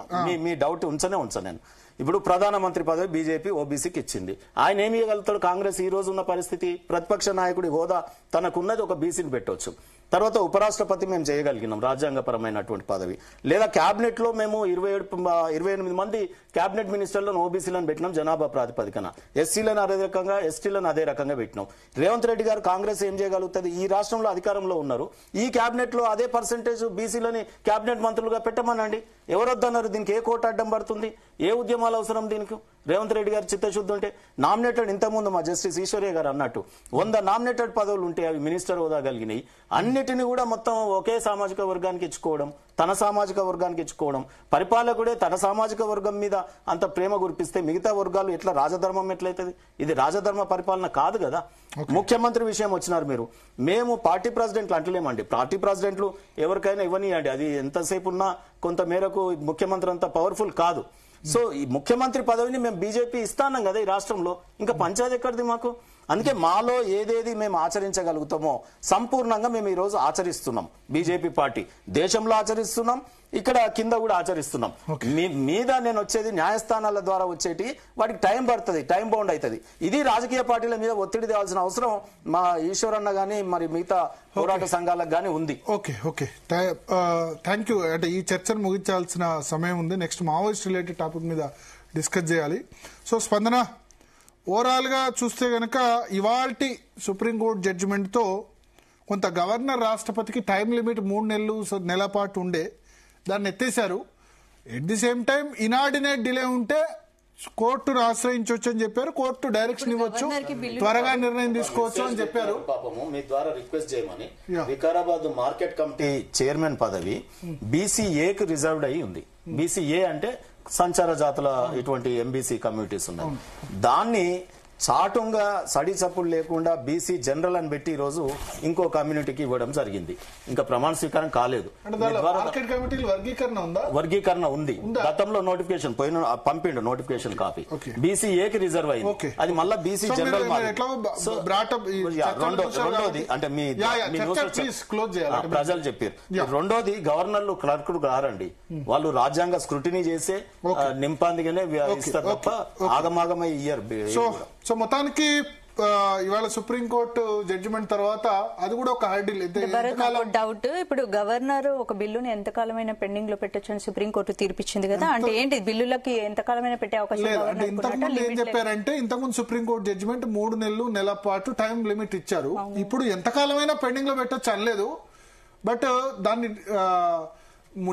మీ డౌట్ ఉంచనే నేను. ఇప్పుడు ప్రధానమంత్రి పదవి బీజేపీ ఓబీసీకి ఇచ్చింది, ఆయన ఏమి ఇవ్వగలుగుతాడు? కాంగ్రెస్ ఈ రోజు ఉన్న పరిస్థితి, ప్రతిపక్ష నాయకుడి హోదా తనకున్నది ఒక బీసీని పెట్టవచ్చు. తర్వాత ఉపరాష్ట్రపతి మేము చేయగలిగినాం, రాజ్యాంగపరమైనటువంటి పదవి. లేదా క్యాబినెట్ లో మేము 28 మంది క్యాబినెట్ మినిస్టర్లను ఓబీసీలను పెట్టినాం జనాభా ప్రాతిపదికన. ఎస్సీలను అదే రకంగా, ఎస్టీలను అదే రకంగా పెట్టినాం. రేవంత్ రెడ్డి గారు కాంగ్రెస్ ఏం చేయగలుగుతుంది? ఈ రాష్ట్రంలో అధికారంలో ఉన్నారు, ఈ క్యాబినెట్ లో అదే పర్సెంటేజ్ బీసీలని క్యాబినెట్ మంత్రులుగా పెట్టమనండి. ఎవరొద్దన్నారు? దీనికి ఏ కోర్టు అడ్డం పడుతుంది? ఏ ఉద్యమాలు అవసరం దీనికి? రేవంత్ రెడ్డి గారు చిత్తశుద్ధి ఉంటే నామినేటెడ్, ఇంతకుముందు మా జస్టిస్ ఈశ్వరయ్య గారు అన్నట్టు 100 నామినేటెడ్ పదవులు ఉంటే అవి మినిస్టర్ హోదా కలిగినాయి. అన్నిటిని కూడా మొత్తం ఒకే సామాజిక వర్గానికి ఇచ్చుకోవడం, తన సామాజిక వర్గానికి ఇచ్చుకోవడం, పరిపాలకుడే తన సామాజిక వర్గం మీద అంత ప్రేమ గురిపిస్తే మిగతా వర్గాలు ఎట్లా రాజధర్మం ఎట్లయితుంది? ఇది రాజధర్మ పరిపాలన కాదు కదా. ముఖ్యమంత్రి విషయం వచ్చినారు మీరు, మేము పార్టీ ప్రెసిడెంట్లు అంటలేమండి. పార్టీ ప్రెసిడెంట్లు ఎవరికైనా ఇవ్వనియండి, అది ఎంతసేపు ఉన్నా కొంత మేరకు ముఖ్యమంత్రి అంత పవర్ఫుల్ కాదు. సో ఈ ముఖ్యమంత్రి పదవిని మేము బీజేపీ ఇస్తాన్నాం కదా ఈ రాష్ట్రంలో, ఇంకా పంచాయతీ ఎక్కడిది మాకు? అందుకే మాలో ఏదేది మేము ఆచరించగలుగుతామో సంపూర్ణంగా మేము ఈ రోజు ఆచరిస్తున్నాం. బీజేపీ పార్టీ దేశంలో ఆచరిస్తున్నాం, ఇక్కడ కింద కూడా ఆచరిస్తున్నాం. మీద నేను వచ్చేది న్యాయస్థానాల ద్వారా వచ్చేటి వాటికి టైం పడుతుంది, టైం బౌండ్ అవుతుంది. ఇది రాజకీయ పార్టీల మీద ఒత్తిడి తేవాల్సిన అవసరం మా ఈశ్వరన్న గానీ మరి మిగతా పోరాట సంఘాలకు గానీ ఉంది. Okay thank you. అంటే ఈ చర్చను ముగించాల్సిన సమయం ఉంది. నెక్స్ట్ మావోయిస్ట్ రిలేటెడ్ టాపిక్ మీద డిస్కస్ చేయాలి. సో స్పందన, ఓవరాల్ గా చూస్తే గనక ఇవాల్టి సుప్రీంకోర్టు జడ్జిమెంట్ తో కొంత గవర్నర్ రాష్ట్రపతికి టైం లిమిట్ 3 నెలల పాటు ఉండే, దాన్ని ఎత్తేశారు. At the same time inordinate delay ఉంటే కోర్టును ఆశ్రయించవచ్చు అని చెప్పారు. కోర్టు డైరెక్షన్ ఇవ్వచ్చు, త్వరగా నిర్ణయం తీసుకోవచ్చు అని చెప్పారు. పాపము మీ ద్వారా రిక్వెస్ట్ చేయమని, వికారాబాద్ మార్కెట్ కమిటీ చైర్మన్ పదవి బీసీఏకి రిజర్వ్డ్ అయి ఉంది. బీసీఏ అంటే సంచార జాతుల ఇటువంటి ఎంబీసీ కమ్యూనిటీస్ ఉన్నాయి. దాన్ని చాటుగా సడి చప్పుడు లేకుండా బీసీ జనరల్ అని పెట్టి ఈ రోజు ఇంకో కమ్యూనిటీకి ఇవ్వడం జరిగింది. ఇంకా ప్రమాణ స్వీకారం కాలేదు. వర్గీకరణ ఉంది. గతంలో నోటిఫికేషన్ పంపిండు నోటిఫికేషన్ కాపీ. బీసీ ఏకి రిజర్వ్ అయింది, అది మళ్ళీ బీసీ జనరల్. రెండోది అంటే మీ ప్రజలు చెప్పారు. రెండోది గవర్నర్లు క్లర్కులు రారండి, వాళ్ళు రాజ్యాంగ స్క్రూటినీ చేసే నింపాందిగానే ఇస్తారు తప్ప ఆగమాగమై ఇయ్యరు. సో మొత్తానికి ఇవాళ సుప్రీంకోర్టు జడ్జిమెంట్ తర్వాత అది కూడా ఒక హర్డిల్. డౌట్, ఇప్పుడు గవర్నర్ ఒక బిల్లుని ఎంతకాలమైన పెండింగ్ లో పెట్టొచ్చు అని సుప్రీంకోర్టు తీర్పిచ్చింది కదా, అంటే ఏంటి బిల్లులకి ఎంతకాలమైన పెట్టే అవకాశం లేదు? అంటే ఇంతకుముందు ఏం చెప్పారంటే, ఇంతకుముందు సుప్రీంకోర్టు జడ్జిమెంట్ 3 నెలలు నెల పాటు టైం లిమిట్ ఇచ్చారు. ఇప్పుడు ఎంతకాలమైనా పెండింగ్ లో పెట్టొచ్చు అనలేదు, బట్ దాన్ని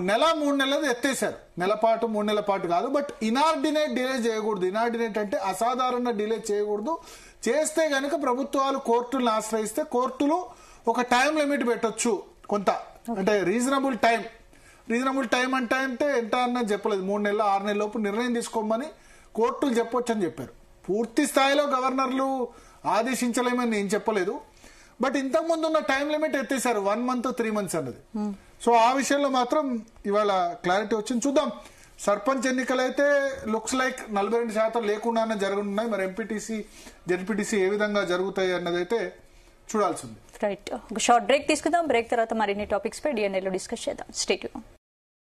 నెల 3 నెలలు ఎత్తేసారు. నెల పాటు 3 నెలల పాటు కాదు, బట్ ఇనార్డినేట్ డిలే చేయకూడదు. ఇనార్డినేట్ అంటే అసాధారణ డిలే చేయకూడదు. చేస్తే గనక ప్రభుత్వాలు కోర్టులను ఆశ్రయిస్తే కోర్టులు ఒక టైం లిమిట్ పెట్టొచ్చు కొంత, అంటే రీజనబుల్ టైం. రీజనబుల్ టైం అంటే ఎంత అన్నది చెప్పలేదు. 3 నెలలు 6 నెలల లోపు నిర్ణయం తీసుకోమని కోర్టులు చెప్పొచ్చు అని చెప్పారు. పూర్తి స్థాయిలో గవర్నర్లు ఆదేశించలేమని నేను చెప్పలేదు, బట్ ఇంతకు ముందు ఉన్న టైం లిమిట్ ఎత్తేసారు 1 మంత్ 3 మంత్స్ అన్నది. సో ఆ విషయంలో మాత్రం ఇవాళ క్లారిటీ వచ్చింది. చూద్దాం, సర్పంచ్ ఎన్నికలు అయితే లుక్స్ లైక్ 42% లేకుండానే జరగనున్నాయి. మరి ఎంపీటీసీ జెడ్పీటీసీ ఏ విధంగా జరుగుతాయి అన్నదైతే చూడాల్సింది. రైట్, ఒక షార్ట్ బ్రేక్ తీసుకుందాం. బ్రేక్ తర్వాత మరిన్ని టాపిక్స్ పై డిఎన్ఏలో డిస్కస్ చేద్దాం. Stay tune.